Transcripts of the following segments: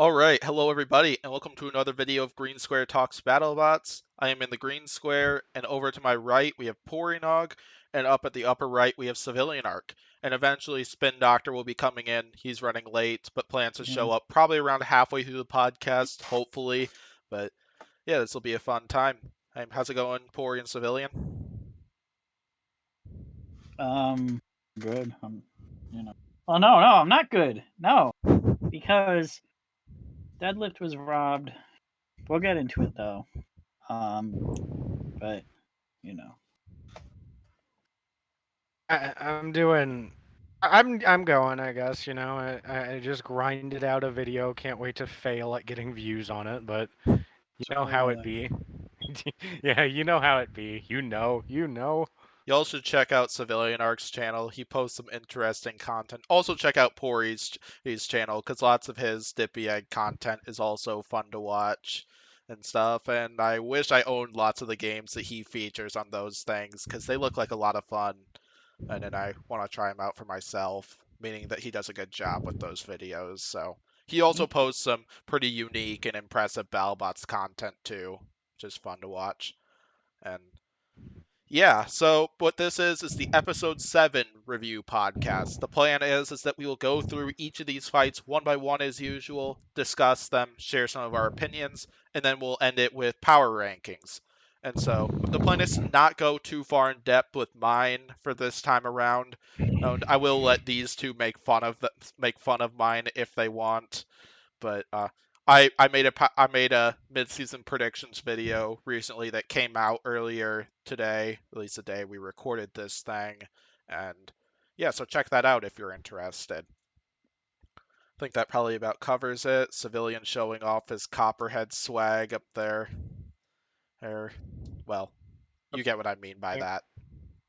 Alright, hello everybody, and welcome to another video of Green Square Talks Battlebots. I am in the green square, and over to my right we have Pory Nog, and up at the upper right we have Civilian Arc. And eventually Spin Doctor will be coming in. He's running late, but plans to show up probably around halfway through the podcast, hopefully. But yeah, this will be a fun time. How's it going, Pory and Civilian? Good. Oh no, I'm not good. No, because deadlift was robbed. We'll get into it though. But you know, I'm doing. I'm going. I guess I just grinded out a video. Can't wait to fail at getting views on it. But you know how it be. Yeah, you know how it be. You know. Y'all should check out Civilian Arc's channel. He posts some interesting content. Also check out Pory's his channel, because lots of his Dippy Egg content is also fun to watch and stuff. And I wish I owned lots of the games that he features on those things, because they look like a lot of fun. And then I want to try them out for myself, meaning that he does a good job with those videos. So he also posts some pretty unique and impressive Battlebots content too, which is fun to watch. And yeah, so what this is the episode 7 review podcast. The plan is that we will go through each of these fights one by one as usual, discuss them, share some of our opinions, and then we'll end it with power rankings. And so the plan is to not go too far in depth with mine for this time around. And I will let these two make fun of mine if they want, but I made a mid-season predictions video recently that came out earlier today, at least the day we recorded this thing, and yeah, so check that out if you're interested. I think that probably about covers it. Civilian showing off his Copperhead swag up there. Well, you get what I mean by that.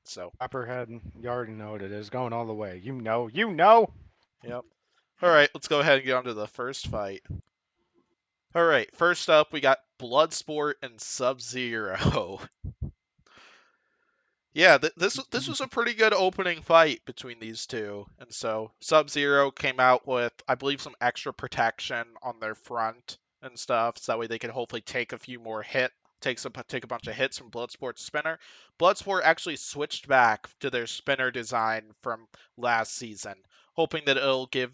So, Copperhead. You already know what it is. Going all the way. You know. yep. All right, let's go ahead and get on to the first fight. All right, first up, we got Bloodsport and Subzero. Yeah, this was a pretty good opening fight between these two, and so Subzero came out with, I believe, some extra protection on their front and stuff, so that way they could hopefully take a few more take a bunch of hits from Bloodsport's spinner. Bloodsport actually switched back to their spinner design from last season, hoping that it'll give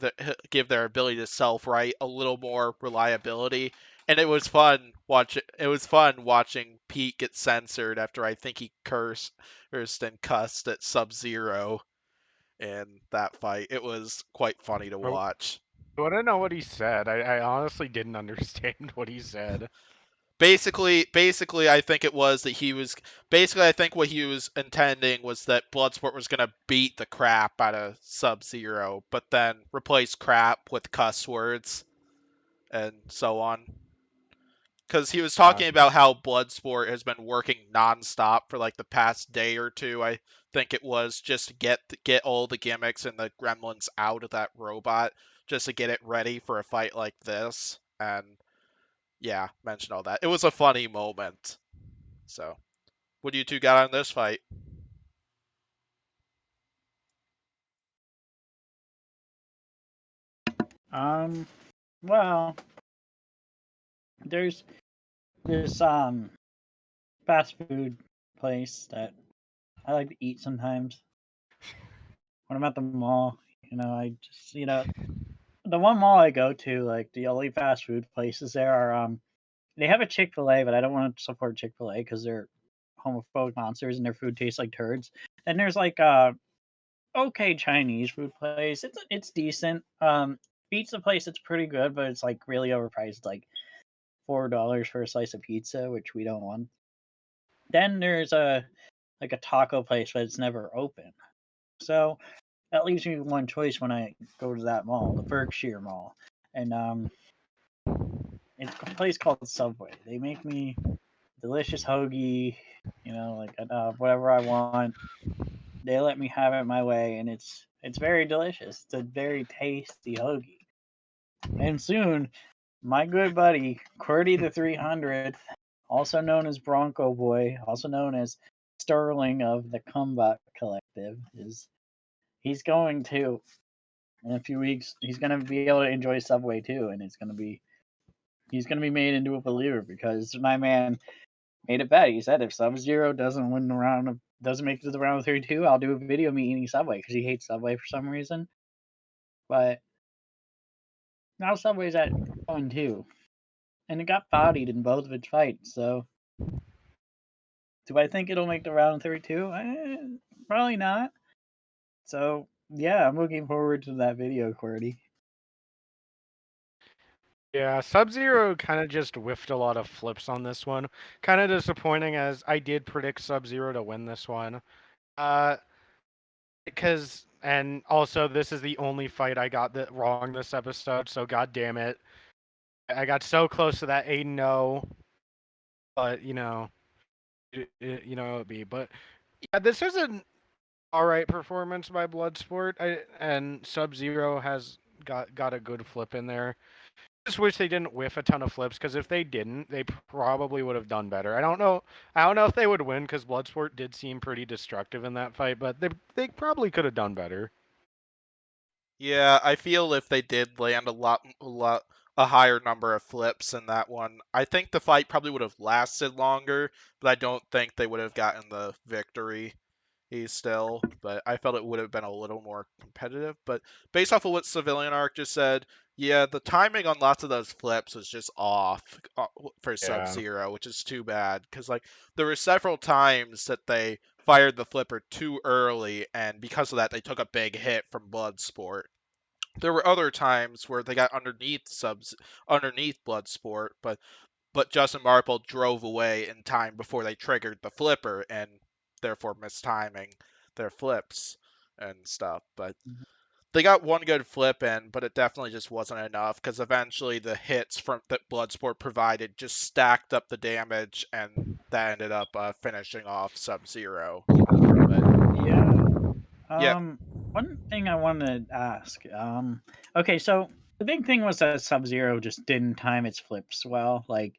their ability to self-right a little more reliability. And it was fun watching Pete get censored after I think he cursed and cussed at Subzero in that fight. It was quite funny to watch. I want to know what he said. I honestly didn't understand what he said. Basically, I think it was that he was I think what he was intending was that Bloodsport was gonna beat the crap out of Sub-Zero, but then replace crap with cuss words and so on. Because he was talking about how Bloodsport has been working nonstop for like the past day or two, I think it was, just to get all the gimmicks and the gremlins out of that robot, just to get it ready for a fight like this. And yeah, mention all that. It was a funny moment. So, what do you two got on this fight? well, there's this fast food place that I like to eat sometimes when I'm at the mall. I just the one mall I go to, like the only fast food places there are they have a Chick-fil-A, but I don't want to support Chick-fil-A because they're homophobic monsters and their food tastes like turds. And there's like okay Chinese food place. It's decent. Pizza place, it's pretty good, but it's like really overpriced, like $4 for a slice of pizza, which we don't want. Then there's a taco place, but it's never open. So that leaves me with one choice when I go to that mall, the Berkshire Mall, and it's a place called Subway. They make me delicious hoagie, like whatever I want. They let me have it my way, and it's very delicious. It's a very tasty hoagie. And soon, my good buddy Qwerty the 300th, also known as Bronco Boy, also known as Sterling of the Combat Collective, he's going to in a few weeks he's gonna be able to enjoy Subway too, and he's gonna be made into a believer because my man made it bet. He said if Subzero doesn't win the round of doesn't make it to the round of 32, I'll do a video of me eating Subway because he hates Subway for some reason. But now Subway's at 1-2, and it got bodied in both of its fights. So do I think it'll make the round of 32? Probably not. So yeah, I'm looking forward to that video, QWERTY. Yeah, Subzero kind of just whiffed a lot of flips on this one. Kind of disappointing as I did predict Subzero to win this one. And also this is the only fight I got that wrong this episode, so god damn it. I got so close to that 8-0, but it'd be. But yeah, this is an alright performance by Bloodsport. And Subzero has got a good flip in there. Just wish they didn't whiff a ton of flips, because if they didn't, they probably would have done better. I don't know if they would win, because Bloodsport did seem pretty destructive in that fight, but they probably could have done better. Yeah, I feel if they did land a higher number of flips in that one, I think the fight probably would have lasted longer, but I don't think they would have gotten the victory still. But I felt it would have been a little more competitive. But based off of what Civilian Arc just said, yeah, the timing on lots of those flips was just off for Subzero, which is too bad because like there were several times that they fired the flipper too early, and because of that, they took a big hit from Bloodsport. There were other times where they got underneath Bloodsport, but Justin Marple drove away in time before they triggered the flipper and therefore mistiming their flips and stuff. But they got one good flip in, but it definitely just wasn't enough because eventually the hits from that Bloodsport provided just stacked up the damage, and that ended up finishing off Subzero. Yeah. One thing I wanted to ask. Okay, so the big thing was that Subzero just didn't time its flips well. Like,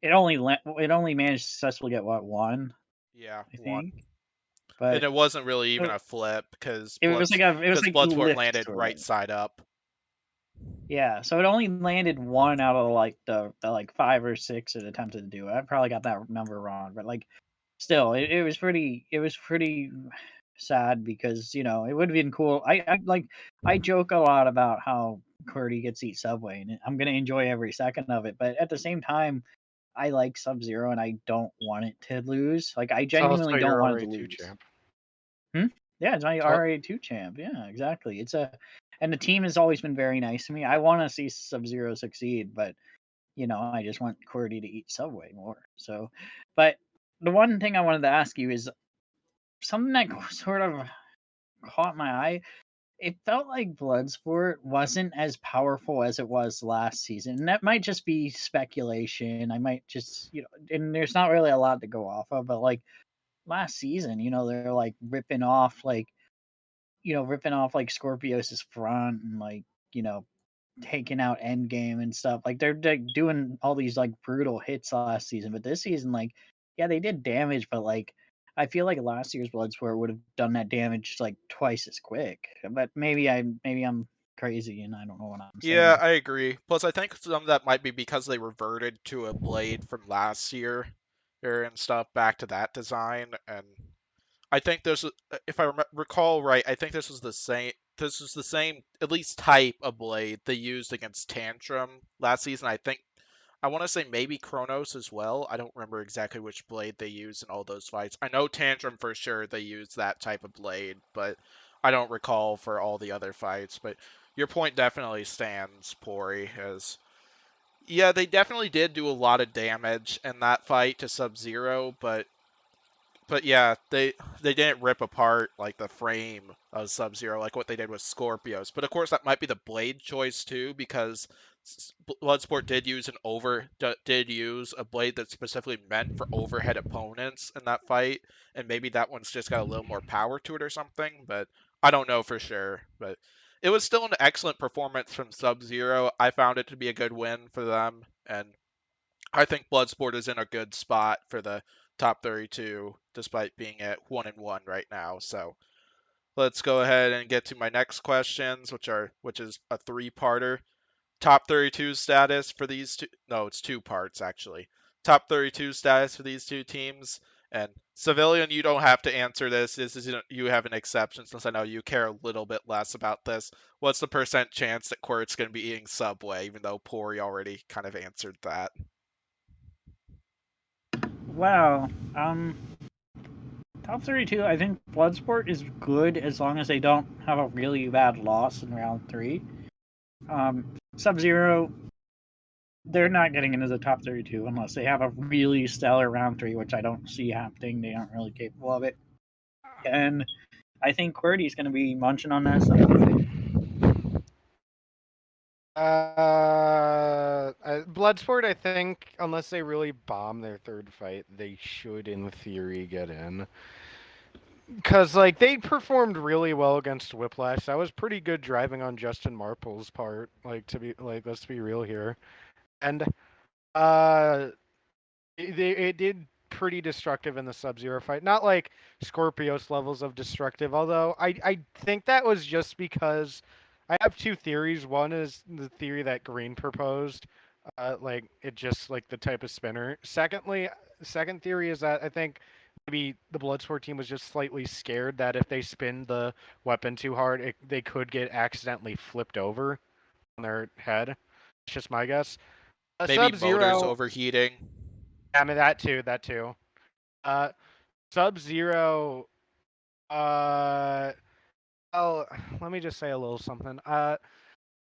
it only managed to successfully get one. Yeah, I one. think. But And it wasn't really even a flip because it was like Bloodsport landed right side up. Yeah, so it only landed one out of like the like 5 or 6 it attempted to do. I probably got that number wrong, but like still, it was pretty sad because it would have been cool. I joke a lot about how QWERTY gets to eat Subway, and I'm gonna enjoy every second of it. But at the same time, I like Subzero, and I don't want it to lose. Like I genuinely don't want it to lose. Champ. Yeah, it's my RA2 champ. Yeah, exactly. And the team has always been very nice to me. I want to see Subzero succeed, but I just want QWERTY to eat Subway more. So, but the one thing I wanted to ask you is something that sort of caught my eye. It felt like Bloodsport wasn't as powerful as it was last season. And that might just be speculation. I might just, and there's not really a lot to go off of, but like last season, they're like ripping off like Scorpios' front and like, taking out Endgame and stuff. Like they're doing all these like brutal hits last season, but this season, like, yeah, they did damage, but like I feel like last year's Bloodsport would have done that damage like twice as quick. But maybe I'm crazy and I don't know what I'm saying. Yeah, I agree. Plus, I think some of that might be because they reverted to a blade from last year and stuff back to that design, and I think if I recall right, I think this was the same. This was the same, at least type of blade they used against Tantrum last season. I want to say maybe Kronos as well. I don't remember exactly which blade they used in all those fights. I know Tantrum for sure they used that type of blade, but I don't recall for all the other fights. But your point definitely stands, Pory, as yeah, they definitely did do a lot of damage in that fight to Subzero, but yeah, they didn't rip apart like the frame of Subzero like what they did with Scorpios. But of course, that might be the blade choice too, because Bloodsport did use a blade that's specifically meant for overhead opponents in that fight, and maybe that one's just got a little more power to it or something. But I don't know for sure. But it was still an excellent performance from Subzero. I found it to be a good win for them, and I think Bloodsport is in a good spot for the top 32, despite being at 1-1 right now. So let's go ahead and get to my next questions, which is a three-parter. Top 32 status for these two. No, it's two parts actually. Top 32 status for these two teams. And Civilian, you don't have to answer this. This is you have an exception since I know you care a little bit less about this. What's the percent chance that Quirt's going to be eating Subway? Even though Pory already kind of answered that. Wow. Top 32, I think Bloodsport is good as long as they don't have a really bad loss in round 3. Subzero, they're not getting into the top 32 unless they have a really stellar round 3, which I don't see happening. They aren't really capable of it. And I think QWERTY's going to be munching on that side of it. Bloodsport, I think, unless they really bomb their third fight, they should, in theory, get in. Because, like, they performed really well against Whiplash. That was pretty good driving on Justin Marple's part. Let's be real here. And, it did pretty destructive in the Subzero fight. Not like Scorpios levels of destructive, although I think that was just because I have two theories. One is the theory that Green proposed, like it just like the type of spinner. Second theory is that I think maybe the Bloodsport team was just slightly scared that if they spin the weapon too hard, they could get accidentally flipped over on their head. It's just my guess. Maybe motors Subzero, overheating. I mean that too. Subzero. Oh, let me just say a little something.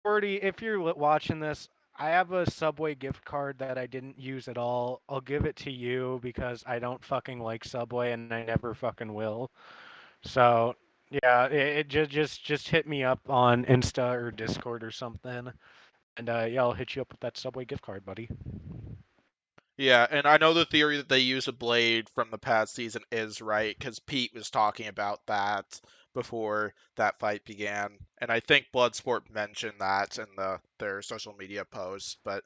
Gordy, if you're watching this, I have a Subway gift card that I didn't use at all. I'll give it to you because I don't fucking like Subway and I never fucking will. So yeah, it just hit me up on Insta or Discord or something, and yeah, I'll hit you up with that Subway gift card, buddy. Yeah, and I know the theory that they use a blade from the past season is right, because Pete was talking about that before that fight began, and I think Bloodsport mentioned that in their social media posts. But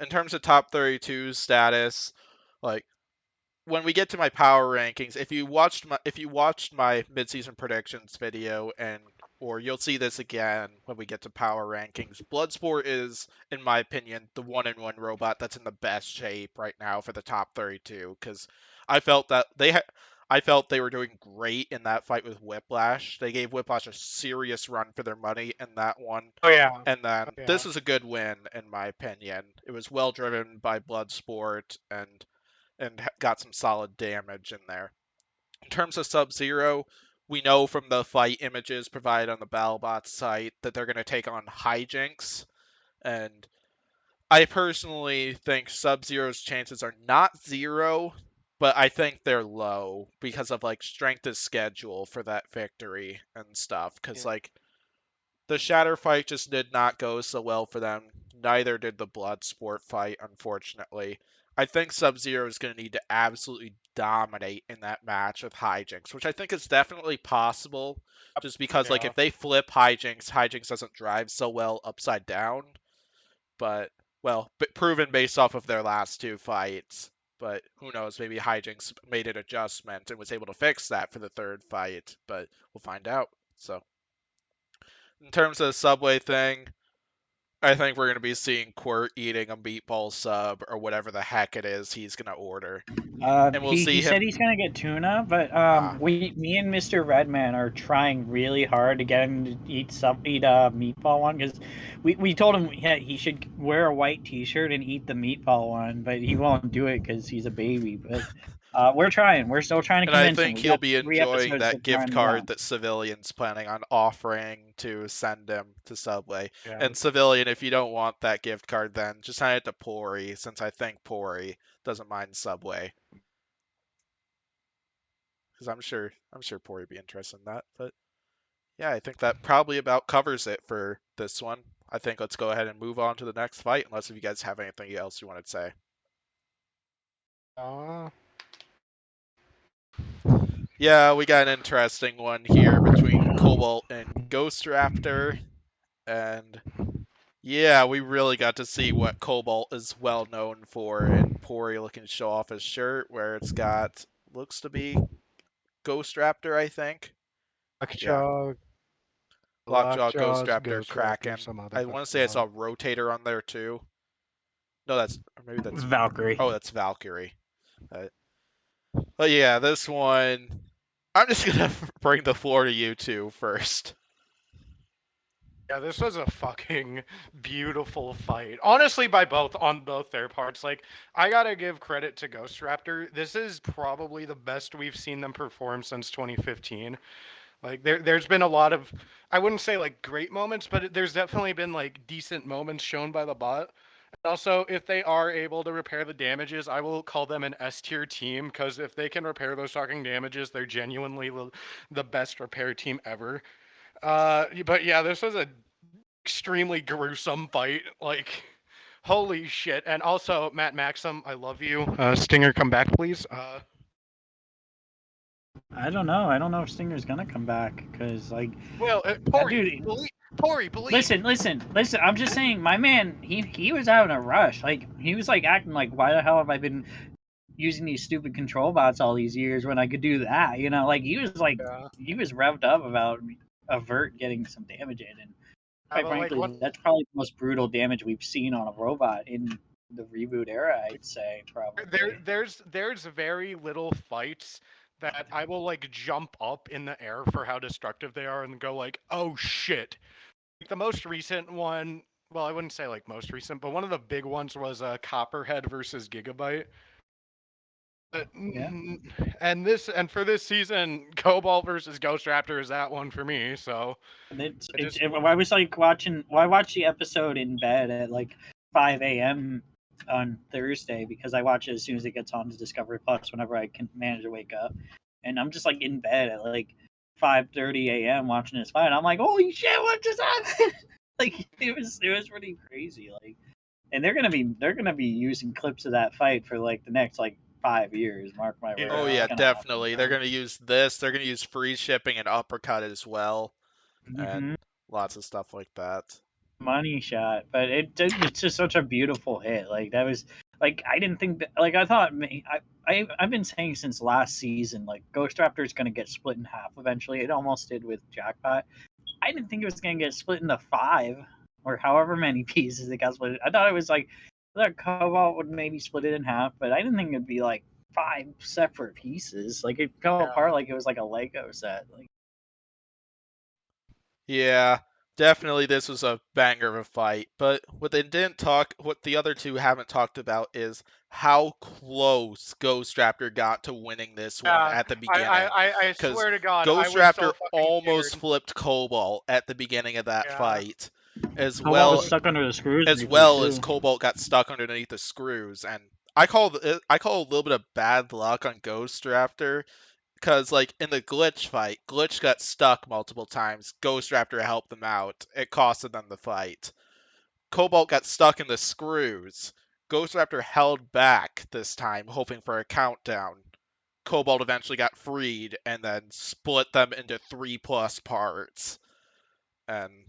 in terms of top 32 status, like when we get to my power rankings, if you watched my midseason predictions video, and or you'll see this again when we get to power rankings, Bloodsport is, in my opinion, the one-in-one robot that's in the best shape right now for the top 32. Because I felt that I felt they were doing great in that fight with Whiplash. They gave Whiplash a serious run for their money in that one. Oh yeah. And then Yeah. this is a good win, in my opinion. It was well driven by Bloodsport and got some solid damage in there. In terms of Subzero, we know from the fight images provided on the Battlebots site that they're going to take on Hijinks, and I personally think Subzero's chances are not zero, but I think they're low because of like strength of schedule for that victory and stuff. Because like the Shatter fight just did not go so well for them. Neither did the Bloodsport fight, unfortunately. I think Subzero is going to need to absolutely dominate in that match with Hijinks, which I think is definitely possible. Just because, like, Yeah. if they flip Hijinks doesn't drive so well upside down. But, well, proven based off of their last two fights. But who knows? Maybe Hijinks made an adjustment and was able to fix that for the third fight. But we'll find out. So. In terms of the Subway thing, I think we're going to be seeing Quirt eating a meatball sub or whatever the heck it is he's going to order. And we'll see He him. said he's gonna get tuna, but me and Mr. Redman are trying really hard to get him to eat a meatball one, because we told him he should wear a white T-shirt and eat the meatball one, but he won't do it because he's a baby. But we're trying. We're still trying to And I convince him. think We he'll got be 3 enjoying episodes to that gift turn him card down. that Civilian's planning on offering to send him to Subway. Yeah. And Civilian, if you don't want that gift card, then just hand it to Pory, since I think Pory doesn't mind Subway. Because I'm sure Pory would be interested in that. But yeah, I think that probably about covers it for this one. I think let's go ahead and move on to the next fight, unless if you guys have anything else you want to say. Yeah, we got an interesting one here between Cobalt and Ghost Raptor. And yeah, we really got to see what Cobalt is well known for. And Pory looking to show off his shirt where it's got, looks to be Ghost Raptor, I think. Lockjaw, Lockjaw, Ghost Lockjaws, Raptor, Ghost Kraken. Raptor, some other I want to fucking say I saw one. Rotator on there too. No, or maybe that's Valkyrie. Oh, that's Valkyrie. But yeah, this one, I'm just gonna bring the floor to you two first. Yeah, this was a fucking beautiful fight. Honestly, on both their parts. Like, I gotta give credit to Ghost Raptor. This is probably the best we've seen them perform since 2015. Like, there's been a lot of, I wouldn't say like great moments, but there's definitely been like decent moments shown by the bot. And also, if they are able to repair the damages, I will call them an S tier team, because if they can repair those fucking damages, they're genuinely the best repair team ever. But yeah, this was a extremely gruesome fight. Like, holy shit! And also, Matt Maxim, I love you. Stinger, come back, please. I don't know. I don't know if Stinger's gonna come back because, like, Well, dude, Pory, believe. listen. I'm just saying, my man, he was out in a rush. Like, he was like acting like, why the hell have I been using these stupid control bots all these years when I could do that? You know, like he was revved up about Avert getting some damage in, and quite But like, frankly, what? that's probably the most brutal damage we've seen on a robot in the reboot era. I'd say probably. There's very little fights that I will like jump up in the air for how destructive they are and go like, oh shit. Like, the most recent one, well, I wouldn't say like most recent, but one of the big ones was Copperhead versus Gigabyte. Yeah. And for this season, Cobalt versus Ghost Raptor is that one for me. So I was like watching. Well, I watched the episode in bed at like 5 a.m. on Thursday because I watch it as soon as it gets on to Discovery Plus whenever I can manage to wake up, and I'm just like in bed at like 5:30 a.m. watching this fight. I'm like, holy shit, what just happened? Like it was pretty crazy. Like, and they're gonna be using clips of that fight for like the next like 5 years. Mark my words. Oh Yeah. yeah, It's gonna definitely. happen, They're gonna use this. They're gonna use free shipping and uppercut as well, and Mhm. lots of stuff like that. Money shot, but it's just such a beautiful hit. Like that was like I didn't think that, like I thought I've been saying since last season like Ghost Raptor is gonna get split in half eventually. It almost did with Jackpot. I didn't think it was gonna get split into five or however many pieces it got split. I thought it was like I thought Cobalt would maybe split it in half, but I didn't think it'd be like five separate pieces. Like it fell apart like it was like a Lego set. Like Yeah, definitely this was a banger of a fight. But what the other two haven't talked about is how close Ghost Raptor got to winning this one Yeah, at the beginning. I Because swear to God, I Ghost was so Raptor fucking almost scared. flipped Cobalt at the beginning of that Yeah. fight, as Cobalt was well stuck under the screws as briefly, well as too. Cobalt got stuck underneath the screws. And I call a little bit of bad luck on Ghost Raptor. Because, like, in the Glitch fight, Glitch got stuck multiple times. Ghost Raptor helped them out. It costed them the fight. Cobalt got stuck in the screws. Ghost Raptor held back this time, hoping for a countdown. Cobalt eventually got freed and then split them into 3+ parts. And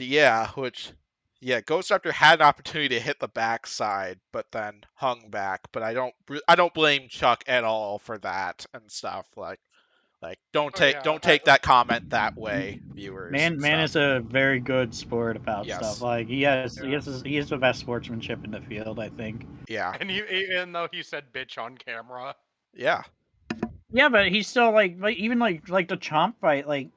yeah, Ghost Raptor had an opportunity to hit the backside, but then hung back. But I don't blame Chuck at all for that and stuff. Like don't take that comment that way, viewers and Man stuff. is a very good sport about stuff. Yes. Like he has the best sportsmanship in the field, I think. Yeah. And even though he said bitch on camera. Yeah. Yeah, but he's still like even like the Chomp fight, like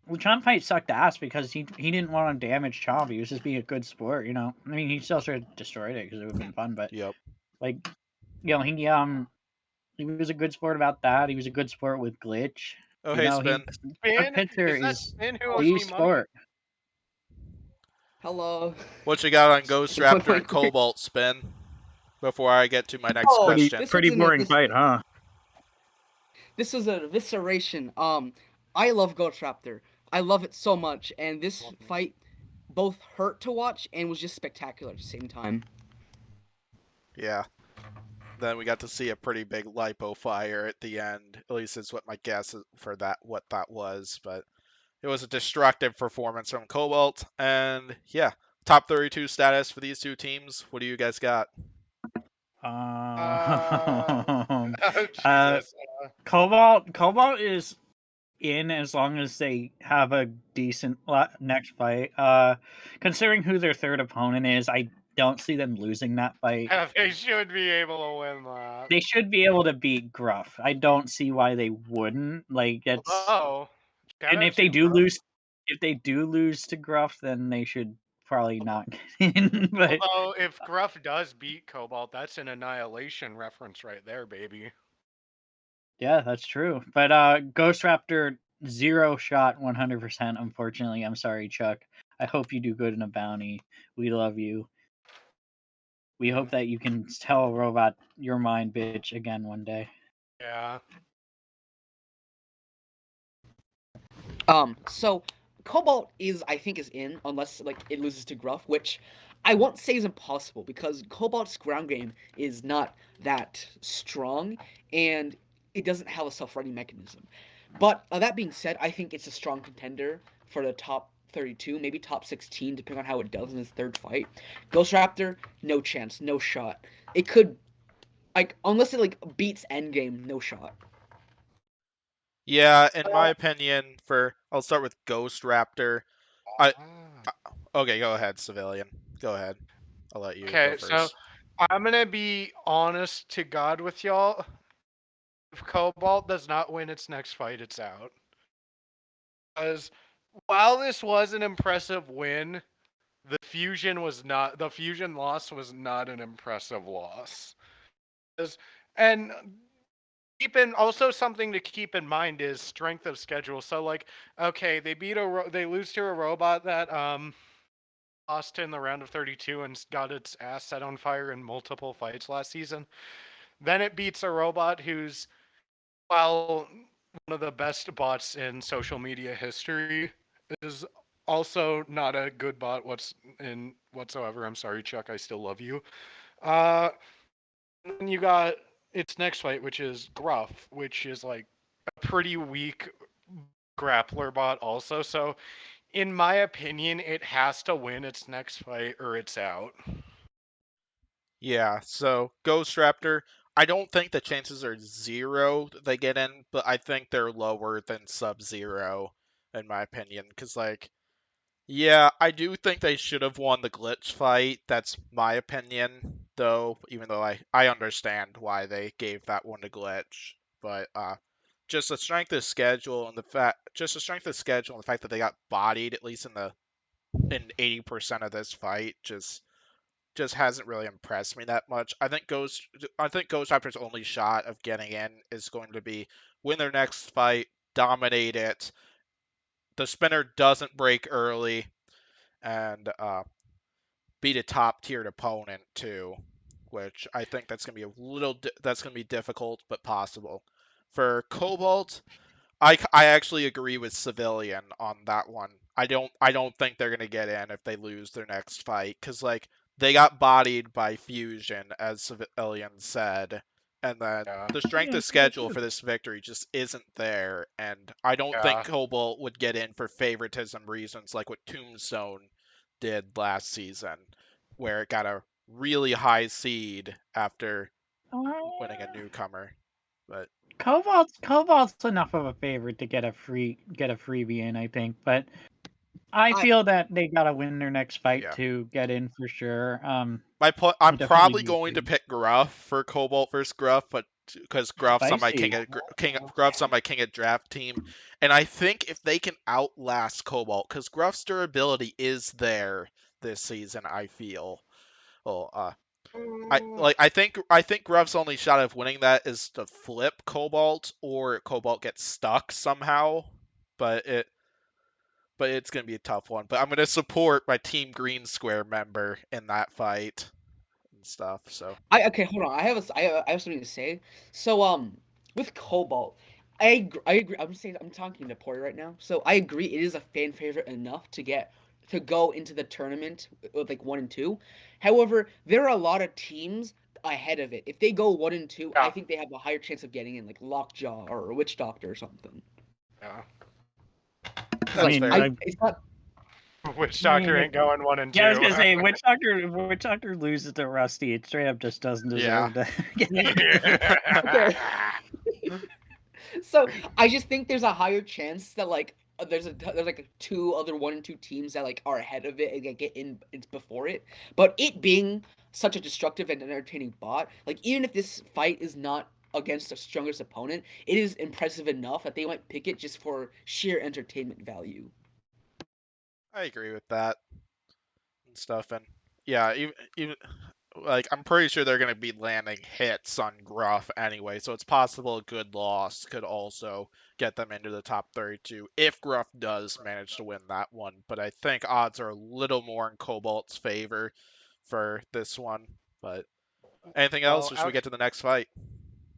the Chomp fight sucked ass because he didn't want to damage Chomp. He was just being a good sport, you know. I mean, he still should have destroyed it because it would have been fun, but Yep. like you know he was a good sport about that. He was a good sport with Glitch. Oh You hey know, Spin. our Spin? pitcher Is that is Spin who owes the me money? sport. Hello. What you got on Ghost Raptor and Cobalt, Spin? Before I get to my next Oh, question. this Pretty wasn't boring fight, huh? This was a visceration. I love Ghost Raptor. I love it so much, and this fight both hurt to watch and was just spectacular at the same time. Yeah. Then we got to see a pretty big lipo fire at the end. At least is what my guess is for what that was. But it was a destructive performance from Cobalt. And yeah, top 32 status for these two teams. What do you guys got? Oh, Jesus. Cobalt is in as long as they have a decent next fight. Considering who their third opponent is, I don't see them losing that fight. They should be able to win that. They should be able to beat Gruff. I don't see why they wouldn't. Like it's Oh, and if they do lose to Gruff, then they should probably not get in. But although if Gruff does beat Cobalt, that's an Annihilation reference right there, baby. yeah, that's true. But Ghost Raptor 0 shot 100%. Unfortunately, I'm sorry, Chuck. I hope you do good in a bounty. We love you. We hope that you can tell a robot your mind, bitch, again one day. Yeah. So Cobalt I think is in unless like it loses to Gruff, which I won't say is impossible because Cobalt's ground game is not that strong and it doesn't have a self-running mechanism. But that being said, I think it's a strong contender for the top 32, maybe top 16, depending on how it does in its third fight. Ghost Raptor, no chance, no shot. It could, like, unless it like beats Endgame, no shot. Yeah, in my opinion, I'll start with Ghost Raptor. Okay, go ahead, Civilian. Go ahead. I'll let you Okay, go so first. I'm gonna be honest to God with y'all. If Cobalt does not win its next fight, it's out. Because while this was an impressive win, the fusion loss was not an impressive loss. And also something to keep in mind is strength of schedule. So like, okay, they lose to a robot that lost in the round of 32 and got its ass set on fire in multiple fights last season. Then it beats a robot who's, while one of the best bots in social media history, is also not a good bot whatsoever. I'm sorry, Chuck. I still love you. Then you got its next fight, which is Gruff, which is like a pretty weak grappler bot also. So, in my opinion, it has to win its next fight or it's out. Yeah, so Ghost Raptor, I don't think the chances are 0 they get in, but I think they're lower than Subzero, in my opinion. Because, like, yeah, I do think they should have won the glitch fight. That's my opinion, though, even though I understand why they gave that one to glitch. But just the strength of schedule and the fact that they got bodied at least in 80% of this fight just hasn't really impressed me that much. I think Ghost Raptor's only shot of getting in is going to be win their next fight, dominate it. The spinner doesn't break early, and beat a top tiered opponent too, which I think that's gonna be difficult but possible. For Cobalt, I actually agree with Civilian on that one. I don't think they're gonna get in if they lose their next fight, because like they got bodied by Fusion, as Civilian said, and then the strength of schedule for this victory just isn't there, and I don't think Cobalt would get in for favoritism reasons like what Tombstone did last season, where it got a really high seed after winning a newcomer. But Cobalt's enough of a favorite to get a freebie in, I think. But I feel that they gotta win their next fight to get in for sure. I'm definitely probably do going to agree. pick Gruff for Cobalt versus Gruff, but because Gruff's on my Gruff's on my King of Draft team, and I think if they can outlast Cobalt, because Gruff's durability is there this season, I feel. Well, I think Gruff's only shot of winning that is to flip Cobalt or Cobalt gets stuck somehow, but it's gonna be a tough one. But I'm gonna support my Team Green Square member in that fight and stuff. So Okay, hold on. I have something to say. So with Cobalt, I agree. I'm talking to Pory right now. So I agree. It is a fan favorite enough to go into the tournament with like 1 and 2. However, there are a lot of teams ahead of it. If they go 1 and 2, I think they have a higher chance of getting in, like Lockjaw or Witch Doctor or something. Yeah. That's fair. It's not. Witch Doctor ain't going 1 and 2. Yeah, I was gonna say Witch Doctor loses to Rusty. It straight up just doesn't deserve to get in. Okay. So I just think there's a higher chance that like there's like 1 and 2 teams that like are ahead of it and get in it's before it. But it being such a destructive and entertaining bot, like even if this fight is not against the strongest opponent, it is impressive enough that they might pick it just for sheer entertainment value. I agree with that and stuff, and yeah, even like I'm pretty sure they're gonna be landing hits on Gruff anyway, so it's possible a good loss could also get them into the top 32 if Gruff does manage to win that one. But I think odds are a little more in Cobalt's favor for this one. But anything else, or should we get to the next fight?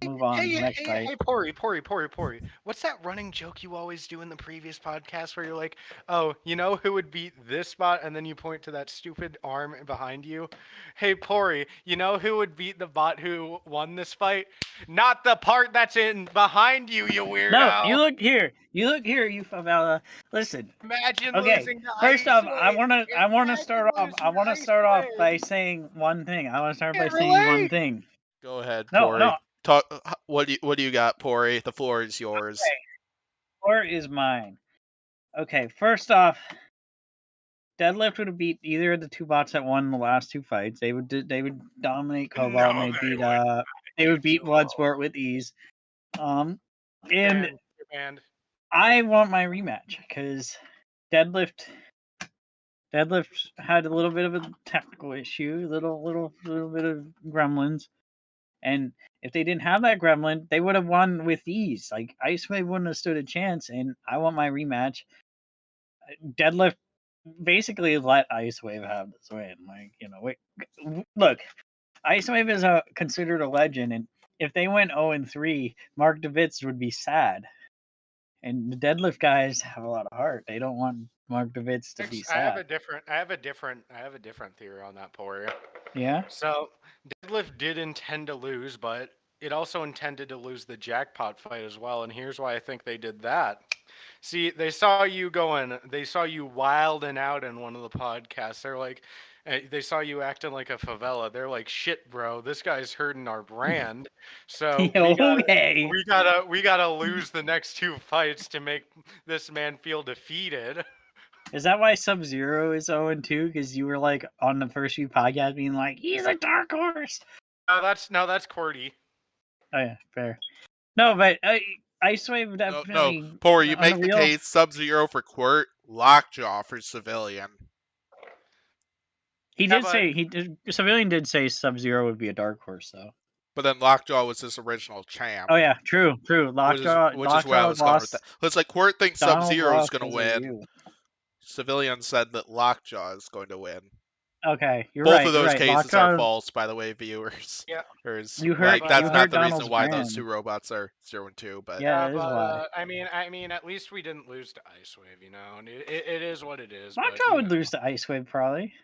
Move on to the next fight. Hey, Pory. What's that running joke you always do in the previous podcast where you're like, oh, you know who would beat this bot? And then you point to that stupid arm behind you. Hey, Pory, you know who would beat the bot who won this fight? Not the part that's in behind you, you weirdo. No, you look here, you favela. Listen. Imagine Okay, losing to first off, I Ice wanna start off. I wanna start off by saying one thing. I wanna start by saying one thing. Go ahead, No, Pory. no. Talk. What do you got, Pory? The floor is yours. Okay. Floor is mine. Okay, first off, Deadlift would have beat either of the two bots that won the last two fights. They would dominate Cobalt, and they would beat Bloodsport with ease. And I want my rematch because Deadlift had a little bit of a technical issue, little bit of gremlins, and if they didn't have that gremlin, they would have won with ease. Like Icewave wouldn't have stood a chance, and I want my rematch. Deadlift basically let Icewave have this win. Like, look, Icewave is considered a legend, and if they went 0-3, Mark DeVitz would be sad. And the Deadlift guys have a lot of heart. They don't want Mark DeVitz to be sad. I have a different theory on that, Pory. Yeah. So Deadlift did intend to lose, but it also intended to lose the jackpot fight as well. And here's why I think they did that. See, they saw you wilding out in one of the podcasts. They're like, they saw you acting like a favela. They're like, shit, bro, this guy's hurting our brand. So we gotta lose the next two fights to make this man feel defeated. Is that why Subzero is 0-2? Because you were like on the first few podcasts being like, he's a dark horse. That's Cordy. Oh yeah, fair. No, but Icewave definitely. No, Pory, you make the case Subzero for Quirt, Lockjaw for Civilian. Civilian did say Subzero would be a dark horse though. But then Lockjaw was his original champ. Oh yeah, true. Lockjaw, which is where I was going with that. It's like Quirt thinks Subzero is going to win. Civilian said that Lockjaw is going to win. Okay, you're Both right. Both of those cases Lockjaw... are false, by the way, viewers. Yeah. That's not the reason why those two robots are 0-2, but yeah, why. I mean, at least we didn't lose to Icewave, you know. And it is what it is. Lockjaw would lose to Icewave probably.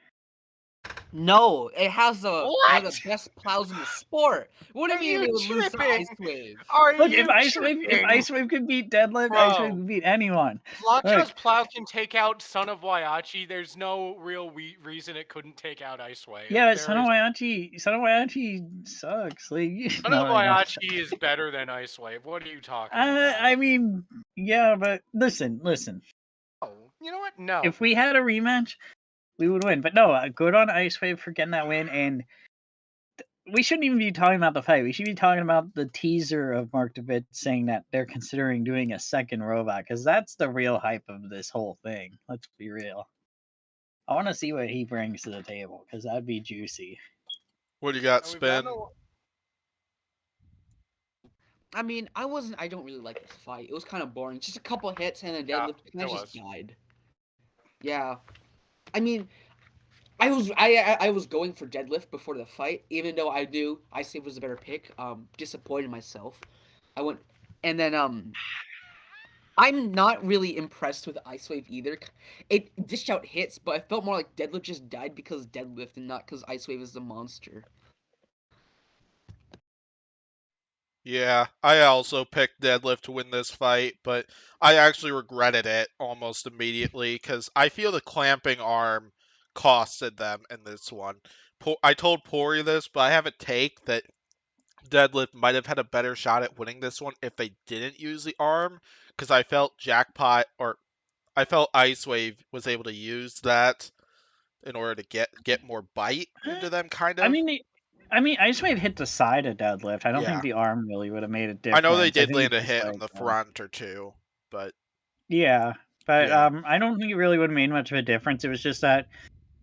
No, it has one of the best plows in the sport. What do you mean it would lose to Icewave? Look, if Icewave could beat Deadlift, Icewave could beat anyone. Lockjaw's plow can take out Son of Waiachi. There's no real reason it couldn't take out Icewave. Yeah, but Son of Waiachi sucks. Like, Son of Waiachi is better than Icewave. What are you talking about? I mean, yeah, but listen. Oh, you know what? No. If we had a rematch, we would win. But no, good on Icewave for getting that win. And we shouldn't even be talking about the fight. We should be talking about the teaser of Mark DeVitz saying that they're considering doing a second robot, because that's the real hype of this whole thing. Let's be real. I want to see what he brings to the table, because that'd be juicy. What do you got, Spin? I mean, I don't really like this fight. It was kind of boring. Just a couple hits and then Deadlift just died. Yeah. I mean, I was going for Deadlift before the fight, even though I knew Icewave was a better pick. Disappointed myself. I went, and then I'm not really impressed with Icewave either. It dished out hits, but I felt more like Deadlift just died because Deadlift and not because Icewave is the monster. Yeah, I also picked Deadlift to win this fight, but I actually regretted it almost immediately because I feel the clamping arm costed them in this one. I told Pory this, but I have a take that Deadlift might have had a better shot at winning this one if they didn't use the arm, because I felt Ice Wave was able to use that in order to get more bite into them, kind of. I mean, Ice Wave hit the side of Deadlift. I don't Yeah. think the arm really would have made a I difference. know they did think land a it's just hit like, on the front or two, but yeah, but Yeah. I don't think it really would have made much of a difference. It was just that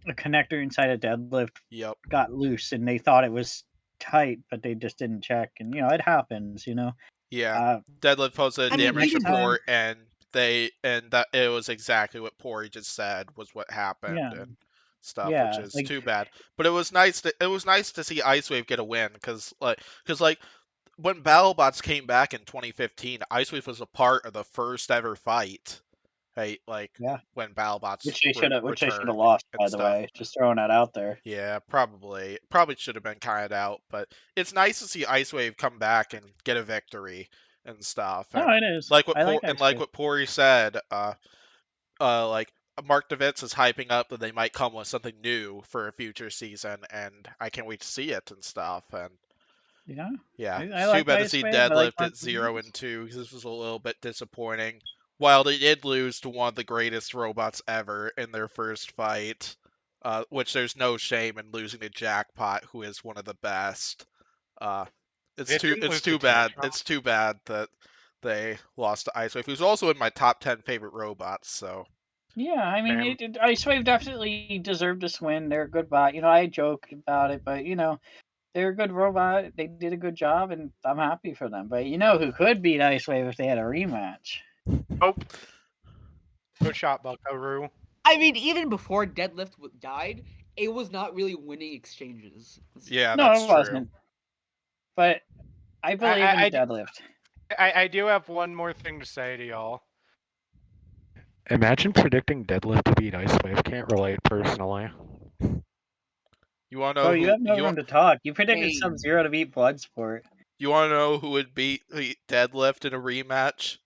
the connector inside of Deadlift yep. got loose, and they thought it was tight, but they just didn't check, and it happens. Yeah. Deadlift posted a I mean, damage even- report, and that it was exactly what Pory just said was what happened Yeah. and stuff, Yeah, which is like- too bad. But it was nice to see Ice Wave get a win, because when Battlebots came back in 2015, Ice Wave was a part of the first ever fight. Right, Yeah. when Battlebots Which they should have returned lost, and by the stuff. way. Just throwing that out there. Yeah, probably should have been counted out, but it's nice to see Ice Wave come back and get a victory and stuff. No, And it is. like what I like and Ice like Wave. what Pory said, like Mark DeVitz is hyping up that they might come with something new for a future season, and I can't wait to see it and stuff. And Yeah. it's I too like bad to Ice see Wave. I like Deadlift at Mantine. 0-2, because this was a little bit disappointing. While they did lose to one of the greatest robots ever in their first fight, which there's no shame in losing to Jackpot, who is one of the best. It's too bad that they lost to Ice Wave, who's also in my top 10 favorite robots. So Yeah, I mean, Ice Wave definitely deserved this win. They're a good bot. I joke about it, but they're a good robot. They did a good job, and I'm happy for them. But who could beat Ice Wave if they had a rematch? Nope. Good shot, Buckaroo. I mean, even before Deadlift died, it was not really winning exchanges. yeah, No, that's it true. wasn't. But I believe in Deadlift. I do have one more thing to say to y'all. Imagine predicting Deadlift to beat Ice Wave. Can't relate personally. You want to know Bro, who you have no room to talk. You predicted Same. Subzero to beat Bloodsport. You want to know who would beat Deadlift in a rematch?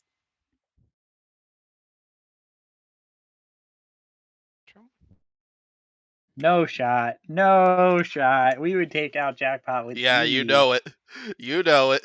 No shot. No shot. We would take out Jackpot with Yeah, ease. you know it. You know it.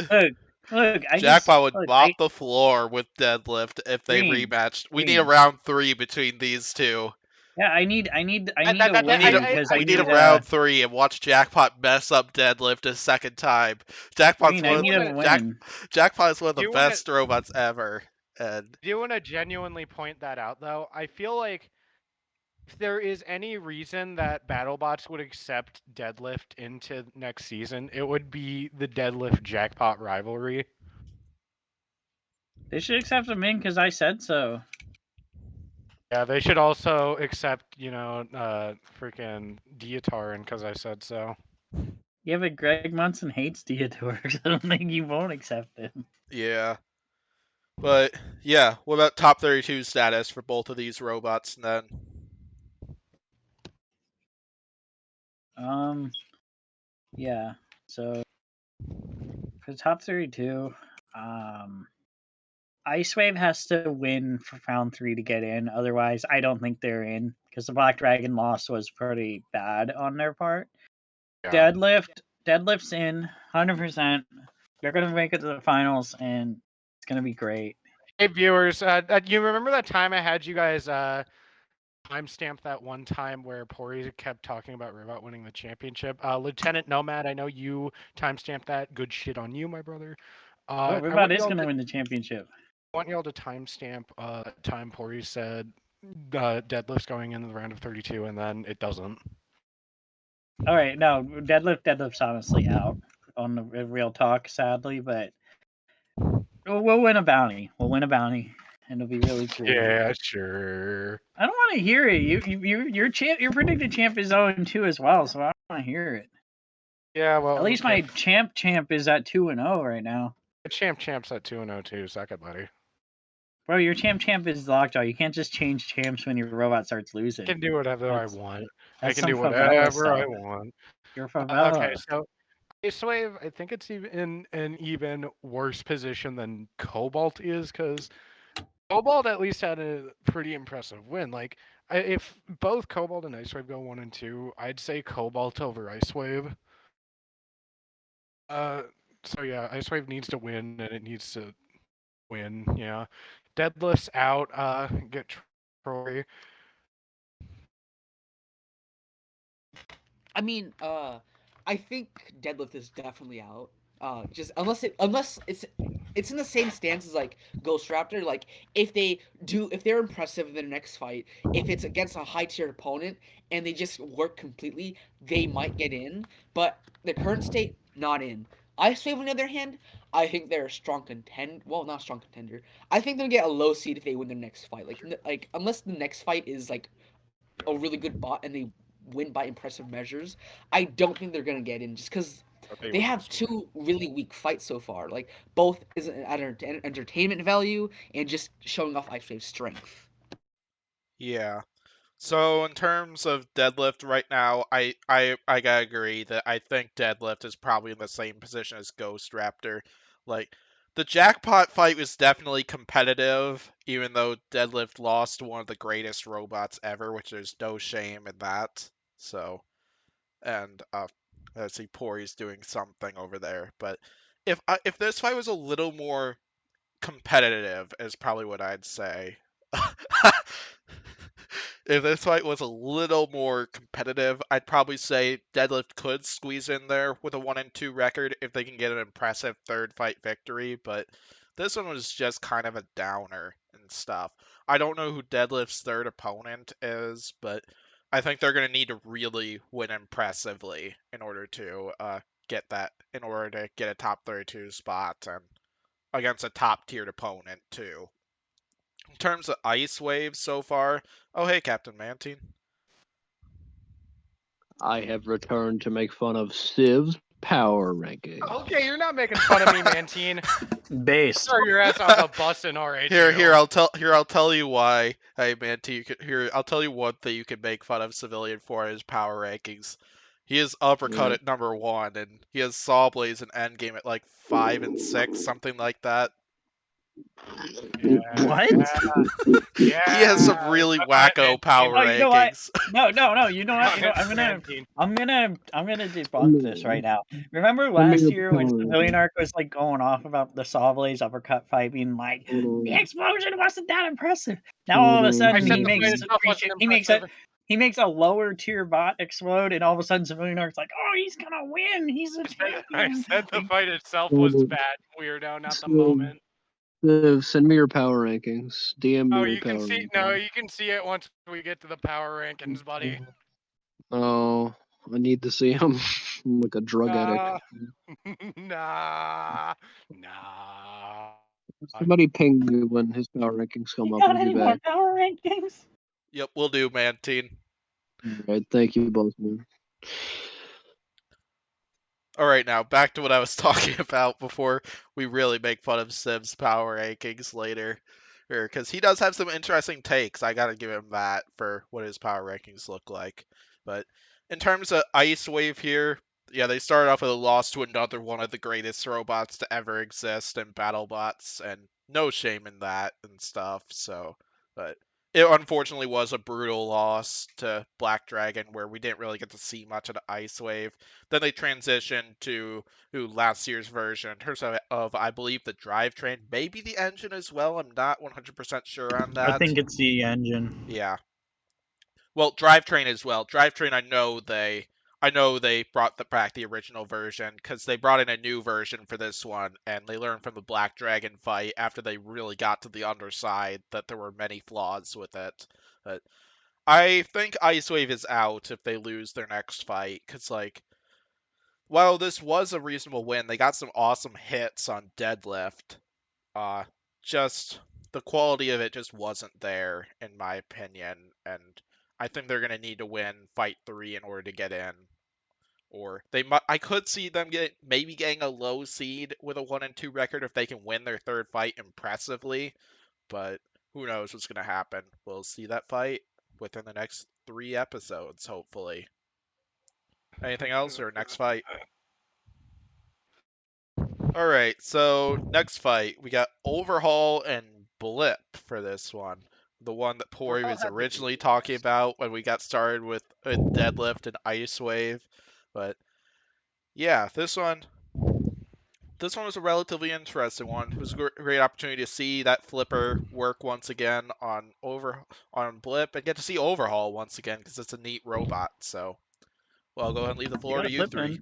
Look, Jackpot would mop the floor with Deadlift if they Green, rematched. We Green. need a round 3 between these two. Yeah, I need a win because We need a round 3 and watch Jackpot mess up Deadlift a second time. Jackpot's Green, I need a win. Jackpot is one of the best robots ever. And do you want to genuinely point that out, though? I feel like if there is any reason that BattleBots would accept Deadlift into next season, it would be the Deadlift Jackpot rivalry. They should accept him in because I said so. Yeah, they should also accept, freaking Dietar because I said so. Yeah, but Greg Munson hates Dietar, so I don't think he won't accept him. yeah. But yeah, what about top 32 status for both of these robots then? Yeah. So for top 32, Ice Wave has to win for round 3 to get in. Otherwise, I don't think they're in because the Black Dragon loss was pretty bad on their part. Yeah. Deadlift's in 100%. They're gonna make it to the finals, and it's gonna be great. Hey viewers, you remember that time I had you guys timestamp that one time where Pory kept talking about Robot winning the championship? Lieutenant Nomad, I know you timestamped that. Good shit on you, my brother. Robot is gonna win the championship. I want y'all to timestamp time Pory said Deadlift's going into the round of 32, and then it doesn't. All right, no, Deadlift's honestly out on the real talk, sadly, but we'll win a bounty. And it'll be really cool. Yeah, sure. I don't want to hear it. Your predicted champ is 0-2 as well, so I don't want to hear it. Yeah, well, at least my champ is at 2-0 right now. The champ's at 2-0 too. Suck it, buddy. Bro, your champ is lockjaw. You can't just change champs when your robot starts losing. I can do whatever I want. I can do whatever I want. You're favela. Okay, so Ice Wave, I think it's even in an even worse position than Cobalt is, because Cobalt at least had a pretty impressive win. Like, if both Cobalt and Ice Wave go 1-2, I'd say Cobalt over Ice Wave. So yeah, Ice Wave needs to win, and it needs to win. Yeah, Deadlift's out. Get Troy. I mean, I think Deadlift is definitely out. Just unless it's in the same stance as like Ghost Raptor. Like if they're impressive in their next fight, if it's against a high tier opponent and they just work completely, they might get in. But the current state, not in. Ice Wave, on the other hand, I think they're a strong contender. Well, not a strong contender. I think they'll get a low seed if they win their next fight. Like unless the next fight is like a really good bot and they win by impressive measures, I don't think they're gonna get in just because they have two really weak fights so far. Like both is an entertainment value and just showing off Ice Wave's strength. Yeah. So in terms of Deadlift right now, I gotta agree that I think Deadlift is probably in the same position as Ghost Raptor. Like the jackpot fight was definitely competitive, even though Deadlift lost to one of the greatest robots ever, which there's no shame in that. So, and I see Pory's doing something over there, but if this fight was a little more competitive, is probably what I'd say. If this fight was a little more competitive, I'd probably say Deadlift could squeeze in there with a 1-2 record if they can get an impressive third fight victory, but this one was just kind of a downer and stuff. I don't know who Deadlift's third opponent is, but I think they're going to need to really win impressively in order to get a top 32 spot and against a top tiered opponent too. In terms of Ice Wave so far, oh hey Captain Mantine. I have returned to make fun of Civ's power ranking. Okay, you're not making fun of me, Mantine. Based. Throw your ass off the bus in RH. Here I'll tell you why. Hey Mantine, I'll tell you one thing you can make fun of Civilian for his power rankings. He is uppercut at number 1, and he has Saw Blaze and Endgame at like 5 and 6, something like that. What? Yeah. He has some really wacko power Oh, you know what? rankings. No. You know what? I'm gonna debunk this right now. Remember last year when Civilian Arc was like going off about the Saw Blaze uppercut fight being like the explosion wasn't that impressive. Now all of a sudden he makes a lower tier bot explode, and all of a sudden Civilian Arc's like, oh, he's gonna win. He's a champion. I said the fight itself was bad, weirdo, not the moment. Send me your power rankings. DM me Oh, your you can power see. rankings. No, you can see it once we get to the power rankings, buddy. Oh, I need to see him. I'm like a drug addict. Nah. Somebody ping me when his power rankings come You up. got I'll any be more back. power rankings? Yep, we'll do, Mantine. Alright, thank you both, man. Alright, now back to what I was talking about before we really make fun of Civ's power rankings later. Because he does have some interesting takes. I gotta give him that for what his power rankings look like. But in terms of Ice Wave here, yeah, they started off with a loss to another one of the greatest robots to ever exist in Battlebots, and no shame in that and stuff, so. But it unfortunately was a brutal loss to Black Dragon, where we didn't really get to see much of the Ice Wave. Then they transitioned to last year's version in terms of I believe the drivetrain, maybe the engine as well. I'm not 100% sure on that. I think it's the engine. Yeah. Well, drivetrain as well. Drivetrain, I know they brought back the original version because they brought in a new version for this one, and they learned from the Black Dragon fight after they really got to the underside that there were many flaws with it. But I think Ice Wave is out if they lose their next fight, because like, while this was a reasonable win, they got some awesome hits on Deadlift. Just the quality of it just wasn't there, in my opinion, and I think they're gonna need to win Fight 3 in order to get in. Or I could see them maybe getting a low seed with a 1-2 record if they can win their third fight impressively, but who knows what's gonna happen. We'll see that fight within the next 3 episodes, hopefully. Anything else, or next fight? Alright, so next fight, we got Overhaul and Blip for this one. The one that Pory was originally talking about when we got started with Deadlift and Ice Wave. But yeah, this one, this one was a relatively interesting one. It was a great opportunity to see that flipper work once again on Blip, and get to see Overhaul once again because it's a neat robot. So, well, I'll go ahead and leave the floor to you three.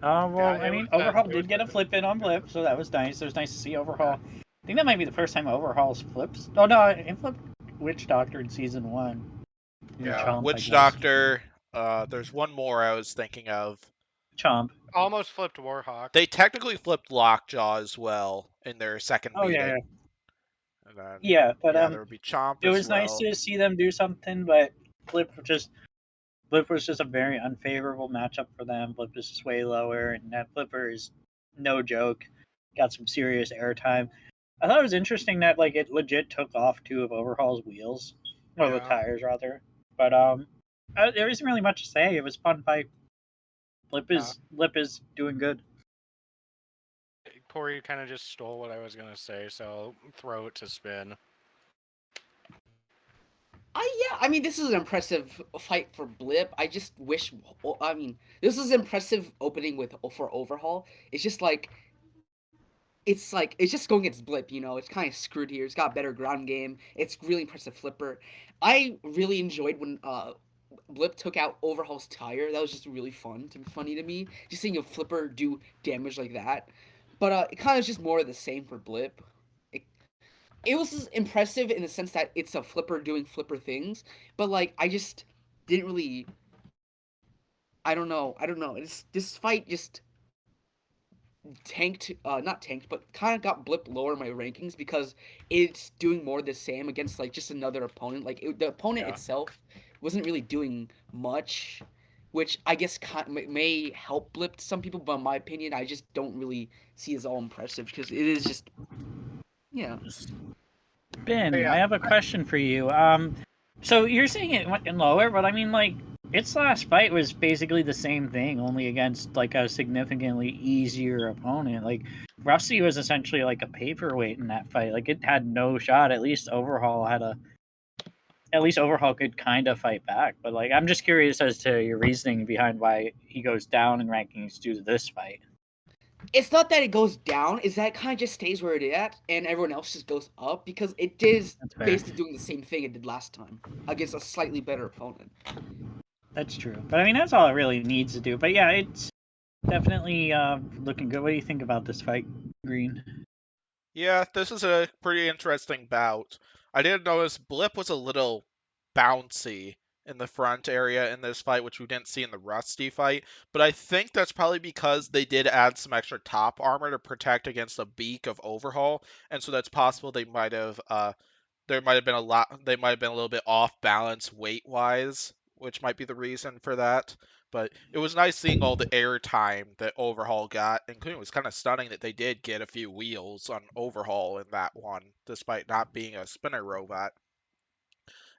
Well, Yeah, I it mean, was, Overhaul it did was get a good. flip in on Blip, so that was nice. It was nice to see Overhaul. I think that might be the first time Overhaul's flips. Oh no, it flipped Witch Doctor in season 1. Yeah. Chomp, I Witch guess. Doctor. There's one more I was thinking of. Chomp. Almost flipped Warhawk. They technically flipped Lockjaw as well in their second Oh meeting. yeah, And then, yeah. But there would be Chomp it as was nice well. to see them do something. But Blip was just a very unfavorable matchup for them. Blip is just way lower, and that flipper is no joke. Got some serious airtime. I thought it was interesting that like it legit took off 2 of Overhaul's wheels, or the Yeah. tires rather. But there isn't really much to say. It was a fun fight. Blip is doing good. Pory kind of just stole what I was gonna say, so I'll throw it to Spin. Yeah, I mean, this is an impressive fight for Blip. I just wish, I mean, this is an impressive opening for Overhaul. It's just like, it's just going against Blip, you know. It's kind of screwed here. It's got a better ground game. It's really impressive flipper. I really enjoyed when Blip took out Overhaul's tire. That was just really funny to me. Just seeing a flipper do damage like that. But it kind of just more of the same for Blip. It was impressive in the sense that it's a flipper doing flipper things, but like I just didn't really. I don't know. This fight just tanked, not tanked, but kind of got Blip lower in my rankings because it's doing more of the same against like just another opponent. Like the opponent itself wasn't really doing much, which I guess may help Blip some people, but in my opinion, I just don't really see as all impressive because it is just, yeah. Ben, Yeah. I have a question for you. So you're saying it went in lower, but I mean, like, its last fight was basically the same thing, only against like a significantly easier opponent. Like, Rusty was essentially like a paperweight in that fight. Like, it had no shot. At least Overhaul could kind of fight back. But like, I'm just curious as to your reasoning behind why he goes down in rankings due to this fight. It's not that it goes down, it's that it kind of just stays where it is at, and everyone else just goes up, because it is That's fair. basically doing the same thing it did last time, against a slightly better opponent. That's true. But I mean, that's all it really needs to do. But yeah, it's definitely looking good. What do you think about this fight, Green? Yeah, this is a pretty interesting bout. I did notice Blip was a little bouncy in the front area in this fight, which we didn't see in the Rusty fight. But I think that's probably because they did add some extra top armor to protect against the beak of Overhaul, and so that's possible they might have they might have been a little bit off balance weight wise, which might be the reason for that. But it was nice seeing all the air time that Overhaul got, including it was kind of stunning that they did get a few wheels on Overhaul in that one, despite not being a spinner robot.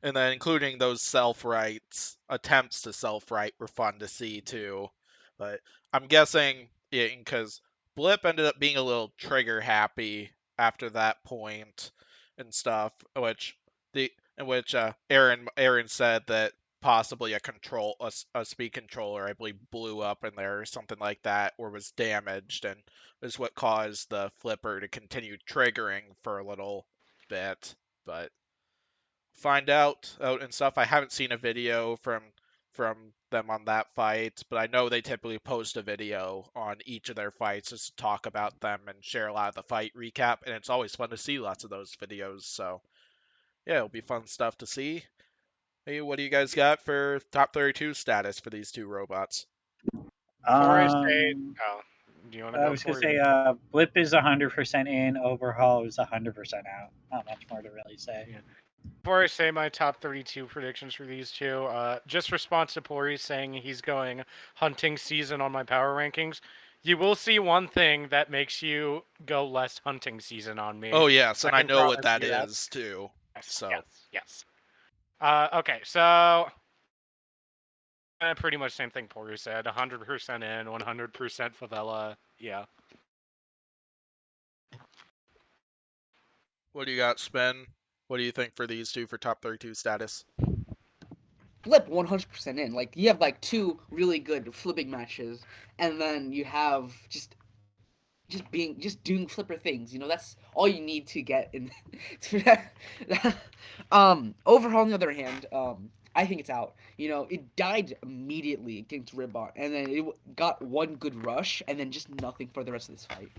And then including those self-rights, attempts to self-right were fun to see too. But I'm guessing, yeah, because Blip ended up being a little trigger happy after that point and stuff, which Aaron said that possibly a speed controller, I believe, blew up in there or something like that, or was damaged, and is what caused the flipper to continue triggering for a little bit. But find out and stuff. I haven't seen a video from them on that fight, but I know they typically post a video on each of their fights just to talk about them and share a lot of the fight recap, and it's always fun to see lots of those videos. So yeah, it'll be fun stuff to see. Hey, what do you guys got for top 32 status for these two robots? Before I say, do you want to go? I was gonna for say, Blip is 100% in. Overhaul is 100% out. Not much more to really say. Yeah. Before I say my top 32 predictions for these two, just response to Pory saying he's going hunting season on my power rankings. You will see one thing that makes you go less hunting season on me. Oh yes, and I can know what promise that you is too. Yes, So yes. Okay, so pretty much same thing Pory said. 100% in, 100% favela. Yeah. what do you got, Spin? What do you think for these two for top 32 status? Flip 100% in. Like, you have like 2 really good flipping matches, and then you have just just doing flipper things. That's all you need to get in. Overhaul on the other hand, I think it's out. It died immediately against Ribbon, and then it got one good rush, and then just nothing for the rest of this fight.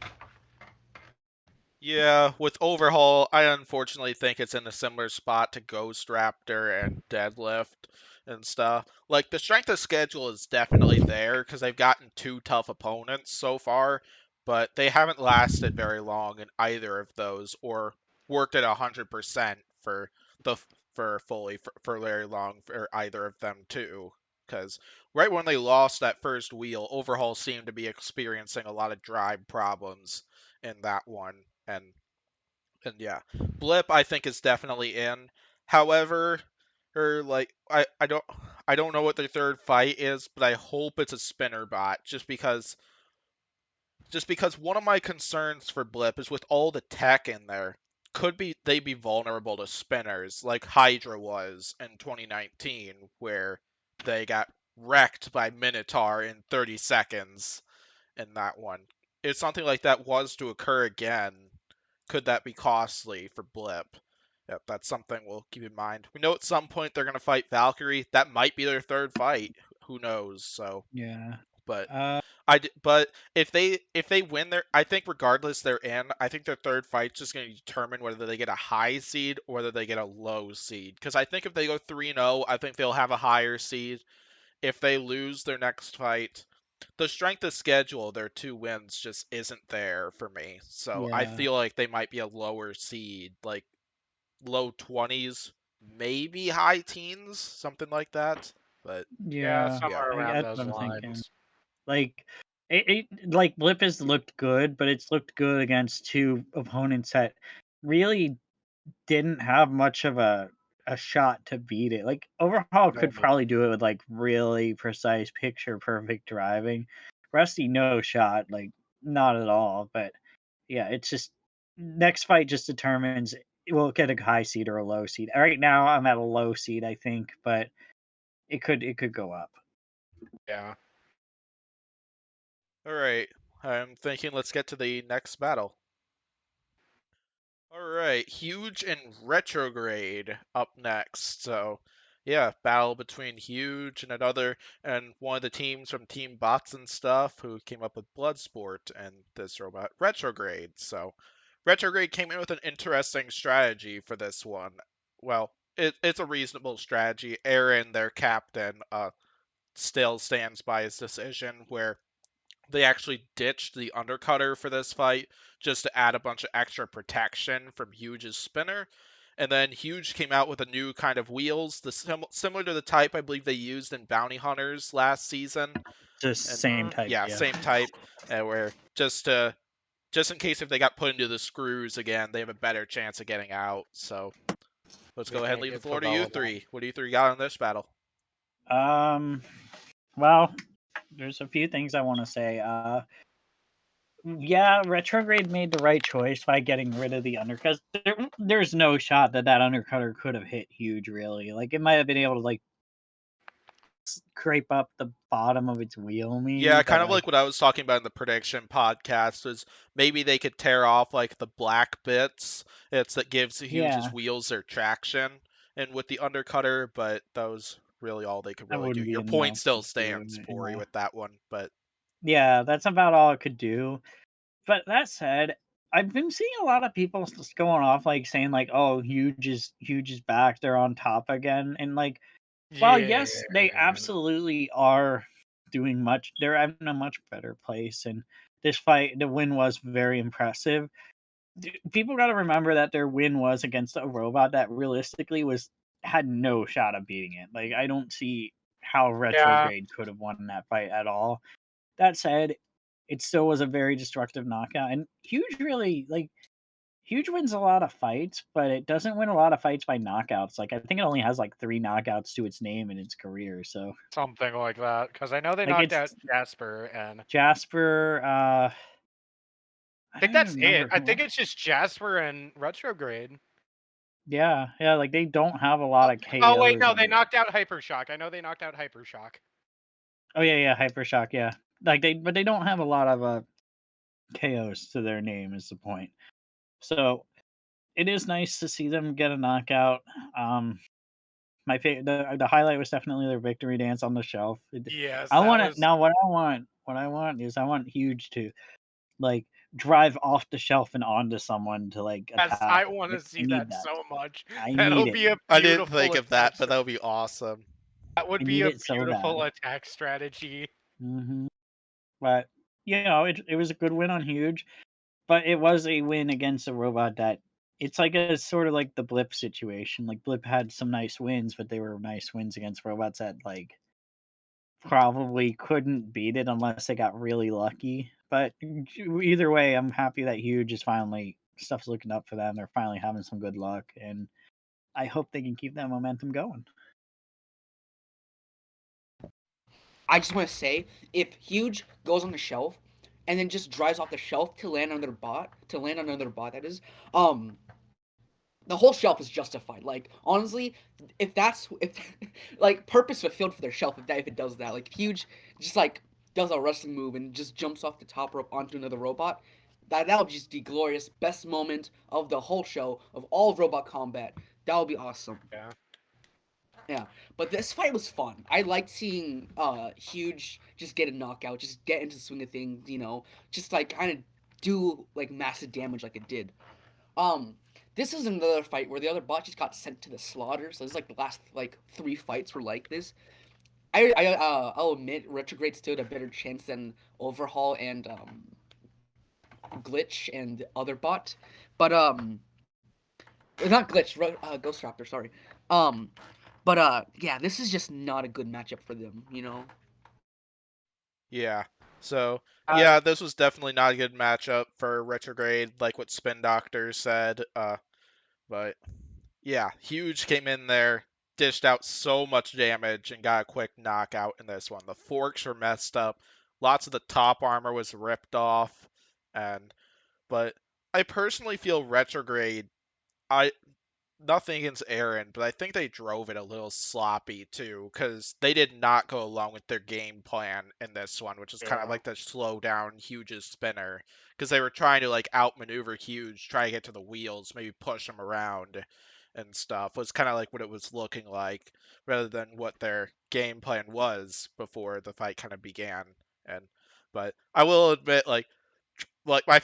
Yeah, with Overhaul, I unfortunately think it's in a similar spot to Ghost Raptor and Deadlift and stuff. Like, the strength of schedule is definitely there because they've gotten 2 tough opponents so far, but they haven't lasted very long in either of those or worked at 100% for very long for either of them too. Because right when they lost that first wheel, Overhaul seemed to be experiencing a lot of drive problems in that one. And yeah, Blip I think is definitely in. However, I don't know what their third fight is, but I hope it's a spinner bot just because one of my concerns for Blip is with all the tech in there, they be vulnerable to spinners like Hydra was in 2019 where they got wrecked by Minotaur in 30 seconds in that one. If something like that was to occur again, could that be costly for Blip? Yep, that's something we'll keep in mind. We know at some point they're going to fight Valkyrie. That might be their third fight. Who knows? So, Yeah. but Uh, but if they win I think regardless they're in. I think their third fight's just going to determine whether they get a high seed or whether they get a low seed. Because I think if they go 3-0, I think they'll have a higher seed. If they lose their next fight, the strength of schedule, their 2 wins just isn't there for me. So I yeah. feel like they might be a lower seed, like low 20s, maybe high teens, something like that. But Yeah, Yeah. somewhere around That's those what I'm thinking. lines. Like, like Blip has looked good, but it's looked good against 2 opponents that really didn't have much of a shot to beat it. Like, Overhaul could Right. probably do it with, like, really precise, picture perfect driving. Rusty, no shot, like, not at all. But yeah, it's just next fight just determines we'll get a high seed or a low seed. Right now, I'm at a low seed, I think, but it could go up. Yeah. all right, I'm thinking let's get to the next battle. All right, Huge and Retrograde up next. So, yeah, battle between Huge and one of the teams from Team Bots and stuff who came up with Bloodsport and this robot Retrograde. So, Retrograde came in with an interesting strategy for this one. Well, it's a reasonable strategy. Aaron, their captain, still stands by his decision where they actually ditched the undercutter for this fight just to add a bunch of extra protection from Huge's spinner. And then Huge came out with a new kind of wheels, similar to the type I believe they used in Bounty Hunters last season. Just And same type, yeah, yeah. same type, where just in case if they got put into the screws again, they have a better chance of getting out. So let's go ahead and leave the floor to you three. What do you three got in this battle? Well, there's a few things I want to say. Yeah, Retrograde made the right choice by getting rid of the undercut. There's no shot that undercutter could have hit Huge, really. Like, it might have been able to, like, scrape up the bottom of its wheel, maybe. Yeah, but, kind of like what I was talking about in the prediction podcast was maybe they could tear off like the black bits. It's that gives Huge's yeah, wheels their traction, and with the undercutter, but that was really all they could that really do. wouldn't be Your point enough still to do stands, it. Pory, with that one, but Yeah, that's about all it could do. But that said, I've been seeing a lot of people just going off, like, saying, like, "Oh, Huge is back. They're on top again." And, like, while Yeah. yes, they absolutely are doing much, they're in a much better place. And this fight, the win was very impressive. People got to remember that their win was against a robot that realistically had no shot of beating it. Like, I don't see how Yeah. Retrograde could have won that fight at all. That said, it still was a very destructive knockout. And Huge really, like, Huge wins a lot of fights, but it doesn't win a lot of fights by knockouts. Like, I think it only has like 3 knockouts to its name in its career. So, Something like that. Because I know they like, knocked it's out Jasper, and Jasper. I I think don't even that's remember it. I who. think it's just Jasper and Retrograde. Yeah, yeah. Like, they don't have a lot of KOs. Oh wait, no, on they it. knocked out Hypershock. I know they knocked out Hypershock. Oh yeah, yeah. Hypershock. Yeah. Like, but they don't have a lot of KOs to their name is the point. So it is nice to see them get a knockout. My the highlight was definitely their victory dance on the shelf. Yes, I that want was. it now. What I want is I want Huge to like drive off the shelf and onto someone to like Yes, attack. I want to I see need that that. so much. I That'll need it. be a I didn't beautiful think of that, attack. but that would be awesome. That would I be need a it so beautiful bad. attack strategy. But you know, it was a good win on Huge, but it was a win against a robot that it's like a sort of like the Blip situation. Like Blip had some nice wins, but they were nice wins against robots that like probably couldn't beat it unless they got really lucky. But either way, I'm happy that Huge is finally stuff's looking up for them. They're finally having some good luck, and I hope they can keep that momentum going. I just want to say, if Huge goes on the shelf and then just drives off the shelf to land on another bot, that is, the whole shelf is justified. Like honestly, if like purpose fulfilled for their shelf, if it does that, like Huge just like does a wrestling move and just jumps off the top rope onto another robot, that would just be glorious. Best moment of the whole show of all of robot combat. That would be awesome. Yeah. Yeah, but this fight was fun. I liked seeing Huge just get a knockout, just get into the swing of things, just like kind of do like massive damage like it did. Um, this is another fight where the other bot just got sent to the slaughter. So it's like the last like 3 fights were like this. I'll admit Retrograde stood a better chance than Overhaul and Glitch and the other bot, but not Glitch, Ghost Raptor, sorry. Um, but yeah, this is just not a good matchup for them. Yeah. So, Uh, yeah, this was definitely not a good matchup for Retrograde, like what Spin Doctor said. But yeah, Huge came in there, dished out so much damage, and got a quick knockout in this one. The forks were messed up. Lots of the top armor was ripped off, but I personally feel Retrograde. I Nothing against Aaron, but I think they drove it a little sloppy too, because they did not go along with their game plan in this one, which is kind of Yeah. like to slow down Huge's spinner, because they were trying to like outmaneuver Huge, try to get to the wheels, maybe push him around and stuff. Was kind of like what it was looking like, rather than what their game plan was before the fight kind of began. And but I will admit, like my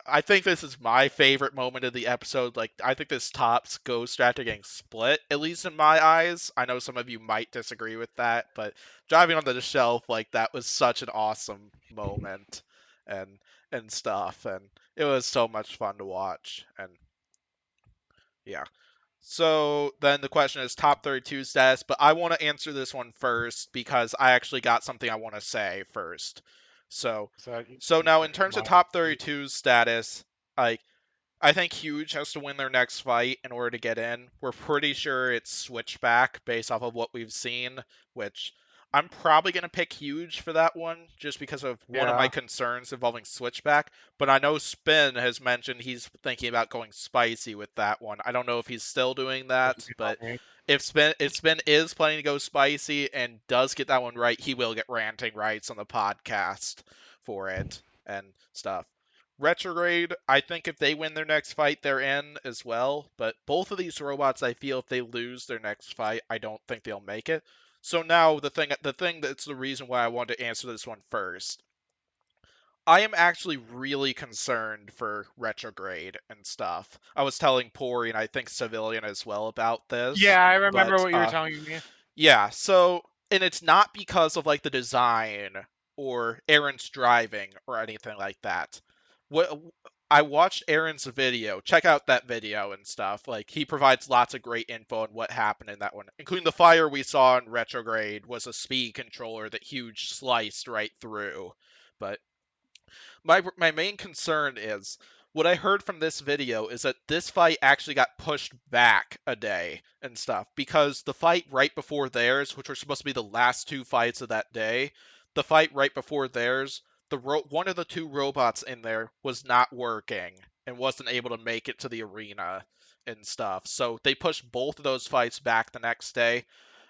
I think this is my favorite moment of the episode. Like, I think this tops Ghost Raptor getting split, at least in my eyes. I know some of you might disagree with that, but driving onto the shelf, like, that was such an awesome moment and stuff, and it was so much fun to watch. And yeah. So then the question is top 32 status, but I want to answer this one first because I actually got something I want to say first. So now in terms of top 32 status, like I think Huge has to win their next fight in order to get in. We're pretty sure it's Switchback based off of what we've seen, which I'm probably going to pick Huge for that one just because of one of my concerns involving Switchback. But I know Spin has mentioned he's thinking about going spicy with that one. I don't know if he's still doing that, but if Spin is planning to go spicy and does get that one right, he will get ranting rights on the podcast for it and stuff. Retrograde, I think if they win their next fight, they're in as well. But both of these robots, I feel if they lose their next fight, I don't think they'll make it. So now the thing that's the reason why I want to answer this one first. I am actually really concerned for Retrograde and stuff. I was telling Pory and I think Civilian as well about this. Yeah, I remember but, what you were telling me. Yeah, so, and it's not because of like the design or Aaron's driving or anything like that. What I watched Aaron's video. Check out that video and stuff. Like he provides lots of great info on what happened in that one, including the fire we saw in Retrograde was a speed controller that Huge sliced right through. But my main concern is what I heard from this video is that this fight actually got pushed back a day and stuff because the fight right before theirs, which were supposed to be the last 2 fights of that day, the fight right before theirs, one of the 2 robots in there was not working and wasn't able to make it to the arena and stuff. So they pushed both of those fights back the next day.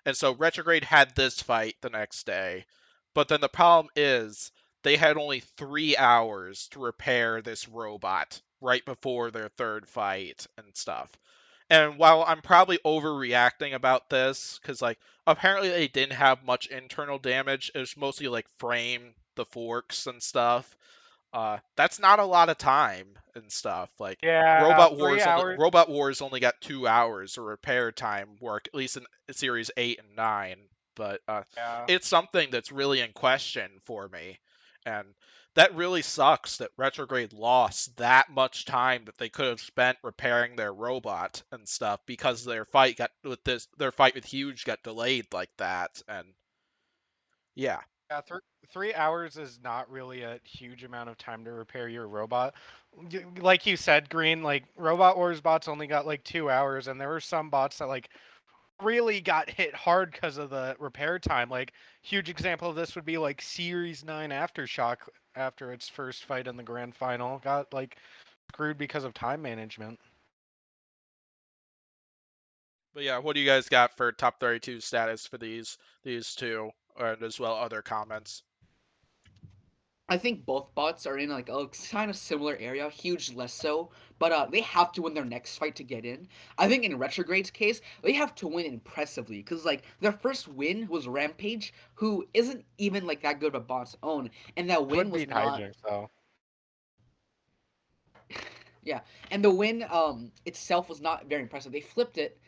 And so Retrograde had this fight the next day. But then the problem is they had only 3 hours to repair this robot right before their third fight and stuff. And while I'm probably overreacting about this, because like apparently they didn't have much internal damage, it was mostly like frame, the forks and stuff. That's not a lot of time and stuff. Like Yeah, 3 hours. Robot Wars only got 2 hours of repair time work, at least in series 8 and 9. But Yeah. it's something that's really in question for me, and that really sucks that Retrograde lost that much time that they could have spent repairing their robot and stuff because their fight with Huge got delayed like that, and yeah. Yeah, 3 hours is not really a huge amount of time to repair your robot. Like you said, Green, like Robot Wars bots only got like 2 hours, and there were some bots that like really got hit hard because of the repair time. Like huge example of this would be like Series 9 Aftershock after its first fight in the grand final got like screwed because of time management. But yeah, what do you guys got for top 32 status for these two, and as well other comments? I think both bots are in like a kind of similar area, Huge less so, but they have to win their next fight to get in. I think in Retrograde's case, they have to win impressively because like their first win was Rampage, who isn't even like that good of a bot's own, and that win Could was beat not. Hijinks though. Yeah, and the win itself was not very impressive. They flipped it.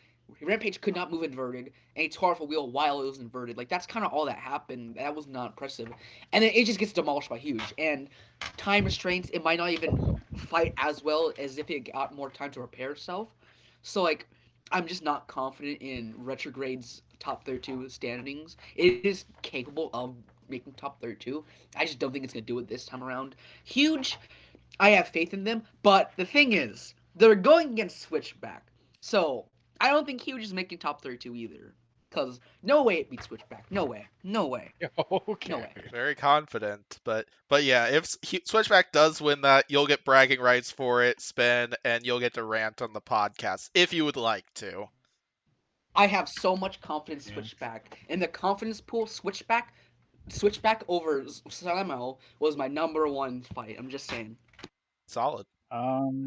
Rampage could not move inverted, and he tore off a wheel while it was inverted. Like that's kind of all that happened. That was not impressive. And then it just gets demolished by Huge. And time restraints, it might not even fight as well as if it got more time to repair itself. So like, I'm just not confident in Retrograde's top 32 standings. It is capable of making top 32. I just don't think it's gonna do it this time around. Huge, I have faith in them, but the thing is, they're going against Switchback. So, I don't think Huge is making top 32 either. Because no way it beats Switchback. No way. No way. Okay. No way. Very confident, but yeah, if Switchback does win that, you'll get bragging rights for it, Spin, and you'll get to rant on the podcast if you would like to. I have so much confidence in Switchback. In the confidence pool, Switchback over Salamo was my #1 fight. I'm just saying. Solid.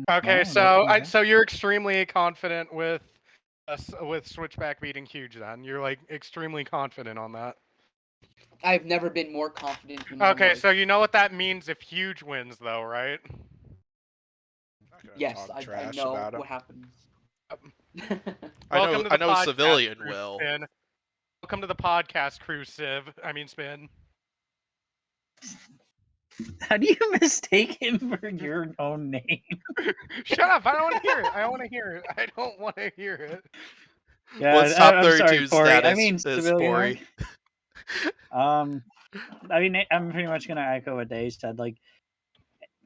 Okay, no, so you're extremely confident with Switchback beating Huge. Then you're like extremely confident on that. I've never been more confident in my Okay, life. so you know what that means if Huge wins, though, right? Yes, I know what happens. Welcome to the I know podcast, Civilian crew will. Spin. Welcome to the podcast, crew Civ. I mean Spin. How do you mistake him for your own name? Shut up! I don't want to hear it. I don't want to hear it. I don't want to hear it. Yeah, What's top I'm 32 sorry, Pory. status I mean, is Civilian. Pory? I mean, I'm pretty much gonna echo what Dave said. Like,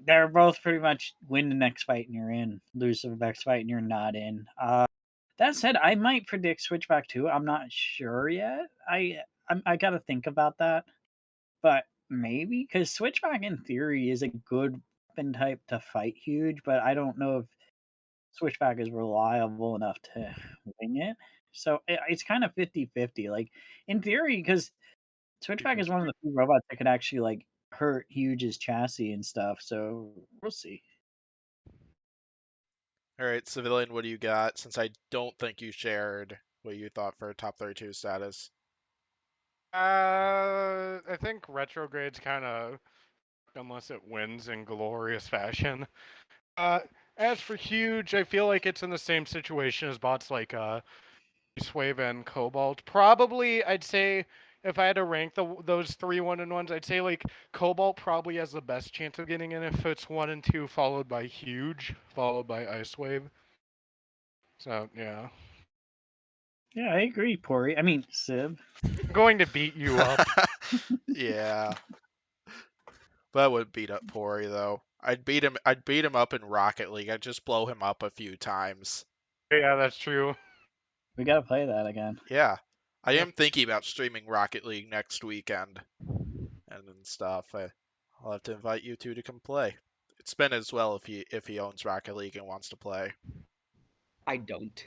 they're both pretty much win the next fight and you're in, lose the next fight and you're not in. That said, I might predict Switchback too. I'm not sure yet. I gotta think about that, but maybe because Switchback in theory is a good weapon type to fight Huge, but I don't know if Switchback is reliable enough to win it. So it's kind of 50-50. Like in theory, because Switchback is one of the few robots that could actually like hurt Huge's chassis and stuff. So we'll see. All right, Civilian, what do you got? Since I don't think you shared what you thought for top 32 status. I think Retrograde's kind of unless it wins in glorious fashion. As for Huge, I feel like it's in the same situation as bots like Swave and Cobalt. Probably, I'd say if I had to rank those 3 1-1s, I'd say like Cobalt probably has the best chance of getting in if it's 1 and 2, followed by Huge, followed by Ice Wave. So yeah. Yeah, I agree, Pory. I mean, Civ. I'm going to beat you up. Yeah. But I wouldn't beat up Pory though. I'd beat him up in Rocket League. I'd just blow him up a few times. Yeah, that's true. We gotta play that again. Yeah. I am thinking about streaming Rocket League next weekend and stuff. I'll have to invite you two to come play. It's Ben as well if he owns Rocket League and wants to play. I don't.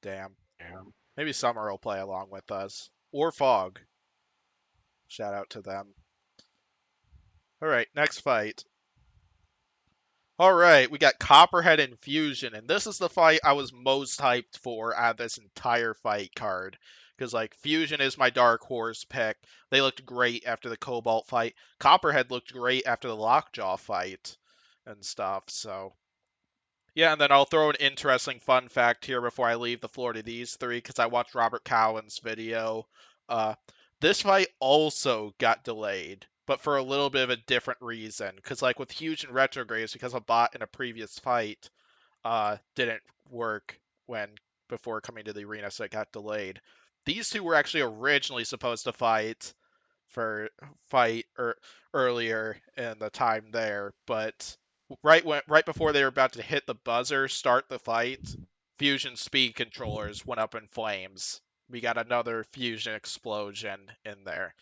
Damn. Yeah. Maybe Summer will play along with us. Or Fog. Shout out to them. All right, next fight. All right, we got Copperhead Infusion, and this is the fight I was most hyped for out of this entire fight card. Because, like, Fusion is my dark horse pick. They looked great after the Cobalt fight. Copperhead looked great after the Lockjaw fight and stuff, so. Yeah, and then I'll throw an interesting fun fact here before I leave the floor to these three, because I watched Robert Cowan's video. This fight also got delayed, but for a little bit of a different reason. Because, like, with Fusion Retrogrades, because a bot in a previous fight didn't work before coming to the arena, so it got delayed. These two were actually originally supposed to fight earlier in the time there, but right before they were about to hit the buzzer, start the fight, Fusion speed controllers went up in flames. We got another Fusion explosion in there.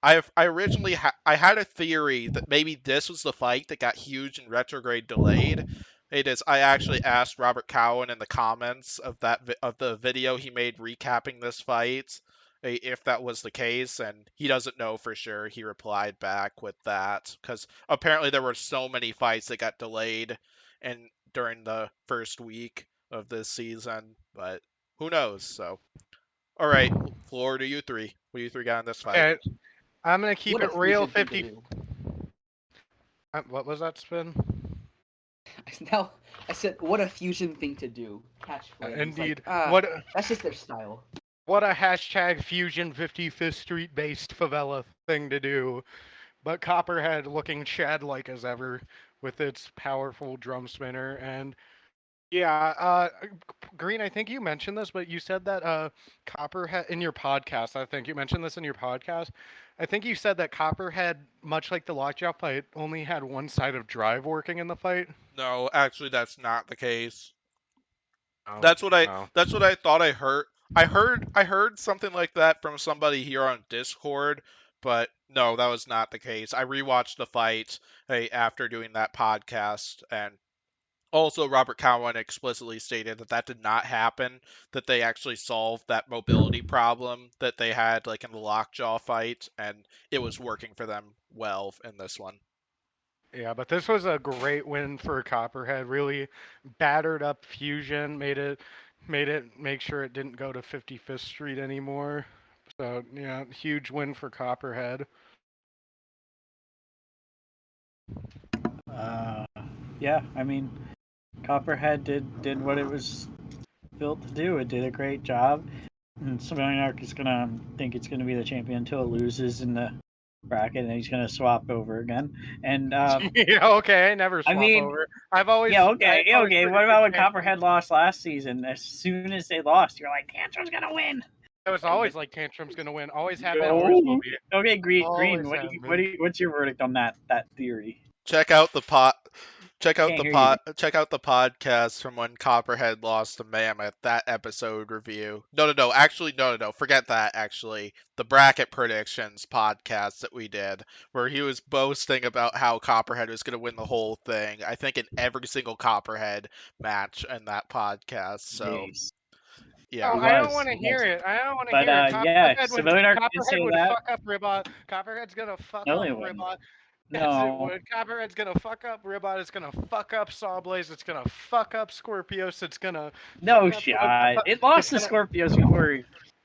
I originally I had a theory that maybe this was the fight that got Huge and Retrograde delayed. It is. I actually asked Robert Cowan in the comments of the video he made recapping this fight if that was the case, and he doesn't know for sure. He replied back with that because apparently there were so many fights that got delayed and during the first week of this season, but who knows? So, all right, floor to you three. What do you three got in this fight? Okay, I'm gonna keep What a it real. Fusion thing to 50. do. What was that spin? Now, I said, what a Fusion thing to do. Catchphrase. Indeed. Like, that's just their style. What a hashtag Fusion 55th Street based favela thing to do. But Copperhead looking Chad-like as ever with its powerful drum spinner. And yeah, Green, I think you mentioned this, but you said that Copperhead in your podcast, I think you mentioned this in your podcast. I think you said that Copperhead, much like the Lockjaw fight, only had one side of drive working in the fight. No, actually, that's not the case. Oh, That's what I no. that's what I thought I heard. I heard something like that from somebody here on Discord, but no, that was not the case. I rewatched the fight after doing that podcast, and also Robert Cowan explicitly stated that that did not happen, that they actually solved that mobility problem that they had like in the Lockjaw fight, and it was working for them well in this one. Yeah, but this was a great win for Copperhead. Really battered up Fusion, make sure it didn't go to 55th Street anymore. So yeah, huge win for Copperhead. Yeah, I mean, Copperhead did what it was built to do. It did a great job. And Civilian Arc is gonna think it's gonna be the champion until it loses in the bracket, and he's gonna swap over again. And Yeah, okay, I never swap mean, over. I've always okay. What predicted about when Tantrum. Copperhead lost last season? As soon as they lost, you're like, Tantrum's gonna win. It was always like Tantrum's gonna win. Always have been. No. Always will be. Okay, Green. Always What have what's your verdict on that theory? Check out the pot. Check out Can't the hear you. check out the podcast from when Copperhead lost to Mammoth. That episode review. No. Actually, no. Forget that. Actually, the bracket predictions podcast that we did, where he was boasting about how Copperhead was going to win the whole thing. I think in every single Copperhead match in that podcast. So Jeez. yeah. Oh, I don't want to hear it. I don't want to But hear it. yeah, Copperhead Civilian Arc did say would that. fuck up Ribot. Copperhead's gonna fuck No, up it wouldn't. Ribot. Yes, it No. would. Copperhead's gonna fuck up Ribot. It's gonna fuck up Sawblaze. It's gonna fuck up Scorpios. It's gonna. No fuck up- shot. It lost to it's gonna- Scorpios before.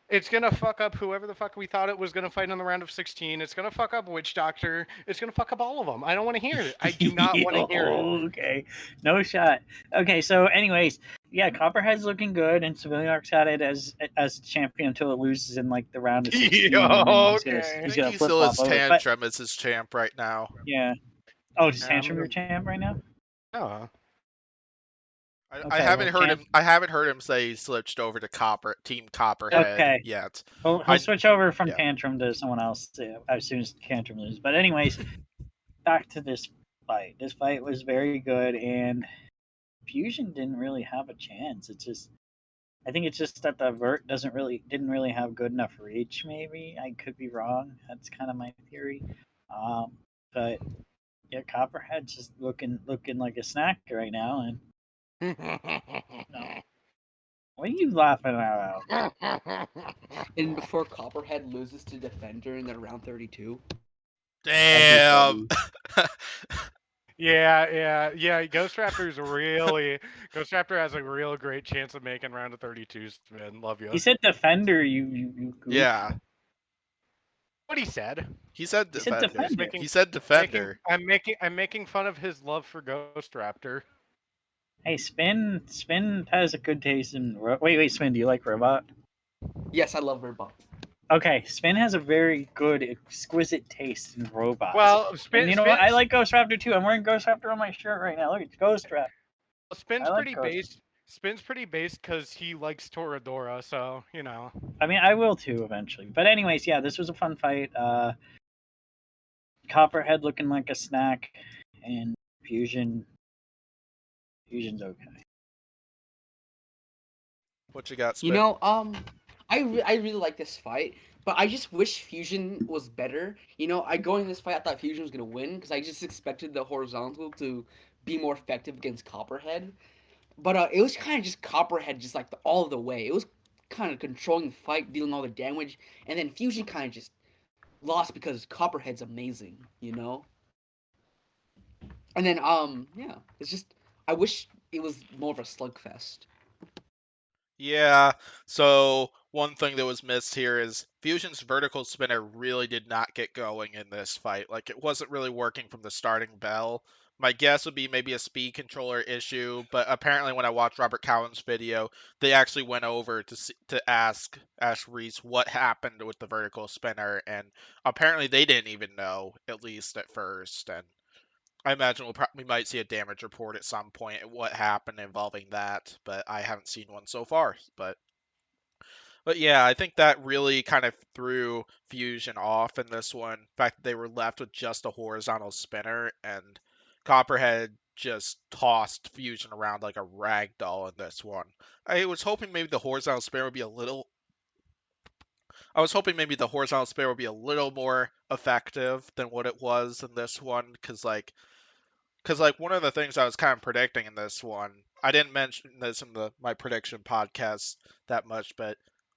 It's gonna fuck up whoever the fuck we thought it was gonna fight in the round of 16. It's gonna fuck up Witch Doctor. It's gonna fuck up all of them. I don't want to hear it. I do not want to hear it. Okay, no shot. Okay, so anyways, yeah, Copperhead's looking good, and Civilian Arc's had it as champion until it loses in like the round of 16. Yeah, and then okay. I He's think gonna he still flip has flop over it, Tantrum as his champ right now. yeah. Oh, is Yeah, Tantrum your champ right now? Oh. I Okay, haven't well, heard him. I haven't heard him say he switched over to Team Copperhead Okay. yet. He'll I- switch over from yeah. Tantrum to someone else as soon as Tantrum loses. But anyways, back to this fight. This fight was very good, and Fusion didn't really have a chance. I think it's just that the vert didn't really have good enough reach. Maybe I could be wrong. That's kind of my theory. But yeah, Copperhead's just looking like a snack right now. And what are you laughing about? And before Copperhead loses to Defender in the round 32. Damn. Yeah. Ghost Raptor has a real great chance of making round of 32 spin. Love you. He said defender, you goof. Yeah, What he said. he said He said defender. defender. He said defender. I'm making fun of his love for Ghost Raptor. Hey, Spin has a good taste in. Wait, Spin, do you like robot? Yes, I love Robot. Okay, Spin has a very good, exquisite taste in robots. Well, and you know what? I like Ghost Raptor too. I'm wearing Ghost Raptor on my shirt right now. Look, it's Ghost Raptor. Spin's I like pretty Ghost. based. Spin's pretty based because he likes Toradora, so you know. I mean, I will too eventually. But anyways, yeah, this was a fun fight. Copperhead looking like a snack, and Fusion's okay. What you got, Spin? You know, I really like this fight, but I just wish Fusion was better. You know, going in this fight, I thought Fusion was gonna win because I just expected the horizontal to be more effective against Copperhead. But it was kind of just Copperhead, just like all the way. It was kind of controlling the fight, dealing all the damage, and then Fusion kind of just lost because Copperhead's amazing, you know. And then yeah, it's just I wish it was more of a slugfest. Yeah, so one thing that was missed here is Fusion's vertical spinner really did not get going in this fight. Like, it wasn't really working from the starting bell. My guess would be maybe a speed controller issue, but apparently when I watched Robert Cowan's video, they actually went over to ask Reese what happened with the vertical spinner, and apparently they didn't even know, at least at first, and I imagine we might see a damage report at some point at what happened involving that, but I haven't seen one so far. But yeah, I think that really kind of threw Fusion off in this one. In fact, they were left with just a horizontal spinner, and Copperhead just tossed Fusion around like a rag doll in this one. I was hoping maybe the horizontal spinner would be a little. I was hoping maybe the horizontal spinner would be a little more effective than what it was in this one, because like one of the things I was kind of predicting in this one, I didn't mention this in my prediction podcast that much, but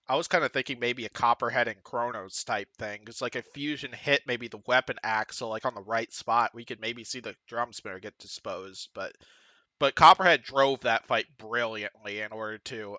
I was kind of thinking maybe a Copperhead and Chronos type thing. Because like if Fusion hit maybe the weapon axle like on the right spot, we could maybe see the drum spinner get disposed. But Copperhead drove that fight brilliantly in order to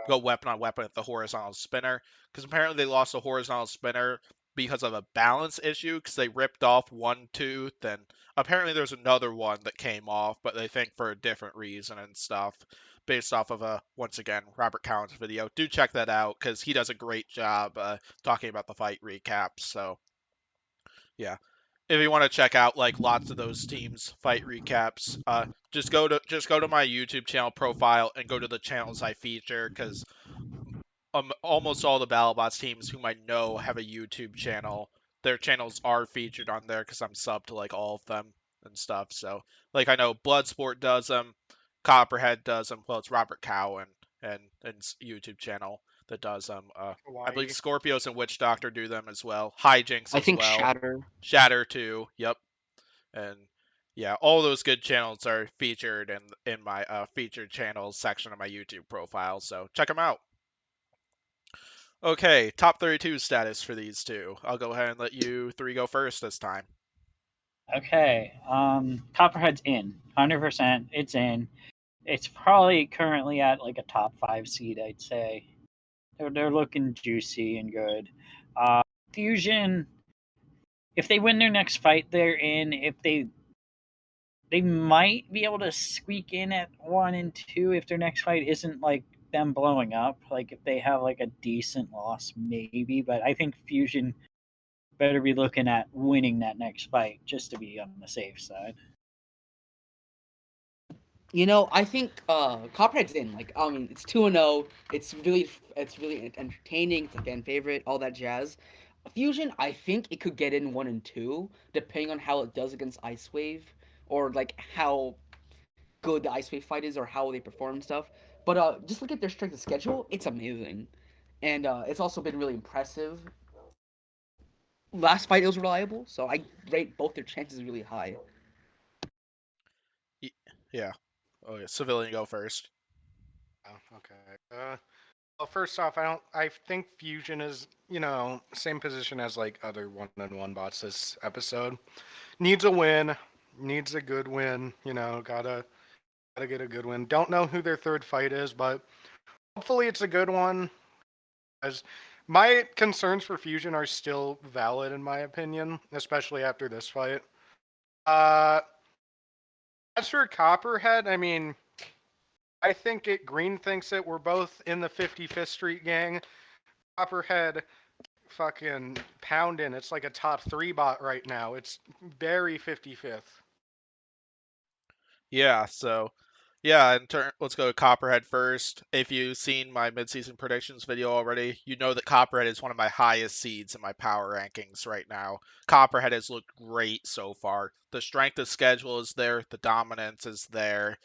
go weapon on weapon with the horizontal spinner. Because apparently they lost the horizontal spinner because of a balance issue, because they ripped off one tooth, and apparently there's another one that came off, but they think for a different reason and stuff, based off of once again, Robert Cowan's video. Do check that out, because he does a great job talking about the fight recaps. So, yeah, if you want to check out like lots of those teams fight recaps, just go to my YouTube channel profile and go to the channels I feature, because almost all the Battlebots teams whom I know have a YouTube channel. Their channels are featured on there because I'm subbed to like all of them and stuff. So like I know Bloodsport does them, Copperhead does them. Well, it's Robert Cowan and YouTube channel that does them. I believe Scorpios and Witch Doctor do them as well. Hijinks I as think well. Shatter too. Yep. And yeah, all those good channels are featured in my featured channels section of my YouTube profile. So check them out. Okay, top 32 status for these two. I'll go ahead and let you three go first this time. Okay, Copperhead's in, 100%. It's in. It's probably currently at like a top 5 seed, I'd say. They're looking juicy and good. Fusion, if they win their next fight, they're in. If they might be able to squeak in at 1 and 2 if their next fight isn't like them blowing up. Like if they have like a decent loss, maybe. But I think Fusion better be looking at winning that next fight just to be on the safe side. You know, I think Copperhead's in. Like, I mean, it's 2-0. It's really entertaining. It's a fan favorite, all that jazz. Fusion, I think it could get in 1 and 2, depending on how it does against Ice Wave, or like how good the Ice Wave fight is, or how they perform and stuff. But just look at their strength of schedule; it's amazing, and it's also been really impressive. Last fight it was reliable, so I rate both their chances really high. Yeah. Oh yeah, Civilian go first. Oh, okay. Well, first off, I think Fusion is, same position as like other one-on-one bots this episode. Needs a win. Needs a good win. Gotta get a good win. Don't know who their third fight is, but hopefully it's a good one. As my concerns for Fusion are still valid in my opinion, especially after this fight. As for Copperhead, I mean, I think Green thinks it. We're both in the 55th Street gang. Copperhead fucking pounding. It's like a top 3 bot right now. It's very 55th. Yeah, so yeah, let's go to Copperhead first. If you've seen my midseason predictions video already, you know that Copperhead is one of my highest seeds in my power rankings right now. Copperhead has looked great so far. The strength of schedule is there, the dominance is there,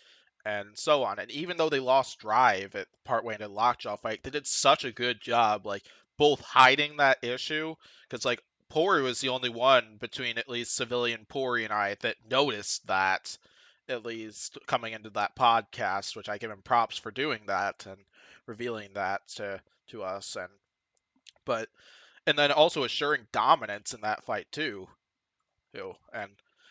and so on. And even though they lost drive at partway into the lockjaw fight, they did such a good job, like both hiding that issue, because like Pory was the only one between at least Civilian Pory and I that noticed that, at least coming into that podcast, which I give him props for doing that and revealing that to us. And then also assuring dominance in that fight too. And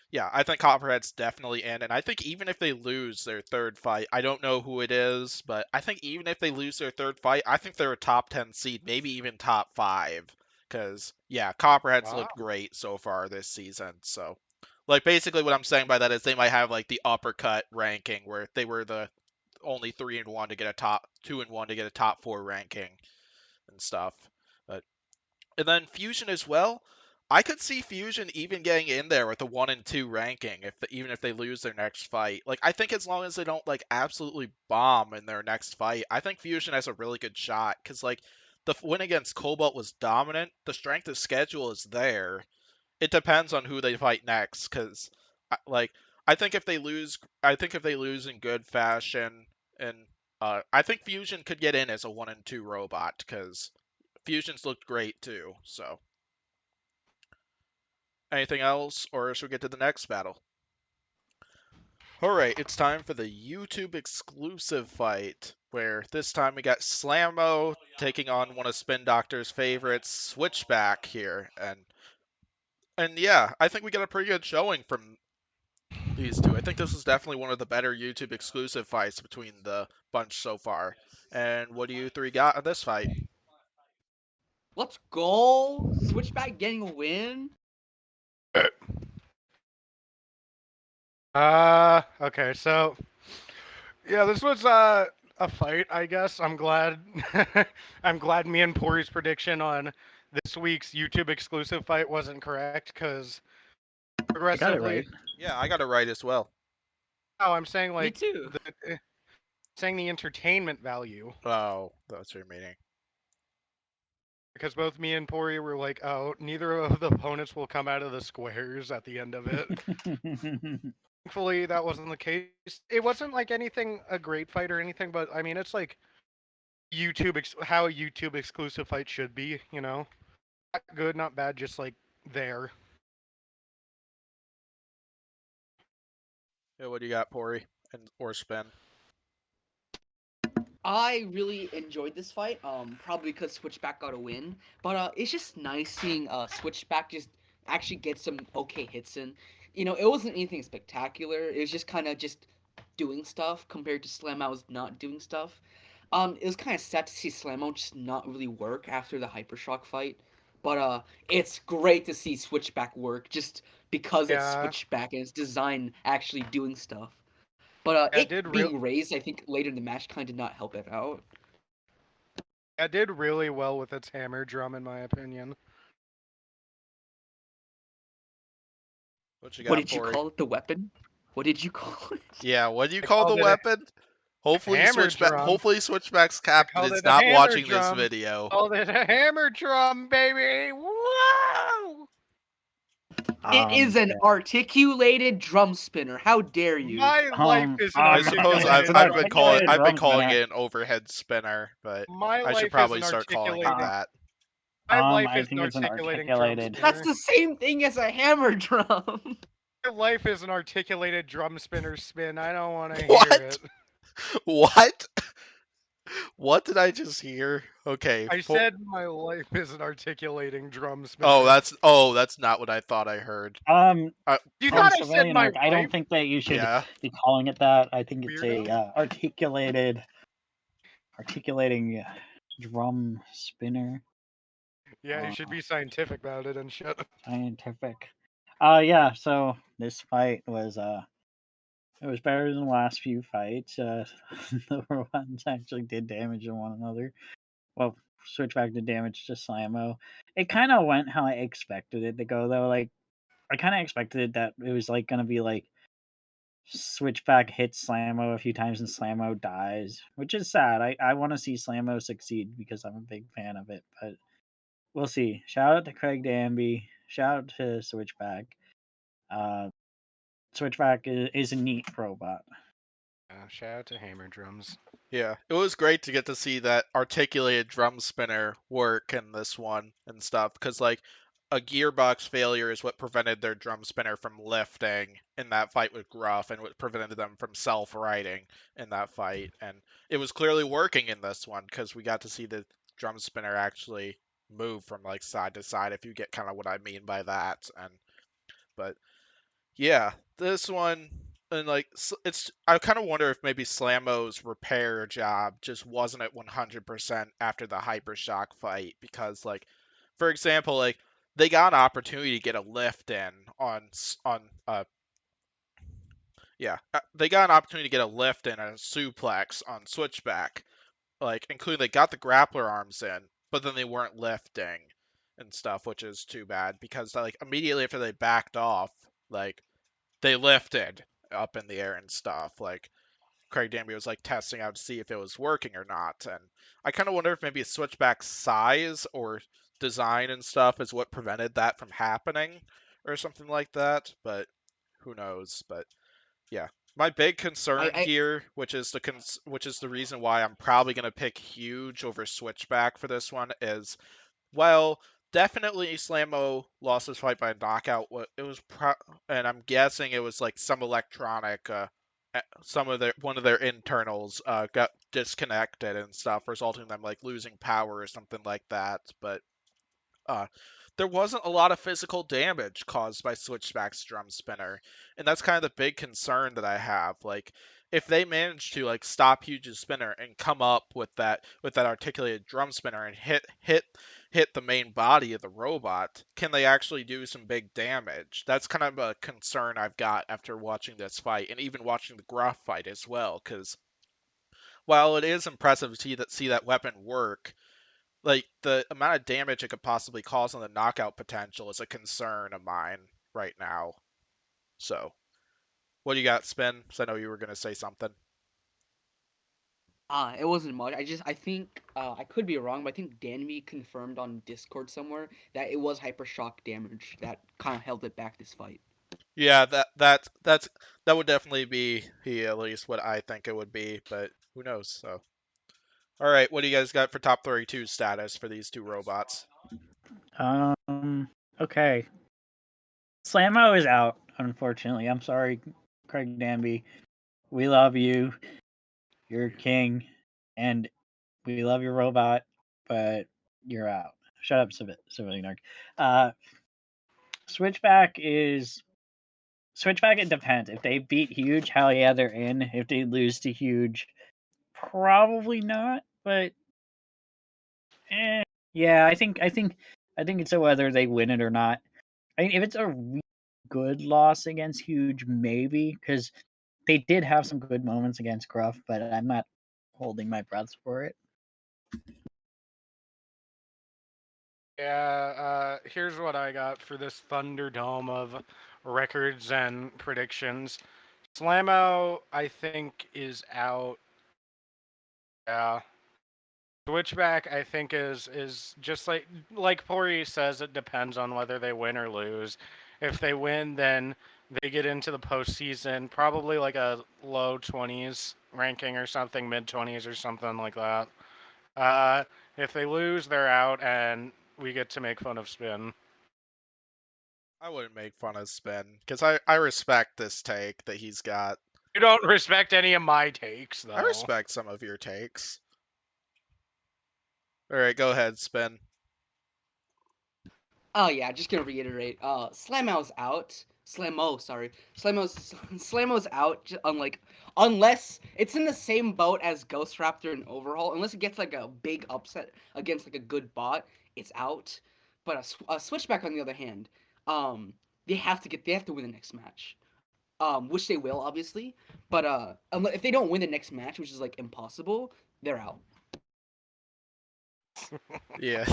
yeah, I think Copperhead's definitely in, and I think even if they lose their third fight, I don't know who it is, but I think even if they lose their third fight, I think they're a top 10 seed, maybe even top 5. Because, yeah, Copperhead's looked great so far this season. So, like, basically what I'm saying by that is they might have, like, the uppercut ranking where they were the only 3-1 to get a top 2-1 to get a top 4 ranking and stuff. And then Fusion as well. I could see Fusion even getting in there with a 1 and 2 ranking even if they lose their next fight. Like, I think as long as they don't like absolutely bomb in their next fight, I think Fusion has a really good shot. Because like the win against Cobalt was dominant. The strength of schedule is there. It depends on who they fight next. Because I think if they lose in good fashion, and I think Fusion could get in as a 1 and 2 robot because Fusion's looked great too. So. Anything else, or should we get to the next battle? Alright, it's time for the YouTube exclusive fight, where this time we got Slammo taking on one of Spin Doctor's favorites, Switchback here. And yeah, I think we got a pretty good showing from these two. I think this is definitely one of the better YouTube exclusive fights between the bunch so far. And what do you three got on this fight? Let's go! Switchback getting a win? Okay, so yeah, this was a fight, I guess. I'm glad I'm glad me and Pory's prediction on this week's YouTube exclusive fight wasn't correct, because progressively. Right. Yeah, I got it right as well. Oh, I'm saying like Me too. saying the entertainment value. Oh, that's your meaning. Because both me and Pory were like, oh, neither of the opponents will come out of the squares at the end of it. Thankfully, that wasn't the case. It wasn't like a great fight or anything, but I mean, it's like how a YouTube exclusive fight should be, Not good, not bad, just like there. Yeah, what do you got, Pory or Spin? I really enjoyed this fight, probably because Switchback got a win. But it's just nice seeing Switchback just actually get some okay hits in. It wasn't anything spectacular. It was just kind of just doing stuff compared to Slammo's not doing stuff. It was kind of sad to see Slammo just not really work after the Hypershock fight. But it's great to see Switchback work just because it's Switchback and its design actually doing stuff. But it being raised, I think, later in the match kind of did not help it out. It did really well with its hammer drum, in my opinion. What did you call it? The weapon? What did you call it? Yeah, what do you call the weapon? Hopefully Switchback's captain is not watching this video. Oh, there's a hammer drum, baby! Whoa! It is an articulated drum spinner. How dare you? My life is an I suppose I've been calling it an overhead spinner, but I should probably start calling it that. My life is an articulating drum spinner. That's the same thing as a hammer drum. My life is an articulated drum spinner spin. I don't want to hear it. What? What did I just hear? Okay. I said my life is an articulating drum spinner. that's not what I thought I heard. You thought I said Civilian my Arc, I don't wife? think that you should Yeah. be calling it that. I think it's Weirdo? a articulating drum spinner. Yeah, you should be scientific about it and shit. Scientific. Yeah, so this fight was it was better than the last few fights. The robots actually did damage to one another. Well, Switchback did damage to Slammo. It kind of went how I expected it to go, though. Like, I kind of expected it that it was like gonna be like Switchback hits Slammo a few times and Slammo dies, which is sad. I want to see Slammo succeed because I'm a big fan of it, but we'll see. Shout out to Craig Danby. Shout out to Switchback. Switchback is a neat robot. Shout out to Hammer Drums. Yeah, it was great to get to see that articulated drum spinner work in this one and stuff, because like a gearbox failure is what prevented their drum spinner from lifting in that fight with Gruff, and what prevented them from self-righting in that fight. And it was clearly working in this one because we got to see the drum spinner actually move from like side to side, if you get kind of what I mean by that. But yeah, this one, and like it's I kind of wonder if maybe Slammo's repair job just wasn't at 100% after the Hypershock fight, because like for example, like they got an opportunity to get a lift in they got an opportunity to get a lift in a suplex on Switchback, like including they got the grappler arms in, but then they weren't lifting and stuff, which is too bad because like immediately after they backed off, like they lifted up in the air and stuff. Like Craig Danby was like testing out to see if it was working or not. And I kind of wonder if maybe a Switchback size or design and stuff is what prevented that from happening or something like that. But who knows? But yeah, my big concern here, which is the reason why I'm probably gonna pick Huge over Switchback for this one, is well, definitely Slammo lost his fight by a knockout. It was and I'm guessing it was like some electronic, one of their internals got disconnected and stuff, resulting in them like losing power or something like that. But there wasn't a lot of physical damage caused by Switchback's drum spinner, and that's kind of the big concern that I have. Like, if they manage to like stop Huge's spinner and come up with that articulated drum spinner and hit the main body of the robot, can they actually do some big damage? That's kind of a concern I've got after watching this fight, and even watching the Gruff fight as well. Because while it is impressive to see that weapon work, like the amount of damage it could possibly cause on the knockout potential is a concern of mine right now. So, what do you got, Spin? Because I know you were gonna say something. It wasn't much. I think I could be wrong, but I think Danby confirmed on Discord somewhere that it was hypershock damage that kind of held it back this fight. Yeah, that would definitely be at least what I think it would be, but who knows? So, all right, what do you guys got for top 32 status for these two robots? Okay. Slammo is out, unfortunately. I'm sorry, Craig Danby. We love you. You're king, and we love your robot, but you're out. Shut up, Civilian Arc. Switchback, it depends. If they beat Huge, hell yeah, they're in. If they lose to Huge, probably not. But yeah, I think it's a whether they win it or not. I mean, if it's a really good loss against Huge, maybe, because they did have some good moments against Gruff, but I'm not holding my breath for it. Yeah, here's what I got for this Thunderdome of records and predictions. Slammo, I think, is out. Yeah. Switchback, I think, is just like Pory says, it depends on whether they win or lose. If they win, then they get into the postseason, probably like a low 20s ranking or something, mid 20s or something like that. If they lose, they're out, and we get to make fun of Spin. I wouldn't make fun of Spin because I respect this take that he's got. You don't respect any of my takes, though. I respect some of your takes. All right, go ahead, Spin. Oh yeah, just gonna reiterate. Slamo's out. Slamo's out. Unless it's in the same boat as Ghost Raptor and Overhaul. Unless it gets like a big upset against like a good bot, it's out. But a Switchback on the other hand, um, they have to win the next match. Which they will obviously. But if they don't win the next match, which is like impossible, they're out. Yeah.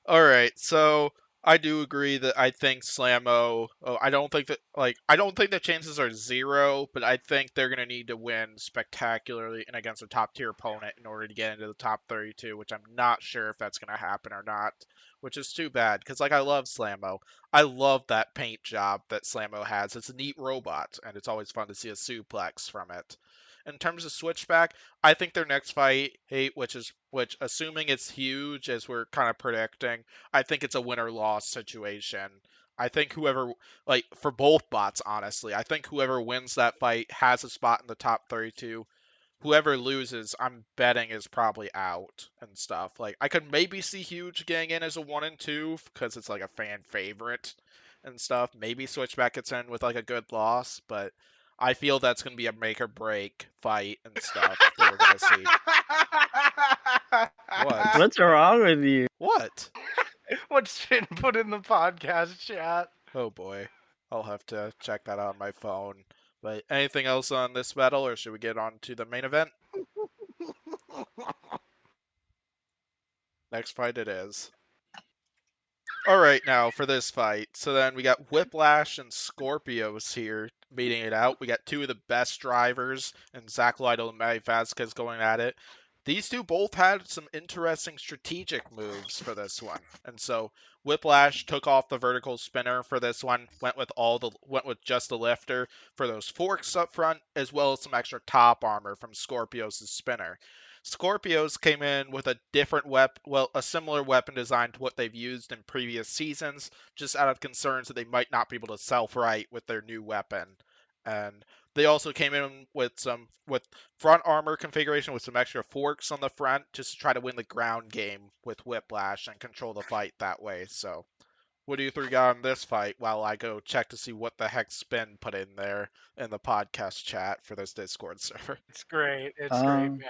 All right, so I do agree that I think Slammo. Oh, I don't think the chances are zero, but I think they're gonna need to win spectacularly and against a top tier opponent in order to get into the top 32, which I'm not sure if that's gonna happen or not, which is too bad because I love Slammo. I love that paint job that Slammo has. It's a neat robot, and it's always fun to see a suplex from it. In terms of Switchback, I think their next fight, which assuming it's huge as we're kind of predicting, I think it's a win or loss situation. I think whoever, like, for both bots, honestly, I think whoever wins that fight has a spot in the top 32. Whoever loses, I'm betting is probably out and stuff. Like, I could maybe see Huge getting in as a 1 and 2 because it's like a fan favorite and stuff. Maybe Switchback gets in with like a good loss, but I feel that's going to be a make or break fight and stuff that we're going to see. What? What's wrong with you? What? What's been put in the podcast chat? Oh boy. I'll have to check that out on my phone. But anything else on this battle, or should we get on to the main event? Next fight it is. Alright, now for this fight. So then we got Whiplash and Scorpios here meeting it out. We got two of the best drivers, and Zach Lytle and Matty Vasquez going at it. These two both had some interesting strategic moves for this one. And so Whiplash took off the vertical spinner for this one, went with just the lifter for those forks up front, as well as some extra top armor from Scorpios' spinner. Scorpios came in with a similar weapon design to what they've used in previous seasons, just out of concerns that they might not be able to self-right with their new weapon. And they also came in with front armor configuration with some extra forks on the front just to try to win the ground game with Whiplash and control the fight that way. So, what do you three got on this fight while I go check to see what the heck Spin put in there in the podcast chat for this Discord server? It's great. It's great, man.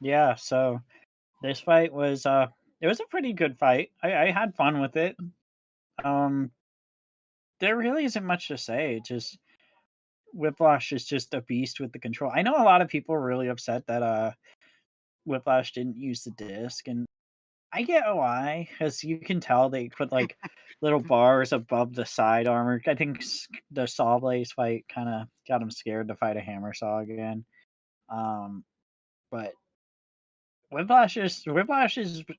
Yeah, so this fight was it was a pretty good fight. I had fun with it. There really isn't much to say. Just Whiplash is just a beast with the control. I know a lot of people are really upset that Whiplash didn't use the disc, and I get why, because you can tell they put like little bars above the side armor. I think the Saw Blaze fight kind of got him scared to fight a Hammer Saw again. But Whiplash is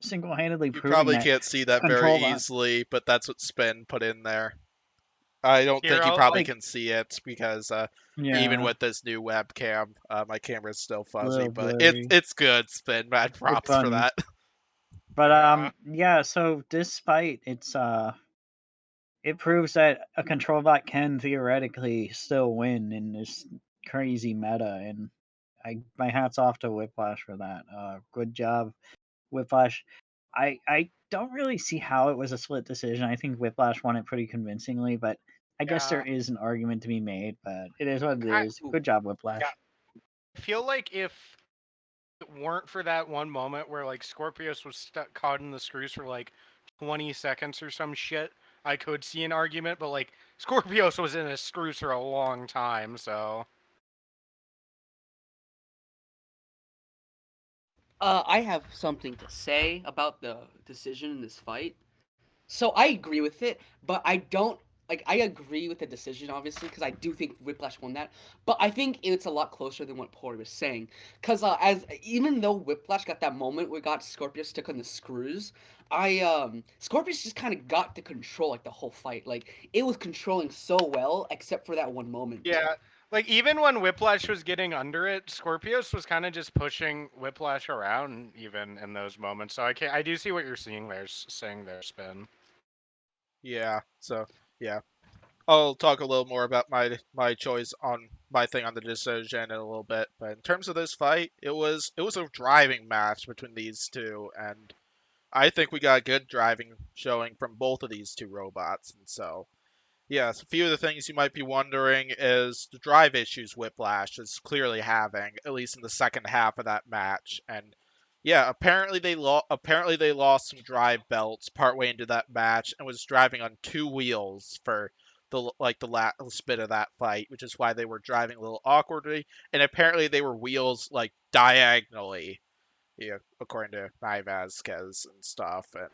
single handedly You proving probably that can't see that very control that. easily, but that's what Spin put in there. I don't Here, think you I'll- probably like- can see it because Yeah, even with this new webcam, my camera's still fuzzy, little but blurry. it's good, Spin. Mad props for funny. that. But yeah. So this fight, it proves that a control bot can theoretically still win in this crazy meta, and my hats off to Whiplash for that. Good job, Whiplash. I don't really see how it was a split decision. I think Whiplash won it pretty convincingly, but I guess there is an argument to be made. But it is what it is. Good job, Whiplash. Yeah. I feel like if it weren't for that one moment where like Scorpius was stuck caught in the screws for like 20 seconds or some shit, I could see an argument, but like Scorpios was in his screws for a long time, so I have something to say about the decision in this fight. So I agree with it, but I don't like. I agree with the decision, obviously, because I do think Whiplash won that. But I think it's a lot closer than what Pory was saying. Because as even though Whiplash got that moment where got Scorpius stuck on the screws, Scorpius just kind of got the control like the whole fight. Like it was controlling so well, except for that one moment. yeah. Like even when Whiplash was getting under it, Scorpios was kind of just pushing Whiplash around even in those moments. So I do see what you're saying there, Spin. Yeah. So yeah, I'll talk a little more about my choice on my thing on the decision in a little bit. But in terms of this fight, it was a driving match between these two, and I think we got a good driving showing from both of these two robots, and so yes, a few of the things you might be wondering is the drive issues Whiplash is clearly having, at least in the second half of that match. And yeah, apparently they lost some drive belts partway into that match and was driving on two wheels for the last bit of that fight, which is why they were driving a little awkwardly. And apparently they were wheels like diagonally, yeah, according to my Vasquez and stuff. And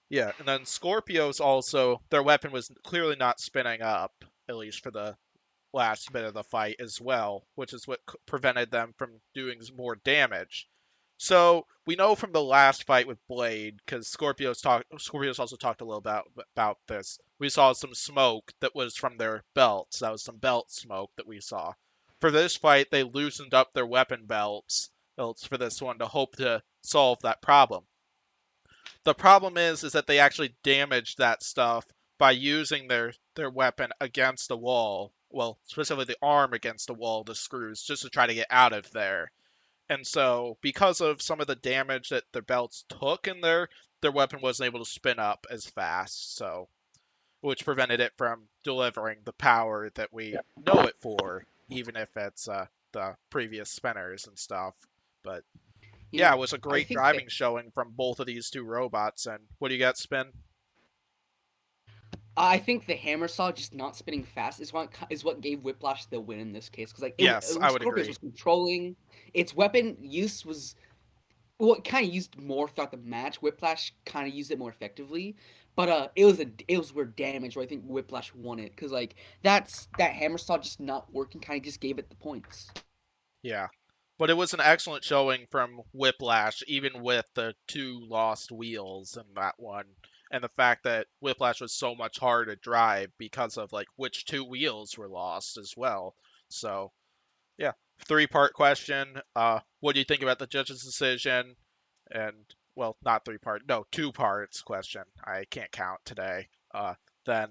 yeah, and then Scorpios also, their weapon was clearly not spinning up, at least for the last bit of the fight as well, which is what prevented them from doing more damage. So we know from the last fight with Blade, because Scorpios also talked a little about this. We saw some smoke that was from their belts. That was some belt smoke that we saw. For this fight, they loosened up their weapon belts for this one to hope to solve that problem. The problem is that they actually damaged that stuff by using their weapon against the wall. Well, specifically the arm against the wall, the screws, just to try to get out of there. And so, because of some of the damage that their belts took in there, their weapon wasn't able to spin up as fast. So, which prevented it from delivering the power that we know it for, even if it's the previous spinners and stuff. But yeah, it was a I great think that driving showing from both of these two robots. And what do you got, Spin? I think the hammer saw just not spinning fast is what gave Whiplash the win in this case, because Yes, I would Scorpius agree. was controlling its weapon use was well, it kind of used more throughout the match. Whiplash kind of used it more effectively, but it was where damage where I think Whiplash won it, because like that hammer saw just not working kind of just gave it the points. Yeah. But it was an excellent showing from Whiplash, even with the two lost wheels in that one. And the fact that Whiplash was so much harder to drive because of like which two wheels were lost as well. So yeah. Three-part question. What do you think about the judge's decision? And well, not three-part, no, two parts question. I can't count today. Then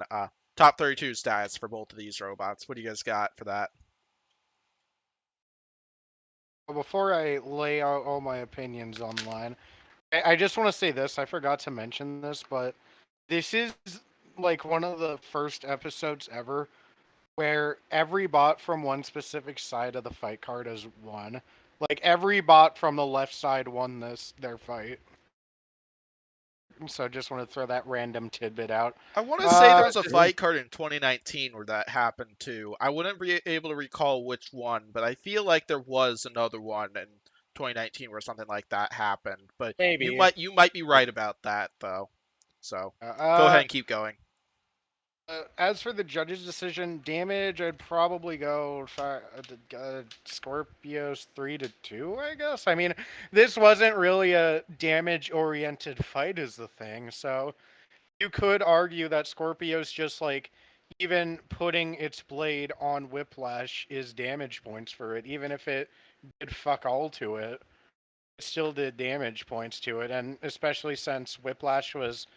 top 32 stats for both of these robots. What do you guys got for that? Before I lay out all my opinions online, I just want to say this. I forgot to mention this, but this is like one of the first episodes ever where every bot from one specific side of the fight card has won. Like every bot from the left side won their fight. So I just want to throw that random tidbit out. I want to say there was a Just- fight card in 2019 where that happened too. I wouldn't be able to recall which one, but I feel like there was another one in 2019 where something like that happened. But Maybe. you might be right about that though. So go ahead Uh, and keep going. as for the judge's decision, damage, I'd probably go Scorpios 3-2, I guess. I mean, this wasn't really a damage-oriented fight is the thing, so you could argue that Scorpios just, like, even putting its blade on Whiplash is damage points for it, even if it did fuck all to it. It still did damage points to it, and especially since Whiplash was,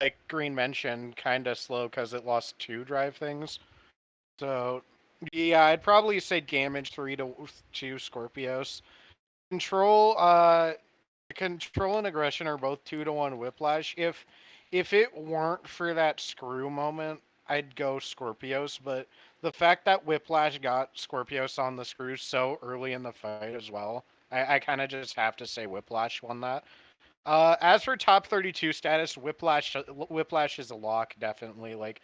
like Green mentioned, kind of slow because it lost two drive things. So, yeah, I'd probably say damage 3-2 Scorpios. Control and aggression are both 2-1 Whiplash. If it weren't for that screw moment, I'd go Scorpios. But the fact that Whiplash got Scorpios on the screws so early in the fight as well, I kind of just have to say Whiplash won that. As for top 32 status, Whiplash is a lock, definitely. Like,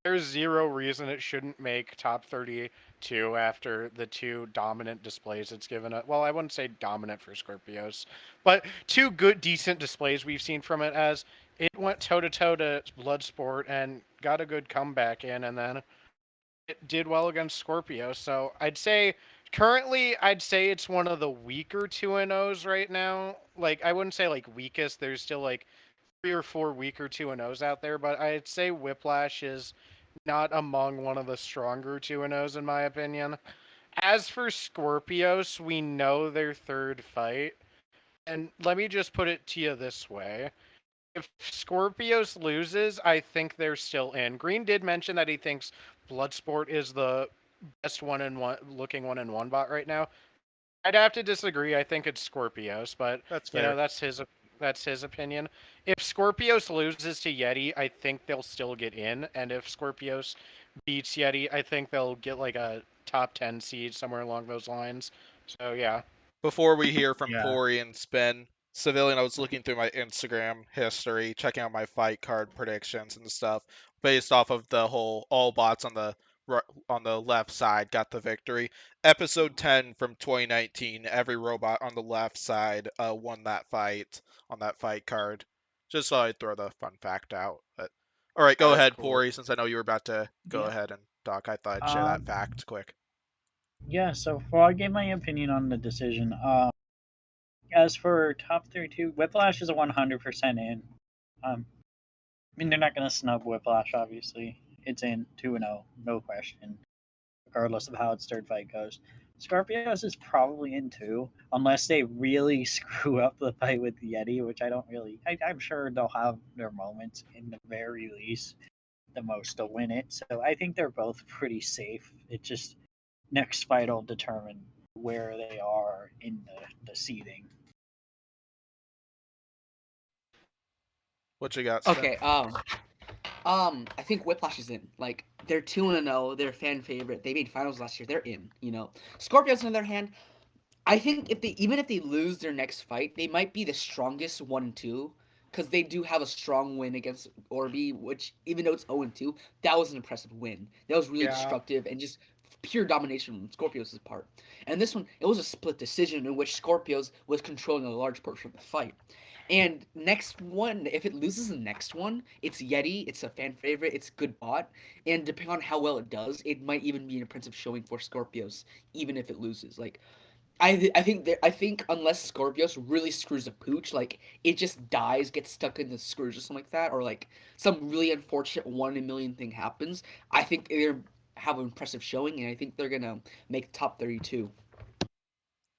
there's zero reason it shouldn't make top 32 after the two dominant displays it's given it. Well, I wouldn't say dominant for Scorpios, but two good, decent displays we've seen from it as it went toe-to-toe to Bloodsport and got a good comeback in, and then it did well against Scorpio. So currently I'd say it's one of the weaker 2-0s right now. Like, I wouldn't say like weakest. There's still like 3 or 4 weaker 2-0s out there, but I'd say Whiplash is not among one of the stronger 2-0s in my opinion. As for Scorpios, we know their third fight. And let me just put it to you this way. If Scorpios loses, I think they're still in. Green did mention that he thinks Bloodsport is the best looking 1-in-1 bot right now. I'd have to disagree. I think it's Scorpios, but That's fair. that's his. That's his opinion. If Scorpios loses to Yeti, I think they'll still get in, and if Scorpios beats Yeti, I think they'll get like a top 10 seed somewhere along those lines. So yeah. Before we hear from Yeah. Pory and Spin, Civilian, I was looking through my Instagram history, checking out my fight card predictions and stuff, based off of the whole all bots on the left side got the victory. Episode 10 from 2019, every robot on the left side won that fight on that fight card. Just thought I'd throw the fun fact out. But all right, go That's ahead, cool. Pory, since I know you were about to go Yeah. ahead and talk. I thought I'd share that fact quick. Yeah, so before I give my opinion on the decision, as for top 32, Whiplash is a 100% in. I mean, they're not going to snub Whiplash, obviously. It's in 2-0, no question, regardless of how its third fight goes. Scorpios is probably in too, unless they really screw up the fight with Yeti, which I don't really. I'm sure they'll have their moments in the very least, the most to win it. So I think they're both pretty safe. It just next fight will determine where they are in the seeding. What you got, Spin? Okay, I think Whiplash is in. Like, they're 2-0, they're fan favorite. They made finals last year. They're in, you know. Scorpios, on the other hand, I think even if they lose their next fight, they might be the strongest 1-2 because they do have a strong win against Orbi, which even though it's 0-2, that was an impressive win. That was really Yeah. destructive and just pure domination on Scorpios' part. And this one, it was a split decision in which Scorpios was controlling a large portion of the fight. And next one, if it loses the next one, it's Yeti, it's a fan favorite, it's good bot, and depending on how well it does, it might even be an impressive showing for Scorpios, even if it loses. Like, I think unless Scorpios really screws a pooch, like it just dies, gets stuck in the screws or something like that, or like some really unfortunate 1 in a million thing happens, I think they have an impressive showing, and I think they're gonna make top 32.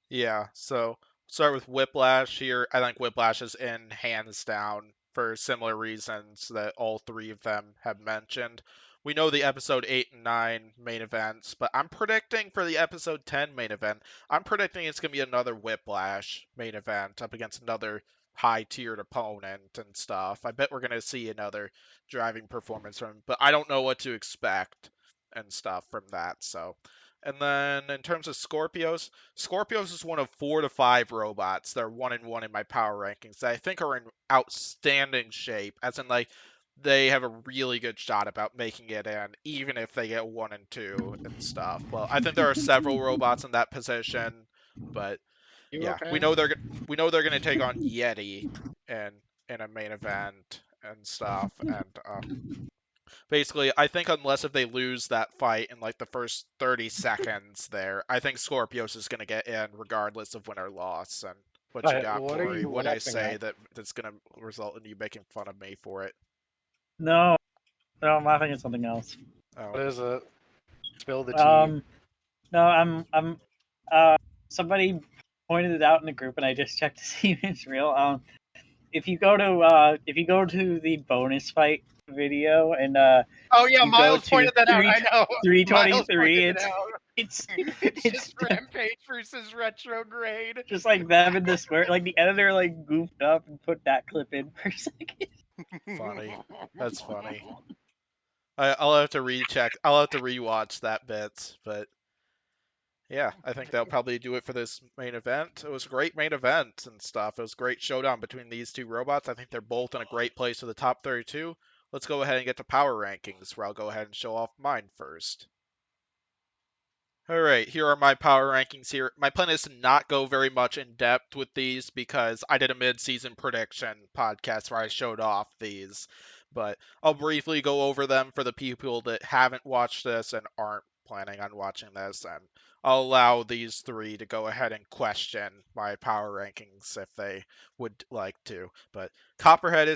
Yeah, so start with Whiplash here. I think Whiplash is in hands down for similar reasons that all three of them have mentioned. We know the episode 8 and 9 main events, but I'm predicting for the episode 10 main event, I'm predicting it's going to be another Whiplash main event up against another high tiered opponent and stuff. I bet we're going to see another driving performance from him, but I don't know what to expect and stuff from that. So, and then in terms of Scorpios, Scorpios is one of 4 to 5 robots that are 1-1 in my power rankings that I think are in outstanding shape, as in like they have a really good shot about making it in, even if they get 1 and 2 and stuff. Well, I think there are several robots in that position, but You yeah, okay? we know they're gonna take on Yeti in a main event and stuff, and basically, I think unless if they lose that fight in like the first 30 seconds there, I think Scorpios is going to get in regardless of win or loss. And what you But got, what are Pory, you when I laughing say at? that's going to result in you making fun of me for it? No, no, I'm laughing at something else. Oh, What is it? Spill the tea. No, I'm somebody pointed it out in the group, and I just checked to see if it's real. If you go to the bonus fight video and Oh yeah, you go Miles to pointed that out. I know. Miles 323, pointed it out. it's It's it's just Rampage versus Retrograde. just like them in the square. Like the editor like goofed up and put that clip in for a second. funny. That's funny. I'll have to recheck. I'll have to rewatch that bit, but yeah, I think they'll probably do it for this main event. It was a great main event and stuff. It was a great showdown between these two robots. I think they're both in a great place for the top 32. Let's go ahead and get to power rankings, where I'll go ahead and show off mine first. All right, here are my power rankings here. My plan is to not go very much in depth with these because I did a mid-season prediction podcast where I showed off these, but I'll briefly go over them for the people that haven't watched this and aren't planning on watching this, and I'll allow these three to go ahead and question my power rankings if they would like to. But Copperhead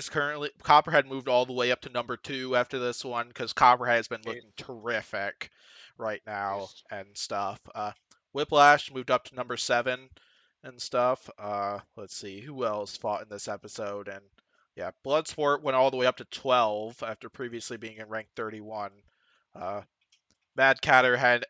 moved all the way up to number 2 after this one because Copperhead has been looking terrific right now and stuff. Whiplash moved up to number 7 and stuff. Let's see who else fought in this episode, and yeah, Bloodsport went all the way up to 12 after previously being in rank 31. Mad Catter had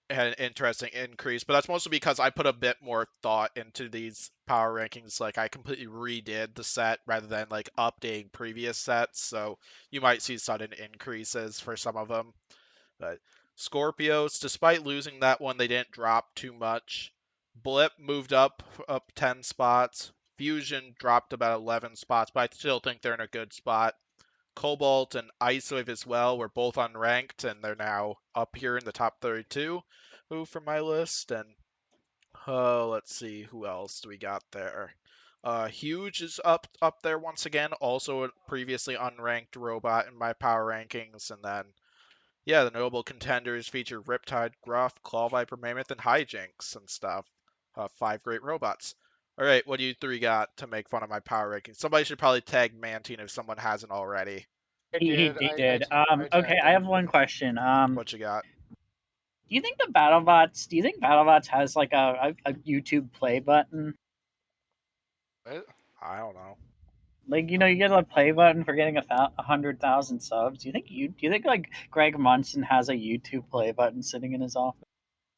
an interesting increase, but that's mostly because I put a bit more thought into these power rankings. Like I completely redid the set rather than like updating previous sets, so you might see sudden increases for some of them. But Scorpios, despite losing that one, they didn't drop too much. Blip moved up 10 spots. Fusion dropped about 11 spots, but I still think they're in a good spot. Cobalt and Icewave as well were both unranked, and they're now up here in the top 32 from my list. And let's see, who else do we got there? Huge is up there once again, also a previously unranked robot in my power rankings. And then, yeah, the notable contenders feature Riptide, Gruff, Claw Viper, Mammoth, and Hijinks and stuff. 5 great robots. All right, what do you three got to make fun of my power rankings? Somebody should probably tag Mantine if someone hasn't already. He did. tagged Okay, I him. have one question. What you got? Do you think BattleBots has like a YouTube play button? What? I don't know. Like, you get a play button for getting 100,000 subs. Do you think like Greg Munson has a YouTube play button sitting in his office?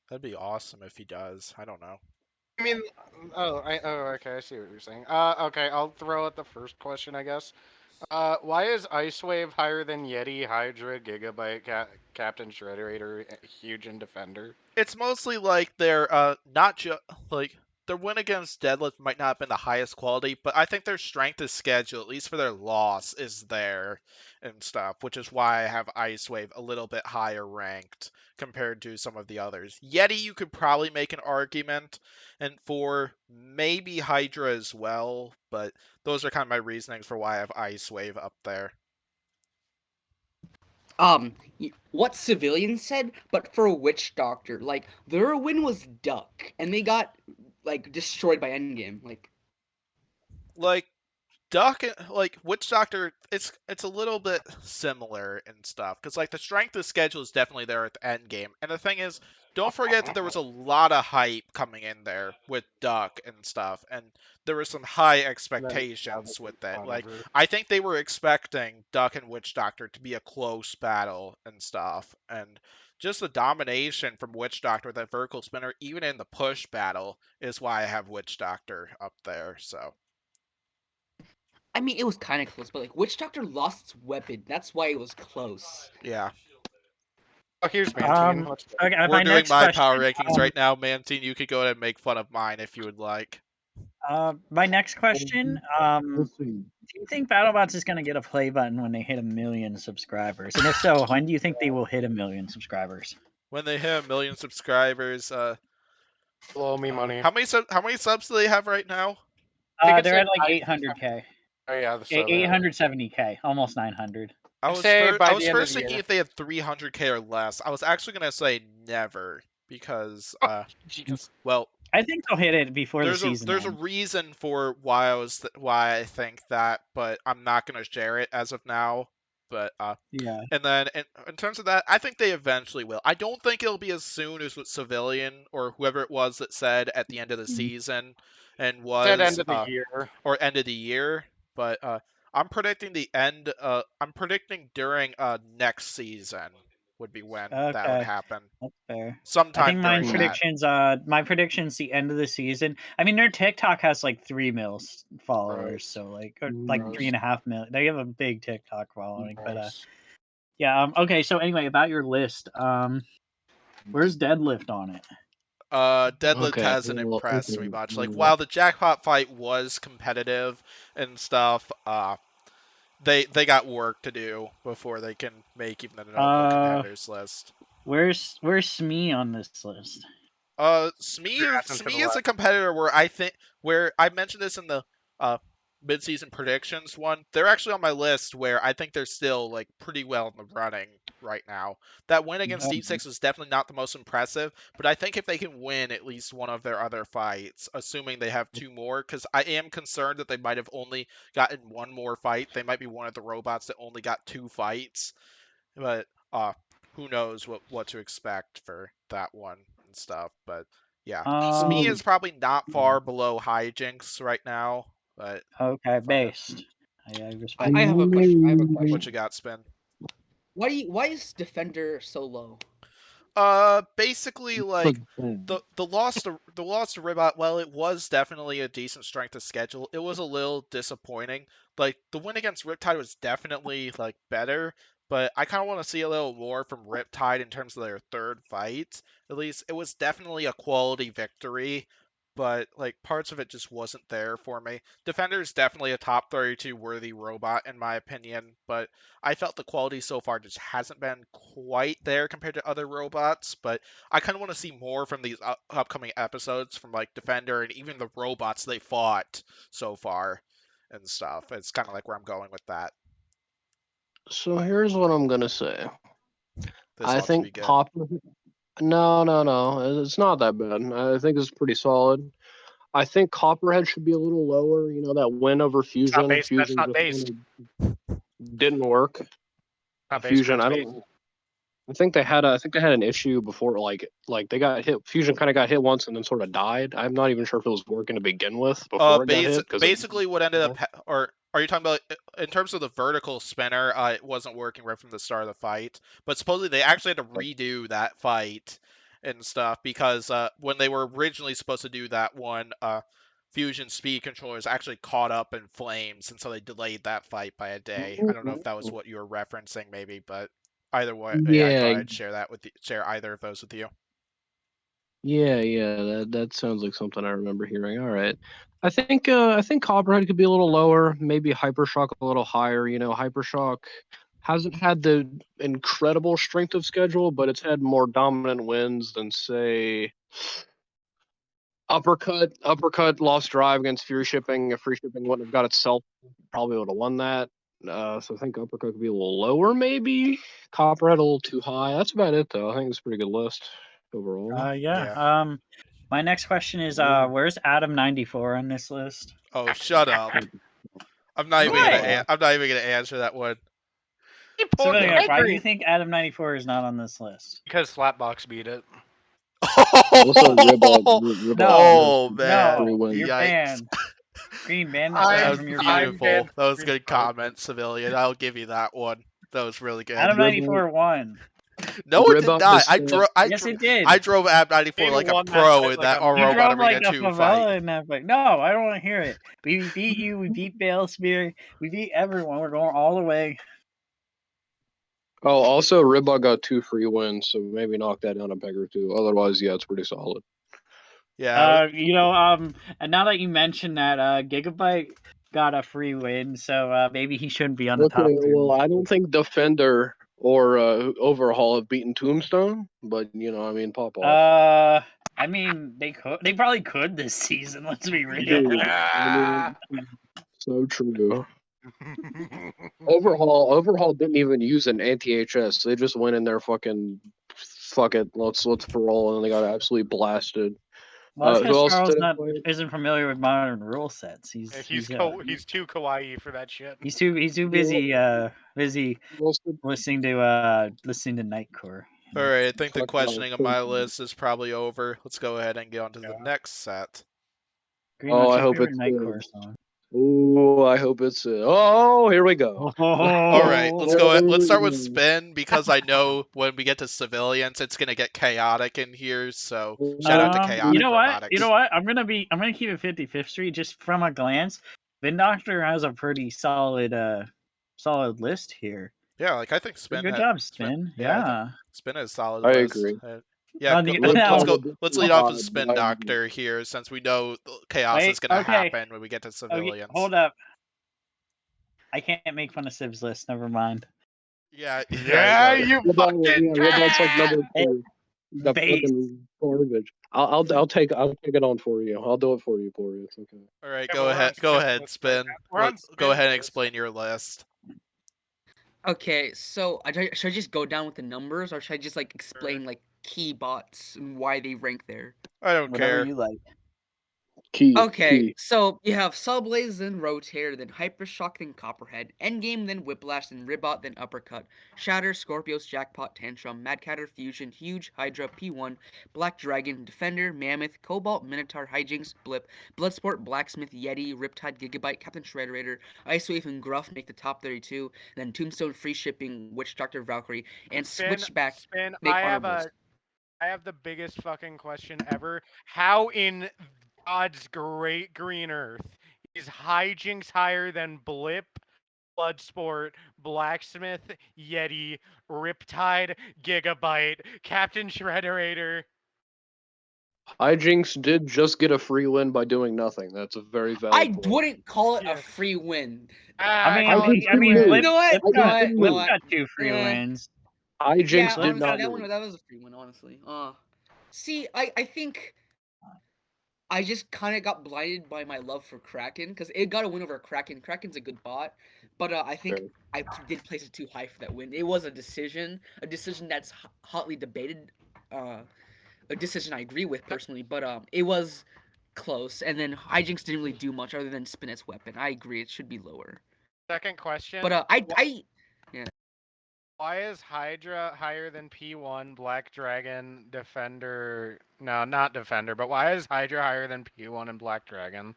That'd be awesome if he does. I don't know. I mean, okay, I see what you're saying. Okay, I'll throw out the first question, I guess. Why is Icewave higher than Yeti, Hydra, Gigabyte, Captain Shredderator, Huge, and Defender? It's mostly like their not just like their win against Deadlift might not have been the highest quality, but I think their strength of schedule, at least for their loss, is there and stuff, which is why I have Icewave a little bit higher ranked compared to some of the others. Yeti, you could probably make an argument, and for maybe Hydra as well, but those are kind of my reasonings for why I have Icewave up there. What Civilians said, but for a Witch Doctor, like their win was Duck, and they got like destroyed by Endgame. Like Duck, like Witch Doctor, it's a little bit similar and stuff because like the strength of schedule is definitely there at the end game, and the thing is, don't forget that there was a lot of hype coming in there with Duck and stuff, and there were some high expectations with it. Like I think they were expecting Duck and Witch Doctor to be a close battle and stuff, and just the domination from Witch Doctor with that vertical spinner, even in the push battle, is why I have Witch Doctor up there. So. I mean, it was kind of close, but like Witch Doctor lost its weapon. That's why it was close. Yeah. Oh, here's Mantine. Okay, We're my doing next my question, power rankings right now, Mantine. You could go ahead and make fun of mine if you would like. My next question, Let's see. do you think BattleBots is going to get a play button when they hit 1 million subscribers? And if so, when do you think they will hit 1 million subscribers? When they hit 1 million subscribers, Blow me money. how many subs do they have right now? They're at like 800k. Oh yeah, 870k, almost 900. I was first thinking if they had 300k or less. I was actually gonna say never because well, I think they'll hit it before the season. There's a reason for why I think that, but I'm not gonna share it as of now. But yeah. And then in terms of that, I think they eventually will. I don't think it'll be as soon as what Civilian or whoever it was that said at the end of the season and was said end of the year or end of the year. But I'm predicting I'm predicting during next season would be when that would happen. That's fair. Sometime I think my predictions the end of the season. I mean, their TikTok has like 3 million followers, so like 3.5 million. They have a big TikTok following, but yeah. Okay, so anyway, about your list, where's Deadlift on it? Deadlift hasn't impressed me much. Like while the jackpot fight was competitive and stuff, they got work to do before they can make even the notable contenders list. Where's Smee on this list? Smee is a competitor where I mentioned this in the mid-season predictions one. They're actually on my list where I think they're still like pretty well in the running right now. That win against Deep Six was definitely not the most impressive, but I think if they can win at least one of their other fights, assuming they have 2 more, because I am concerned that they might have only gotten 1 more fight. They might be one of the robots that only got 2 fights, but who knows what to expect for that one and stuff. But yeah, Smee is probably not far below Hijinks right now. But okay, based. I have a question. What you got, Spin? Why is Defender so low? Basically, So, like the loss to Ribot, while it was definitely a decent strength of schedule, it was a little disappointing. Like the win against Riptide was definitely like better, but I kind of want to see a little more from Riptide in terms of their third fight. At least it was definitely a quality victory, but like parts of it just wasn't there for me. Defender is definitely a top 32 worthy robot in my opinion, but I felt the quality so far just hasn't been quite there compared to other robots, but I kind of want to see more from these upcoming episodes from like Defender and even the robots they fought so far and stuff. It's kind of like where I'm going with that. so here's what I'm gonna say. This I ought to be think good. No. It's not that bad. I think it's pretty solid. I think Copperhead should be a little lower. You know, that win over It's not Fusion. based. That's Fusion not just based. didn't work. Not based. Fusion, Where I it's don't. based. I think they had an issue before, like they got hit. Fusion kind of got hit once and then sort of died. I'm not even sure if it was working to begin with before it got hit. Basically, what ended up, or are you talking about in terms of the vertical spinner? It wasn't working right from the start of the fight, but supposedly they actually had to redo that fight and stuff because when they were originally supposed to do that one, Fusion speed controllers actually caught up in flames, and so they delayed that fight by a day. I don't know if that was what you were referencing, maybe, but either way, I thought Yeah, I'd share either of those with you. yeah. That sounds like something I remember hearing. All right. I think Copperhead could be a little lower, maybe Hypershock a little higher. You know, Hypershock hasn't had the incredible strength of schedule, but it's had more dominant wins than say Uppercut lost drive against Fury Shipping. If Free Shipping wouldn't have got itself, probably would have won that. So I think Uppercut could be a little lower, maybe. Copperhead a little too high. That's about it, though. I think it's a pretty good list overall. Yeah. My next question is, where's Adam 94 on this list? Oh, shut up! I'm not even gonna answer that one. So, why do you think Adam 94 is not on this list? Because Slapbox beat it. Also, Ribot Oh has man, No, wins. you're yikes. banned. Green ban I'm- That this was from your beautiful. banned That was a from good comment, Civilian. I'll give you that one. That was really good. Adam 94 won. No, it did Ribot not. has Yes, it did. I drove Ab 94 He like a won that pro fight in like that a- Oro You Robot drove like Arena a 2 favela fight. in that fight. No, I don't want to hear it. We beat you. We beat Balespear. We beat everyone. We're going all the way. Oh, also, Ribot got 2 free wins, so maybe knock that down a peg or two. Otherwise, yeah, it's pretty solid. Yeah. And now that you mentioned that, Gigabyte got a free win, so maybe he shouldn't be on the top 3. Well, I don't think Defender or Overhaul have beaten Tombstone, but I mean, pop off. I mean, they probably could this season. Let's be real. Dude, I mean, so true. Overhaul didn't even use an anti-HS. They just went in there fucking fuck it, let's parole, and they got absolutely blasted. Well, that's Who because else Charles did it play? isn't familiar with modern rule sets. He's He's too kawaii for that shit. He's too busy Who else did- listening to Nightcore. All right, I think the Fuck questioning no. of my list is probably over. Let's go ahead and get on to the next set. Green, Oh, what's I your hope favorite it's Nightcore song? Oh, I hope it's Oh, here we go. All right, let's go ahead. Let's start with Oh. Spin because I know when we get to civilians, it's gonna get chaotic in here. So shout out to Chaotic You know what? Robotics. You know what? I'm gonna keep it 55th Street just from a glance. Spin Doctor has a pretty solid list here. Yeah, like I think Spin. Good job, Spin. Yeah. Spin is solid. I list. agree. Yeah, On the- let's lead off with Spin Doctor here, since we know chaos is gonna happen when we get to civilians. Okay, hold up. I can't make fun of Civ's list. Never mind. Yeah, You fucking Robot's like number 2. The Base. fucking garbage. I'll take it on for you. I'll do it for you, Pory. It's okay. All right, Yeah, go we're on ahead, Spin's list Spin. right now. We're on Go Spin's ahead and list. explain your list. Okay, so should I just go down with the numbers, or should I just like explain like key bots and why they rank there? I don't Whatever care. you like. Okay, so you have Subblaze, then Rotator, then Hypershock, then Copperhead, Endgame, then Whiplash, then Ribot, then Uppercut, Shatter, Scorpios, Jackpot, Tantrum, Madcatter, Fusion, Huge, Hydra, P1, Black Dragon, Defender, Mammoth, Cobalt, Minotaur, Hijinks, Blip, Bloodsport, Blacksmith, Yeti, Riptide, Gigabyte, Captain Shredderator, Icewave, and Gruff make the top 32, then Tombstone, Free Shipping, Witch Doctor, Valkyrie, and Switchback Spin. make I have honorables. I have the biggest fucking question ever. How in God's great green earth is Hijinks higher than Blip, Bloodsport, Blacksmith, Yeti, Riptide, Gigabyte, Captain Shredderator? Hijinks did just get a free win by doing nothing. That's a very valid I point. wouldn't call it a Yes. free win. I call it mean, free win. Blip, You know what? Blip You know got, what? You know Blip what? got 2 free wins. Hijinks Yeah, did honestly, not that win. was a free win, honestly. See, I think I just kind of got blinded by my love for Kraken because it got a win over Kraken. Kraken's a good bot, but I think Fair. I did place it too high for that win. It was a decision that's hotly debated. A decision I agree with personally, but it was close. And then Hijinks didn't really do much other than spin its weapon. I agree, it should be lower. Second question. But yeah. Why is Hydra higher than P1, Black Dragon, Defender? No, not Defender, but why is Hydra higher than P1 and Black Dragon?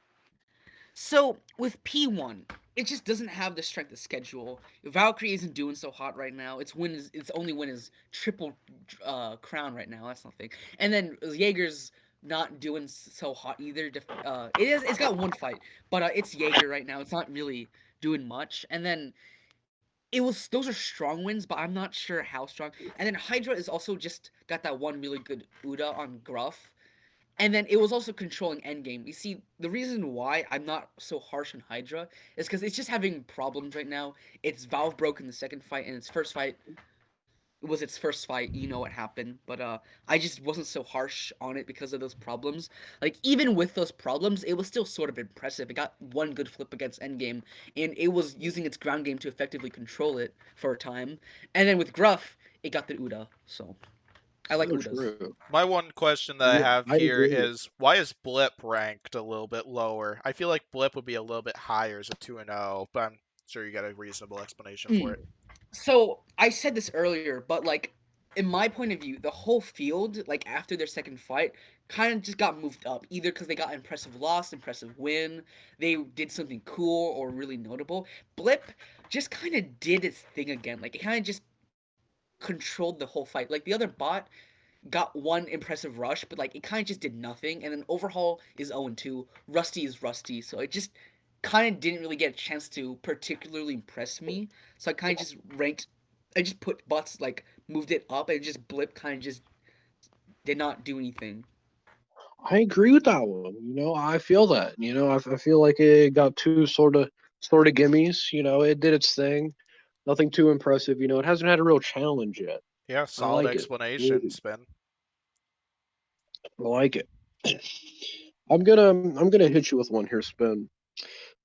So with P1, it just doesn't have the strength of schedule. Valkyrie isn't doing so hot right now. Its only win is triple crown right now. That's nothing. And then Jaeger's not doing so hot either. It's got one fight, but it's Jaeger right now. It's not really doing much. And then those are strong wins, but I'm not sure how strong. And then Hydra is also just got that one really good Uda on Gruff. And then it was also controlling endgame. You see, the reason why I'm not so harsh on Hydra is because it's just having problems right now. Its Valve broke in the second fight, and its first fight was its first fight. You know what happened, but I just wasn't so harsh on it because of those problems. Like even with those problems, it was still sort of impressive. It got one good flip against endgame, and it was using its ground game to effectively control it for a time. And then with Gruff, it got the Uda. So I like So Udas. true. My one question that I Yeah, have I here agree. is why is Blip ranked a little bit lower? I feel like Blip would be a little bit higher as a 2-0, but I'm sure you got a reasonable explanation for it. So I said this earlier, but like in my point of view, the whole field, like after their second fight, kind of just got moved up. Either because they got impressive loss, impressive win, they did something cool or really notable. Blip just kind of did its thing again. Like it kind of just controlled the whole fight. Like the other bot got one impressive rush, but like it kind of just did nothing. And then Overhaul is 0-2, Rusty is Rusty, so it just kind of didn't really get a chance to particularly impress me. So I kind of just I just put bots like moved it up, and just Blip kind of just did not do anything. I agree with that one. I feel that. I feel like it got two sort of gimmies. It did its thing. Nothing too impressive. It hasn't had a real challenge yet. Yeah, I solid like it. explanation, Spin. I like it. I'm gonna hit you with one here, Spin.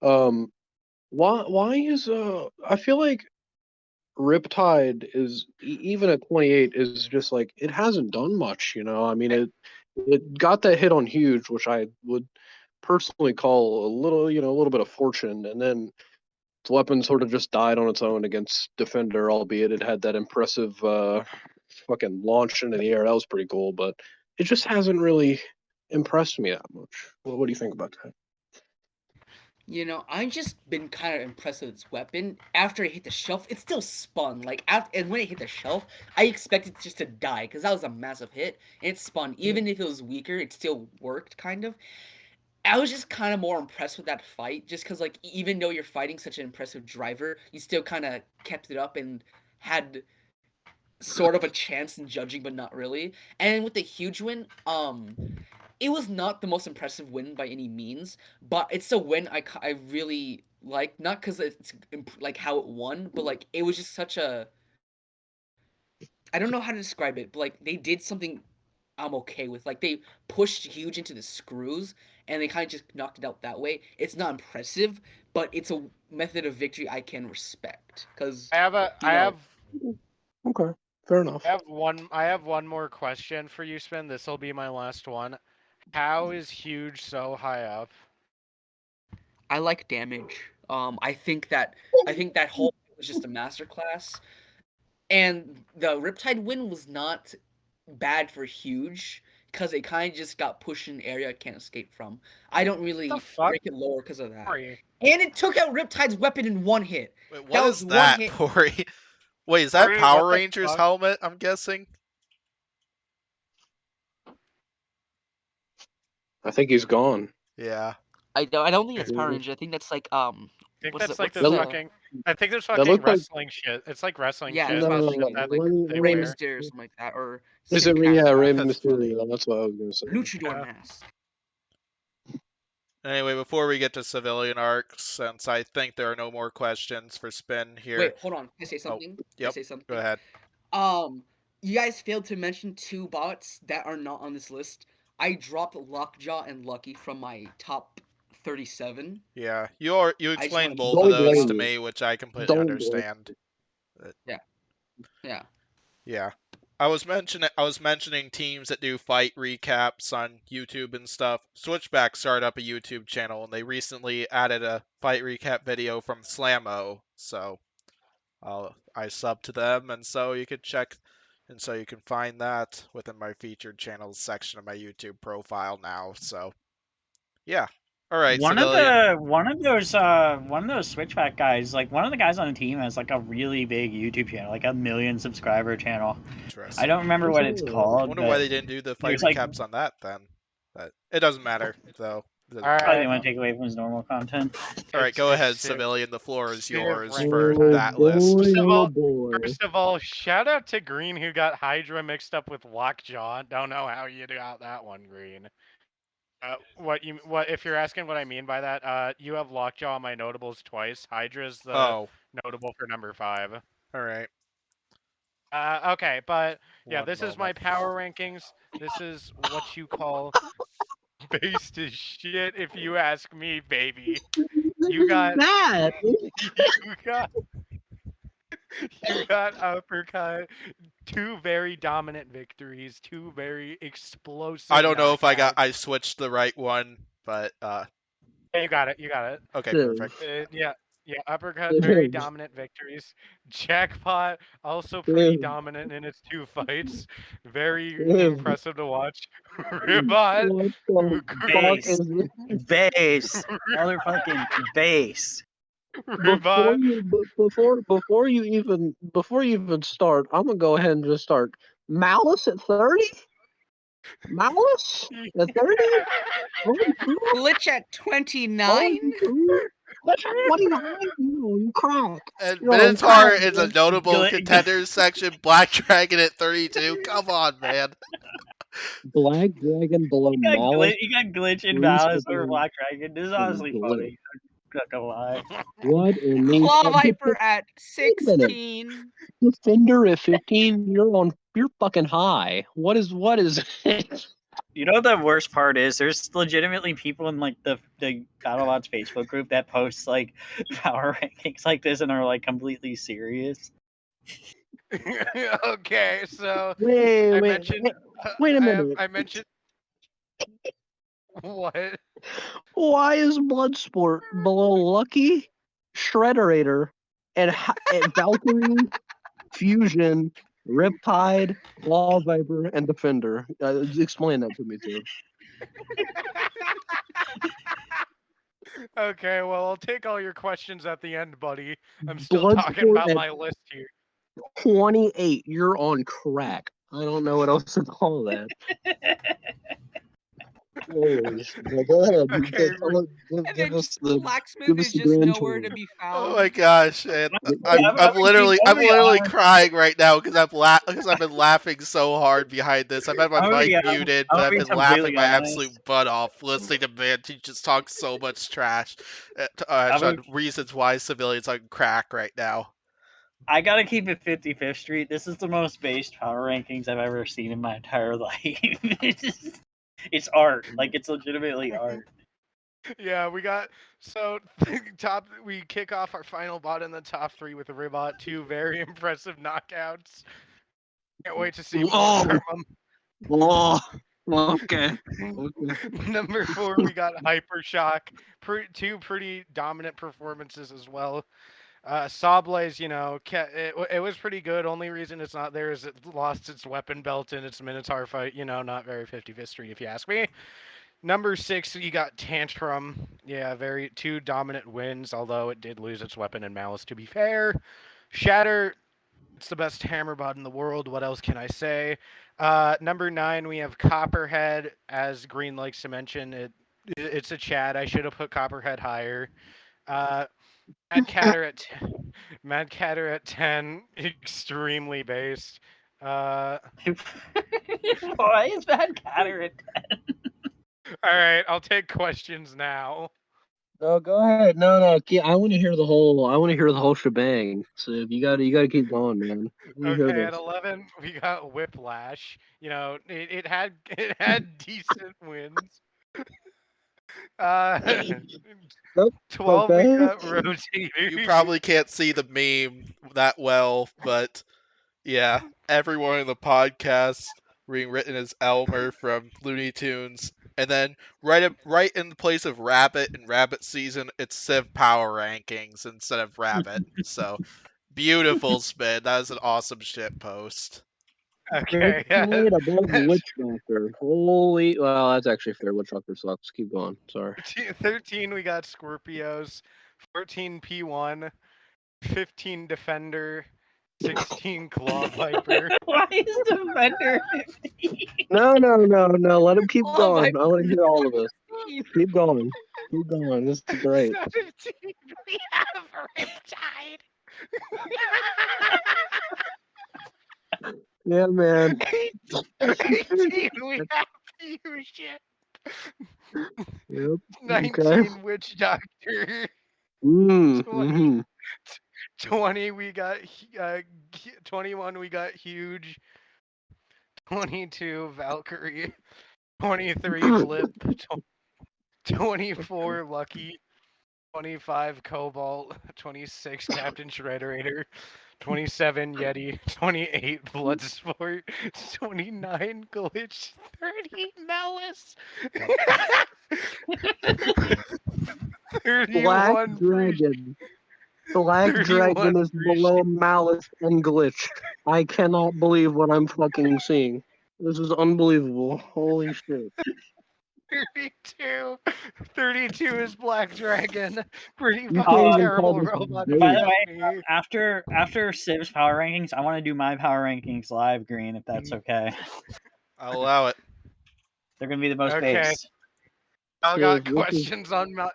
Why is I feel like Riptide is even at 28 is just like it hasn't done much. I mean it got that hit on Huge, which I would personally call a little bit of fortune, and then its weapon sort of just died on its own against Defender, albeit it had that impressive fucking launch into the air. That was pretty cool, but it just hasn't really impressed me that much. What do you think about that? I've just been kind of impressed with its weapon. After it hit the shelf, it still spun. And when it hit the shelf, I expected it just to die because that was a massive hit. And it spun. Even if it was weaker, it still worked kind of. I was just kind of more impressed with that fight, just because like even though you're fighting such an impressive driver, you still kind of kept it up and had sort of a chance in judging, but not really. And with the huge win, it was not the most impressive win by any means, but it's a win I really like. Not because it's like how it won, but like it was just such a, I don't know how to describe it, but like they did something I'm okay with. Like they pushed Huge into the screws and they kind of just knocked it out that way. It's not impressive, but it's a method of victory I can respect because Okay, fair enough. I have one more question for you, Spin. This will be my last one. How is Huge so high up? I like damage. I think that whole was just a masterclass, and the Riptide win was not bad for Huge because it kind of just got pushed in an area it can't escape from. I don't really The fuck? rank it lower because of that. Sorry. And it took out Riptide's weapon in one hit. Wait, That what was is one that, hit. Pory? Wait, is that Pory, Power what the Rangers fuck? helmet, I'm guessing? I think he's gone. Yeah. I don't think that's Yeah. Power Ranger. I think that's like I think what's that's it- like what's this the- fucking. I think there's That fucking looked like wrestling shit. It's like wrestling Yeah, shit. it's the wrestling shit shit. that like they Rey wear. Mysterio or something like that, or Is Sid it? Cassidy. Yeah, Rey That's funny. Mysterio. That's what I was gonna say. Luchador Yeah. mask. Anyway, before we get to civilian arcs, since I think there are no more questions for Spin here. Wait, hold on. Can I say something? Can I Yep. say something? Go ahead. You guys failed to mention 2 bots that are not on this list. I dropped Lockjaw and Lucky from my top 37. Yeah, you just wanna explained keep both that of Don't those blame to you. me, which I completely Don't blame understand. Yeah. Yeah. I was mentioning teams that do fight recaps on YouTube and stuff. Switchback started up a YouTube channel and they recently added a fight recap video from Slammo, so I subbed to them, and so you can find that within my featured channels section of my YouTube profile now. So yeah. All right, One civilian. of those switchback guys, like one of the guys on the team has like a really big YouTube channel, like a 1 million subscriber channel. Interesting. I don't remember what it's I called. wonder why they didn't do the fight there's, like- recaps on that then. But it doesn't matter, though. It doesn't All matter. Probably right. want to take away from his normal content. All right, go It's- ahead, it's- civilian. The floor is Spirit yours rank for time. that list. First of all- boy. First of all, shout out to Green who got Hydra mixed up with Lockjaw. Don't know how you got that one, Green. What if you're asking what I mean by that? You have Lockjaw on my notables twice. Hydra's the Oh, notable for number 5. all right. Okay, but yeah, One this is my moment. power rankings. This is what you call based as shit, if you ask me, baby. You got that. you got Uppercut, 2 very dominant victories, 2 very explosive. I don't know if knockouts. I switched the right one, but Yeah, you got it. You got it. okay, Yeah. perfect. Yeah, Uppercut, very dominant victories. Jackpot, also pretty dominant in its 2 fights. Very impressive to watch. Ribot, What the fuck Base. is this? Base. Motherfucking base. Ribot. Before you even start, I'm gonna go ahead and just start. Malice at 30? Malice at 30? Glitch at 29. That's 29. You crack. And You're on Minotaur crack, is a man. notable Gl- contenders section. Black Dragon at 32. Come on, man. Black Dragon below You got, Malice. you got glitch in Please Malice put or them Black Dragon. This is honestly glitch. funny. I'm not gonna lie. What in the Claw Viper at 16. Defender at 15? You're fucking high. What is You know what the worst part is? There's legitimately people in like the Battlebots Facebook group that post like power rankings like this and are like completely serious. Okay, so Wait, I wait, mentioned. wait a minute. I mentioned. What? Why is Bloodsport below Lucky, Shredderator, and Valkyrie, Fusion, Riptide, Claw Viper, and Defender? Explain that to me, too. Okay, well, I'll take all your questions at the end, buddy. I'm still talking Bloodsport about at my list here. 28. You're on crack. I don't know what else to call that. Holy shit. Well, go ahead. Okay, And then Blacksmith give is us the just grand nowhere total. to be Oh found. my gosh, and I'm I'm literally honest. crying right now because I've been laughing so hard behind this. I've had my I'm gonna mic be- muted, I'm but gonna I've be been laughing completely my honest. absolute butt off listening to Mantine just talk so much trash I'm on reasons why civilians on crack right now. I gotta keep it 55th Street. This is the most based power rankings I've ever seen in my entire life. It's art. Like it's legitimately art. Yeah, we got we kick off our final bot in the top 3 with Ribot, 2 very impressive knockouts. Can't wait to see more Oh. from him. Oh, okay. Number 4, we got Hypershock. 2 pretty dominant performances as well. Sawblaze, it was pretty good. Only reason it's not there is it lost its weapon belt in its Minotaur fight. Not very 55th Street if you ask me. Number 6, you got Tantrum. Yeah, 2 dominant wins, although it did lose its weapon in Malice, to be fair. Shatter, it's the best hammer bot in the world. What else can I say? Number 9, we have Copperhead. As Green likes to mention, it's a Chad. I should have put Copperhead higher. Mad Catter at 10, extremely based. Why is Mad Catter at 10? All right, I'll take questions now. No, go ahead. No. I want to hear the whole. I want to hear the whole shebang. So if you got to keep going, man. Let me hear Okay, at this. 11 we got Whiplash. You know, it had decent wins. Nope. 12 we Okay. got Rotator. You probably can't see the meme that well, but yeah, everyone in the podcast being written as Elmer from Looney Tunes, and then right in the place of Rabbit in Rabbit Season, it's Civ Power Rankings instead of Rabbit. So beautiful spin. That is an awesome shit post. Okay. Played above Witch Doctor. Holy. Well, that's actually fair. Witch Doctor sucks. Keep going. Sorry. 13 we got Scorpios. 14 P1. 15 Defender. 16 Claw Viper. Why is Defender 15? No. Let him keep Oh going. my I want to hear all of this. Keep going. This is great. 17 we have Riptide. Yeah, man. 18 we have Fusion. Yep. 19 Okay. Witch Doctor. Mm-hmm. 20 we got 21 we got Huge. 22 Valkyrie. 23 Blip. 24 Lucky. 25 Cobalt. 26 Captain Shredderator. 27 Yeti. 28 Bloodsport. 29 Glitch. 30 Malice. 31 Dragon. Black 31 Dragon is below Malice and Glitch. I cannot believe what I'm fucking seeing. This is unbelievable. Holy shit. 32 is Black Dragon. Pretty You fucking can't even terrible call this robot. bait. By the way, Me. after Civ's power rankings, I want to do my power rankings live, Green, if that's okay. I'll allow it. They're gonna be the most Okay. based. I So got this is- questions on my.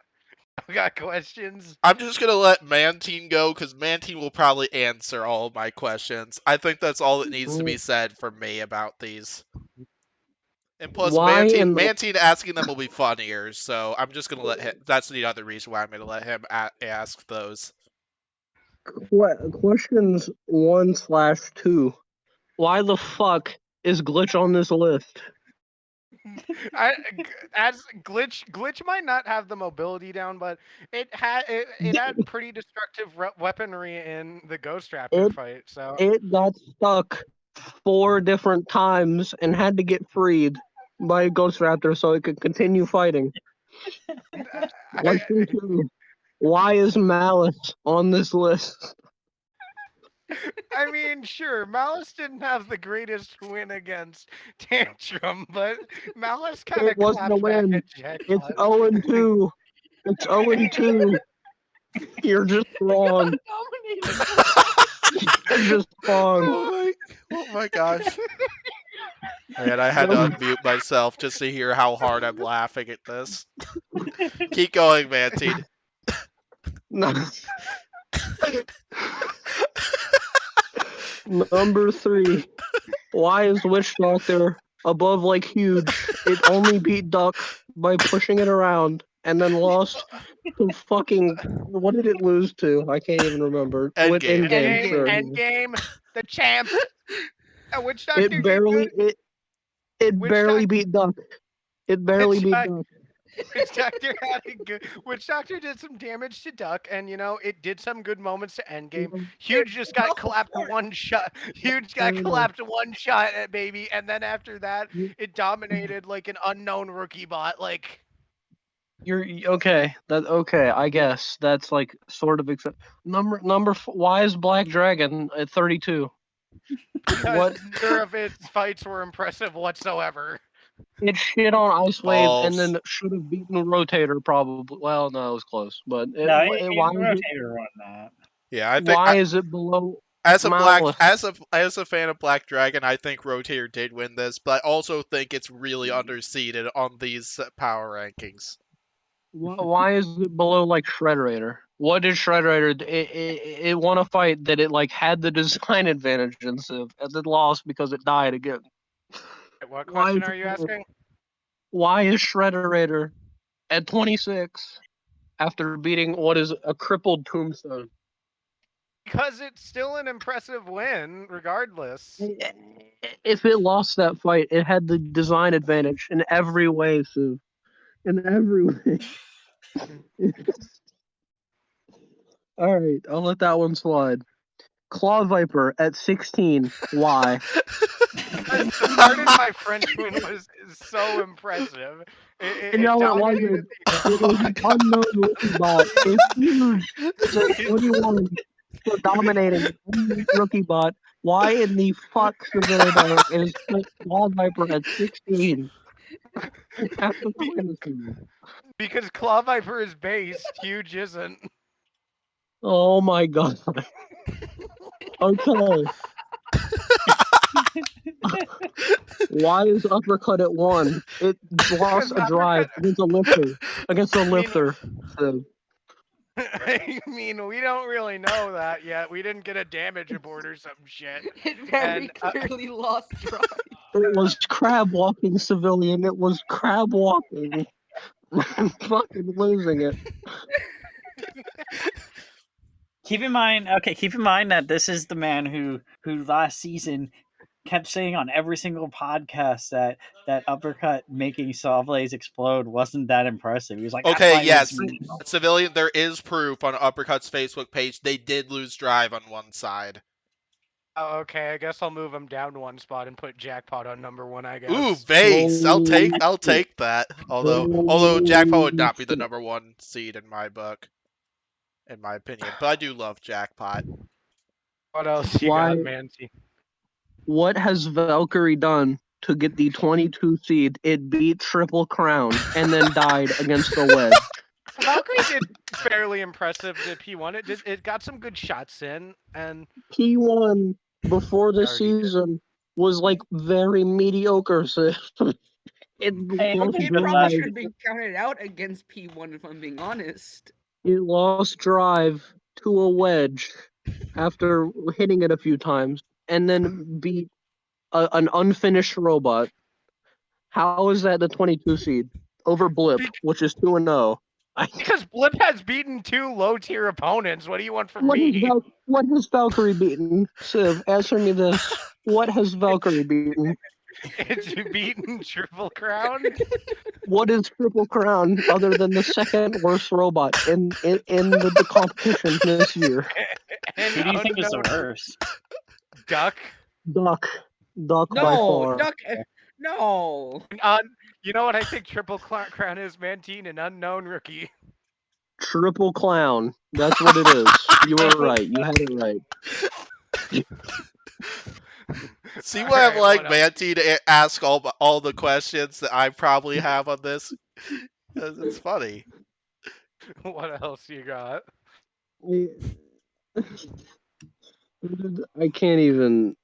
I got questions. I'm just gonna let Mantine go because Mantine will probably answer all of my questions. I think that's all that needs to be said from me about these. And plus, Why in the- Mantine asking them will be funnier, so I'm just gonna let him. That's the other reason why I'm gonna let him ask those. Questions 1/2. Why the fuck is Glitch on this list? As glitch might not have the mobility down, but it had pretty destructive weaponry in the Ghost Raptor fight. So It got stuck 4 different times and had to get freed by Ghost Raptor so it could continue fighting. Question 2. Why is Malice on this list? I mean, sure, Malice didn't have the greatest win against Tantrum, but Malice kind of It wasn't a clapped back win. at It's Jackpot. 0-2. It's 0-2. You're just wrong. You're just wrong. Oh my gosh. Man, I had to unmute myself just to hear how hard I'm laughing at this. Keep going, Mantine. Number 3. Why is Witch Doctor above like Huge? It only beat Duck by pushing it around and then lost to fucking. What did it lose to? I can't even remember. Endgame. Endgame, sure. Endgame, the champ. Witch Doctor It barely Witch barely beat Duck. It barely beat Doc- Duck. Witch Doctor did some damage to Duck, and you know it did some good moments to Endgame. Huge just got clapped one shot. Huge got clapped one shot at baby, and then after that, it dominated like an unknown rookie bot. Like You're okay. Okay. I guess that's like sort of why is Black Dragon at 32? because neither of its fights were impressive whatsoever. It shit on Ice Wave Balls. and then should have beaten Rotator probably. Well, no, it was close. But No, why is it? Rotator won that. Yeah, I think Why is it below? As a Malice. as a fan of Black Dragon, I think Rotator did win this, but I also think it's really underseeded on these power rankings. Why is it below like Shredderator? What did Shredderator? It won a fight that it like had the design advantage in Civ, and then lost because it died again. What Why question is are you it- asking? Why is Shredderator at 26 after beating what is a crippled Tombstone? Because it's still an impressive win, regardless. If it lost that fight, it had the design advantage in every way, Civ. In every way. All right, I'll let that one slide. Claw Viper at 16. Why? Because the Pardon My French win was so impressive. It No, it dominated wasn't. It was an unknown rookie bot. It's huge. It's at 21 for dominating an unknown rookie bot. Why in the fuck Civilian Arc is Claw Viper at 16? After the win. because Claw Viper is based, Huge isn't. Oh my god. Okay. Why is Uppercut at 1? It lost a drive against a lifter. Against a lifter. So, I mean, we don't really know that yet. We didn't get a damage report or some shit. It very And, clearly lost drive. it was crab walking Civilian. It was crab walking. I'm fucking losing it. Keep in mind that this is the man who last season kept saying on every single podcast that Uppercut making Saw Blades explode wasn't that impressive. He was like, Okay, that's yes, why he was Civilian. There is proof on Uppercut's Facebook page they did lose drive on one side. oh, okay, I guess I'll move him down one spot and put Jackpot on number 1, I guess. Ooh, base. I'll take that. Although Jackpot would not be the number 1 seed in my book, in my opinion. But I do love Jackpot. What else you Why- got, Manti? What has Valkyrie done to get the 22 seed? It beat Triple Crown and then died against the wedge. Valkyrie did fairly impressive to P1. It got some good shots in, and P1 before the Already did. season was like very mediocre. So it Hey, lost It But probably drive. should have been counted out against P1 if I'm being honest. It lost drive to a wedge after hitting it a few times, and then beat an unfinished robot. How is that the 22 seed over Blip, which is 2-0? because Blip has beaten 2 low-tier opponents. What do you want from What me? has Valkyrie beaten? Civ, answer me this. What has Valkyrie beaten? It's beaten Triple Crown. What is Triple Crown other than the second worst robot in the competition this year? And Who do you think is the unknown worst? Duck. Duck by No, far. Duck. No. You know what I think Triple Crown is, Mantine, an unknown rookie. Triple Clown. That's what it is. You were right. You had it right. See why I'm Alright, like what else? Manti to ask all the questions that I probably have on this. 'Cause it's funny. What else you got? I can't even.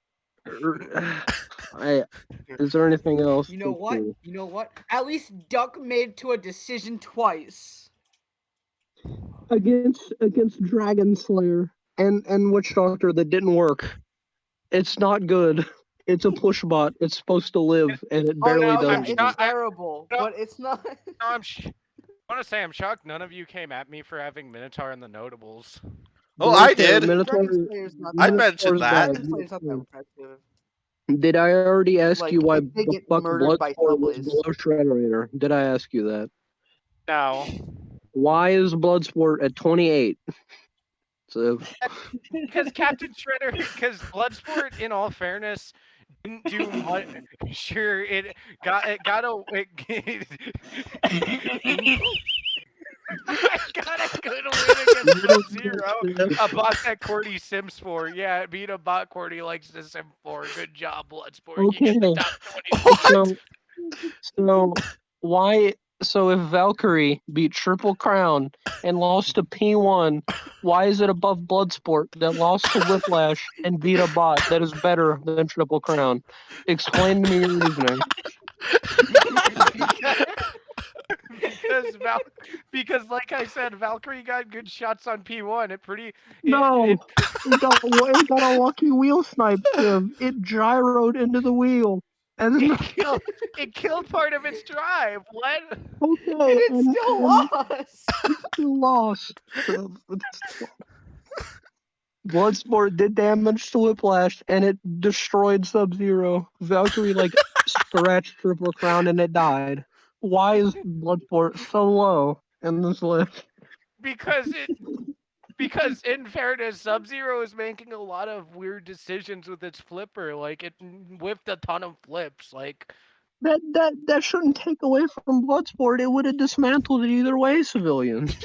Is there anything else? You know what? You know what? At least Duck made it to a decision twice. Against Dragon Slayer and Witch Doctor that didn't work. It's not good. It's a push bot. It's supposed to live, and it barely oh, no, does. yeah, it's terrible, but it's not. No, I want to say I'm shocked none of you came at me for having Minotaur in the notables. Oh, I did. Dragon Slayer's not I that- mentioned that. Dragon Slayer's not that impressive. Did I already ask Like, you why they the get fuck murdered by Bloodsport was Subways. below Shredderator? Did I ask you that? No. Why is Bloodsport at 28? So Because Captain Shredder, because Bloodsport, in all fairness, didn't do much. Sure, it got a. It got a good win against Subzero, a bot that Cordy sims for. Yeah, it beat a bot Cordy likes to sim for. Good job, Bloodsport. You get the Okay. top 20. So why So if Valkyrie beat Triple Crown and lost to P1, why is it above Bloodsport that lost to Whiplash and beat a bot that is better than Triple Crown? Explain to me your reasoning. because like I said, Valkyrie got good shots on P1. No, it got a lucky wheel snipe, Civ. It gyroed into the wheel. It killed part of its drive. What? Okay, And it still lost. It still lost. Bloodsport did damage to Whiplash, and it destroyed Subzero. Valkyrie scratched Triple Crown, and it died. Why is Bloodsport so low in this list? Because in fairness, Subzero is making a lot of weird decisions with its flipper. Like it whiffed a ton of flips. Like That shouldn't take away from Bloodsport. It would have dismantled it either way, civilians.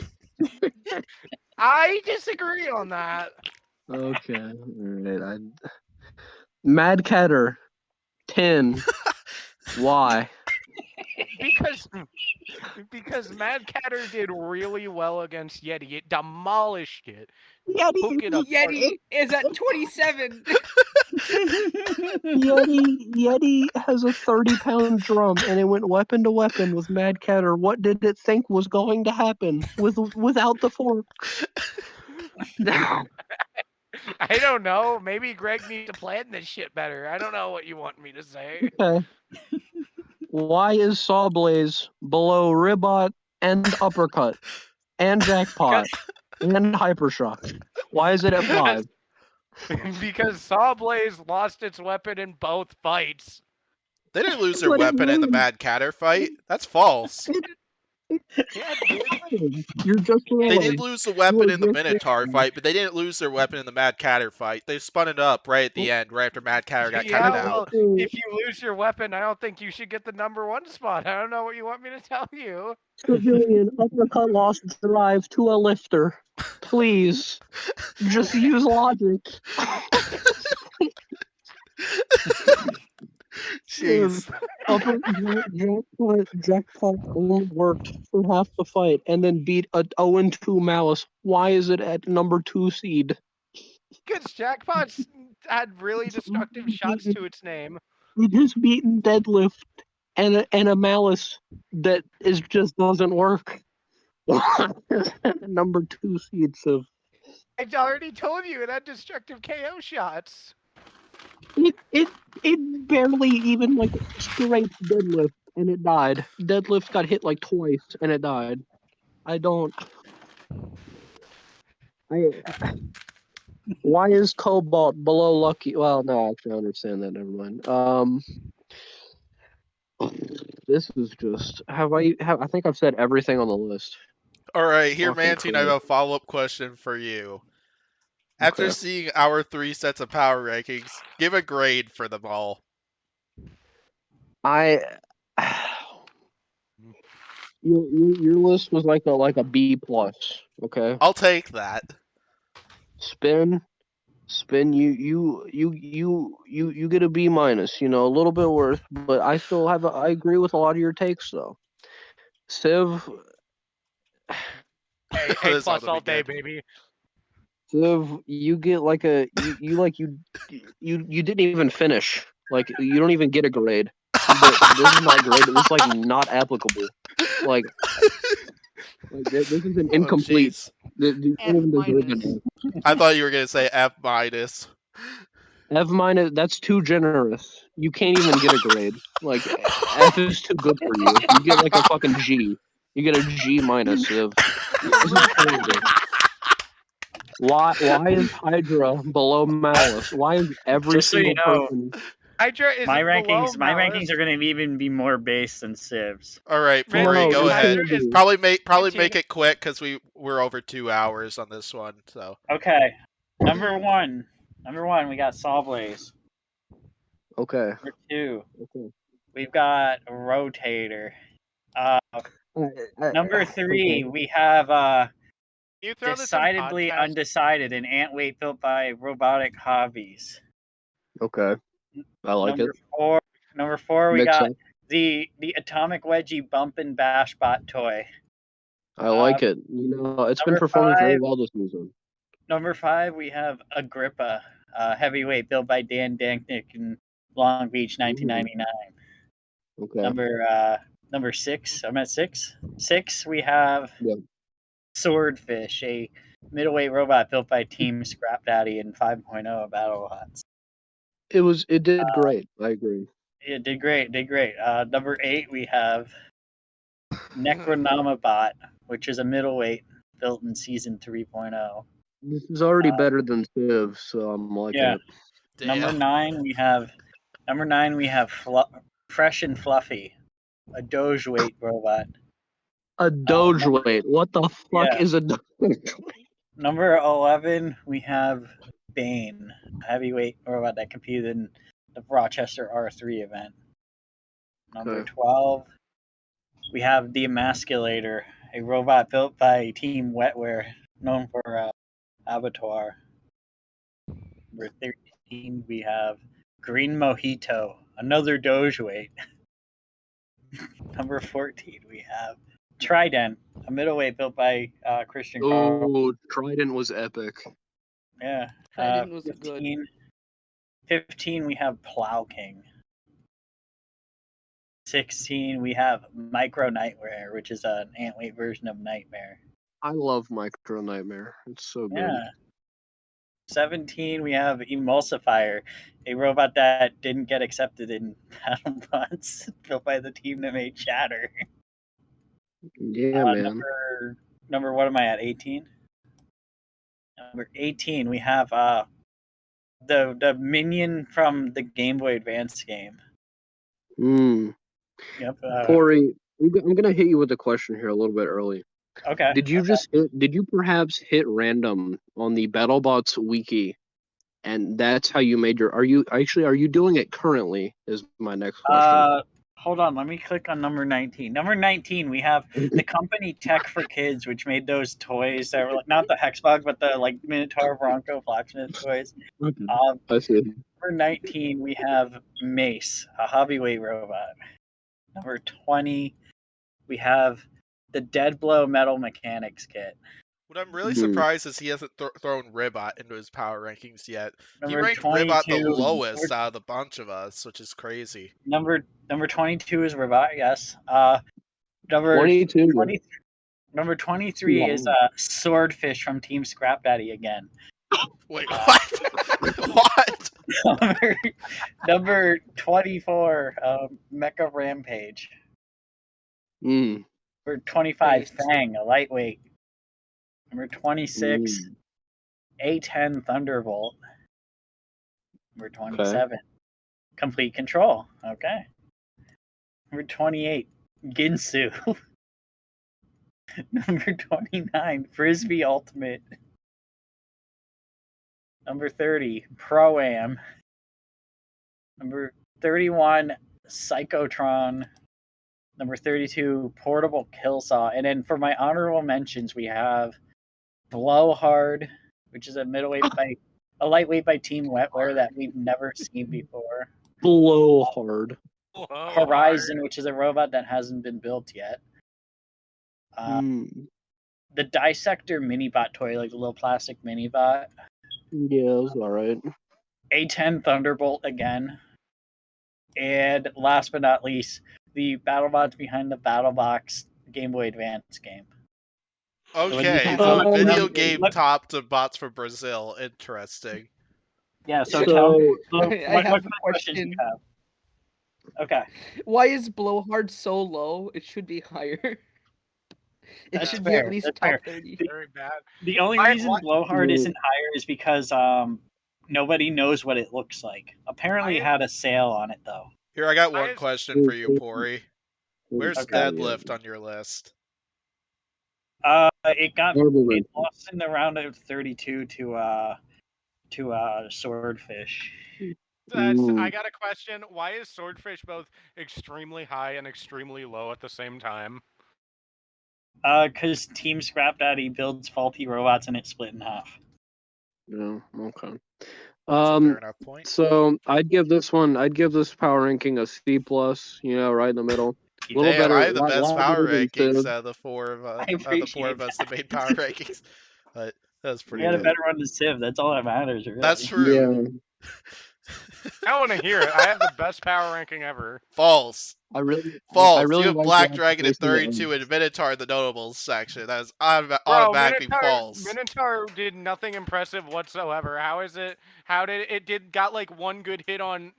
I disagree on that. Okay, alright. Mad Catter, 10. Why? Because Mad Catter did really well against Yeti. It demolished it. Yeti is at 27. Yeti has a 30-pound drum, and it went weapon to weapon with Mad Catter. What did it think was going to happen without the forks? I don't know. Maybe Greg needs to plan this shit better. I don't know what you want me to say. Okay. Why is Sawblaze below Ribot and Uppercut and Jackpot and Hypershock? Why is it at 5? Because Sawblaze lost its weapon in both fights. They didn't lose their weapon in the Mad Catter fight. That's false. You're just wrong. They did lose the weapon in the Minotaur fight, but they didn't lose their weapon in the Mad Catter fight. They spun it up right at the end, right after Mad Catter got counted out. Well, if you lose your weapon, I don't think you should get the #1 spot. I don't know what you want me to tell you. Civilian Uppercut lost drive to a lifter. Please, just use logic. Jeez. Jackpot only worked for half the fight and then beat a 0-2 Malice. Why is it at #2 seed? Because Jackpot's had really destructive shots to its name. It has beaten Deadlift and a Malice that just doesn't work. #2 seed, so I already told you it had destructive KO shots. It barely even scraped Deadlift and it died. Deadlift got hit twice and it died. Why is Cobalt below Lucky? Well, no, actually, I understand that. Never mind. This is just. I think I've said everything on the list. All right, here, Mantine, I have a follow-up question for you. After seeing our 3 sets of power rankings, give a grade for them all. Your list was like a B+. Okay. I'll take that. Spin. You get a B-. A little bit worse, but I still I agree with a lot of your takes though. Civ. A+ all day, baby. Civ, you get you didn't even finish. You don't even get a grade. This is not grade. It's not applicable. This is an incomplete. I thought you were gonna say F-. F-, that's too generous. You can't even get a grade. F is too good for you. You get a fucking G. You get a G-. Civ. This is crazy. Why is Hydra below Malice? Why is every single person? Hydra is my rankings are going to even be more base than Civ's. All right, Pory, go ahead. Probably make it quick because we're over 2 hours on this one. So okay, number one, we got Sawblaze. Okay. Number 2, we've got Rotator. Number 3, we have Decidedly Undecided, an ant weight built by Robotic Hobbies. Okay. I like it. Number 4, we got the Atomic Wedgie Bump and Bash Bot toy. I like it. It's been number performing very 5. well this season. Number 5, we have Agrippa, heavyweight, built by Dan Danknick in Long Beach, 1999. Okay. Number 6, I'm at 6. 6, we have Swordfish, a middleweight robot built by Team Scrap Daddy in 5.0 Battlebots. It did great. I agree. It did great. Number 8, we have Necronomabot, which is a middleweight built in Season 3.0. This is already better than Civ, so I'm liking it. Damn. Number 9, we have Fresh and Fluffy, a Doge weight robot. A Doge weight. What the fuck is a Doge weight? Number 11, we have Bane, a heavyweight robot that competed in the Rochester R3 event. Number 12, we have the Emasculator, a robot built by Team Wetware, known for Abattoir. Number 13, we have Green Mojito, another Doge weight. Number 14, we have Trident, a middleweight built by Christian Carl. Oh, Trident was epic. Yeah. Trident was 15, good. 15, we have Plow King. 16, we have Micro Nightmare, which is an ant-weight version of Nightmare. I love Micro Nightmare. It's so good. Yeah. 17, we have Emulsifier, a robot that didn't get accepted in Battlebots, built by the team that made Shatter. Yeah, man. Number what am I at? 18? Number 18, we have the minion from the Game Boy Advance game. Yep. Pory, I'm gonna hit you with a question here a little bit early. Okay. Did you perhaps hit random on the BattleBots wiki, and that's how you made your? Are you doing it currently? Is my next question. Hold on, let me click on number 19. Number 19, we have the company Tech for Kids, which made those toys that were like, not the Hexbug, but the like Minotaur Bronco Blacksmith toys. I see. Number 19, we have Mace, a heavyweight robot. Number 20, we have the Dead Blow Metal Mechanics kit. What I'm really surprised is he hasn't thrown Ribot into his power rankings yet. Number he ranked 22, Ribot the lowest out of the bunch of us, which is crazy. Number 22 is Ribot, yes. Number 22. Number 23 is Swordfish from Team Scrap Daddy again. Wait, what? What? Number 24, Mecha Rampage. Number 25, Fang, a lightweight. Number 26, A10 Thunderbolt. Number 27, Complete Control. Okay. Number 28, Ginsu. Number 29, Frisbee Ultimate. Number 30, Pro-Am. Number 31, Psychotron. Number 32, Portable Killsaw. And then for my honorable mentions, we have Blowhard, which is a lightweight by Team Wetware that we've never seen before. Blowhard. Horizon, which is a robot that hasn't been built yet. The Dissector Minibot toy, like the little plastic Minibot. Yeah, it was alright. A10 Thunderbolt again. And last but not least, the BattleBots behind the BattleBox Game Boy Advance game. Okay, so video game top to bots for Brazil. Interesting. Yeah, so I have a question. Okay. Why is Blowhard so low? It should be higher. It should be at least top 30. Very bad. The only reason Blowhard isn't higher is because nobody knows what it looks like. Apparently it had a sale on it, though. Here, I got one question for you, Pory. Where's Deadlift on your list? It lost in the round of 32 to Swordfish. I got a question. Why is Swordfish both extremely high and extremely low at the same time? Because Team Scrap Daddy builds faulty robots and it's split in half. Yeah, okay. That's a fair enough point. So I'd give this power ranking a C plus. You know, right in the middle. A little Damn, better, I have the lot, best lot power better than rankings Civ. out of the four appreciate of us that made power rankings. But that's You pretty had a good. better run to Civ. That's all that matters, really. That's true. Yeah, I want to hear it. I have the best power ranking ever. False. I really False. You have like Black the Dragon at application of 32 and Minotaur in the notables section. That is Bro, automatically false. Minotaur did nothing impressive whatsoever. How is it? How did it got like one good hit on?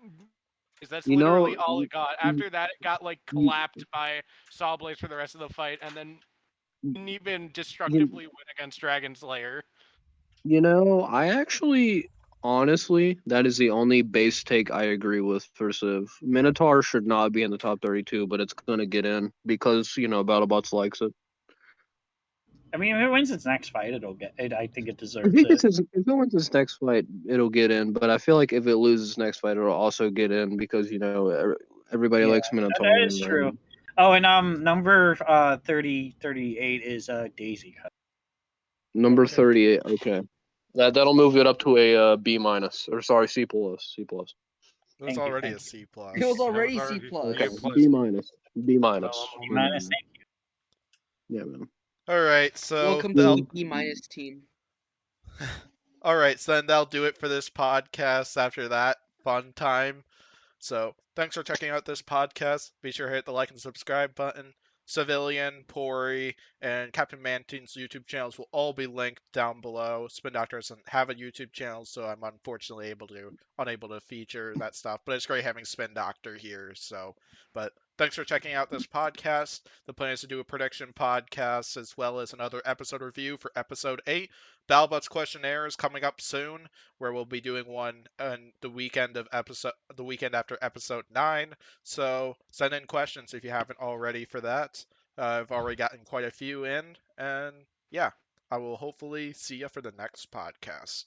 Is that's You know, literally all it got. After that, it got like you, collapsed by Sawblaze for the rest of the fight, and then didn't even you, destructively win against Dragon Slayer. you know, I actually, honestly, that is the only base take I agree with for Civ. Minotaur should not be in the top 32, but it's gonna get in because you know Battlebots likes it. I mean, if it wins its next fight, it'll get it. I think it I deserves think it. if it wins its next fight, it'll get in. But I feel like if it loses next fight, it'll also get in because you know everybody Yeah, likes Minotaur. that is true. Oh, and number 38 is Daisy Cut. Number Okay. 38. Okay, that'll move it up to a B minus, or sorry, C plus. C plus. It was Thank you, already thank a C plus. It was already already C plus. Okay, plus. B minus. B minus. Oh, B minus. Thank you. Yeah, man. All right, so Welcome to the B minus team. all right, so then that'll do it for this podcast. After that fun time. So thanks for checking out this podcast. Be sure to hit the like and subscribe button. Civilian, Pory, and Captain Mantine's YouTube channels will all be linked down below. Spin Doctor doesn't have a YouTube channel, so I'm unfortunately unable to feature that stuff. But it's great having Spin Doctor here. But thanks for checking out this podcast. The plan is to do a prediction podcast as well as another episode review for episode 8. Battlebots questionnaire is coming up soon, where we'll be doing one on the weekend after episode 9. So send in questions if you haven't already for that. I've already gotten quite a few in, and yeah, I will hopefully see you for the next podcast.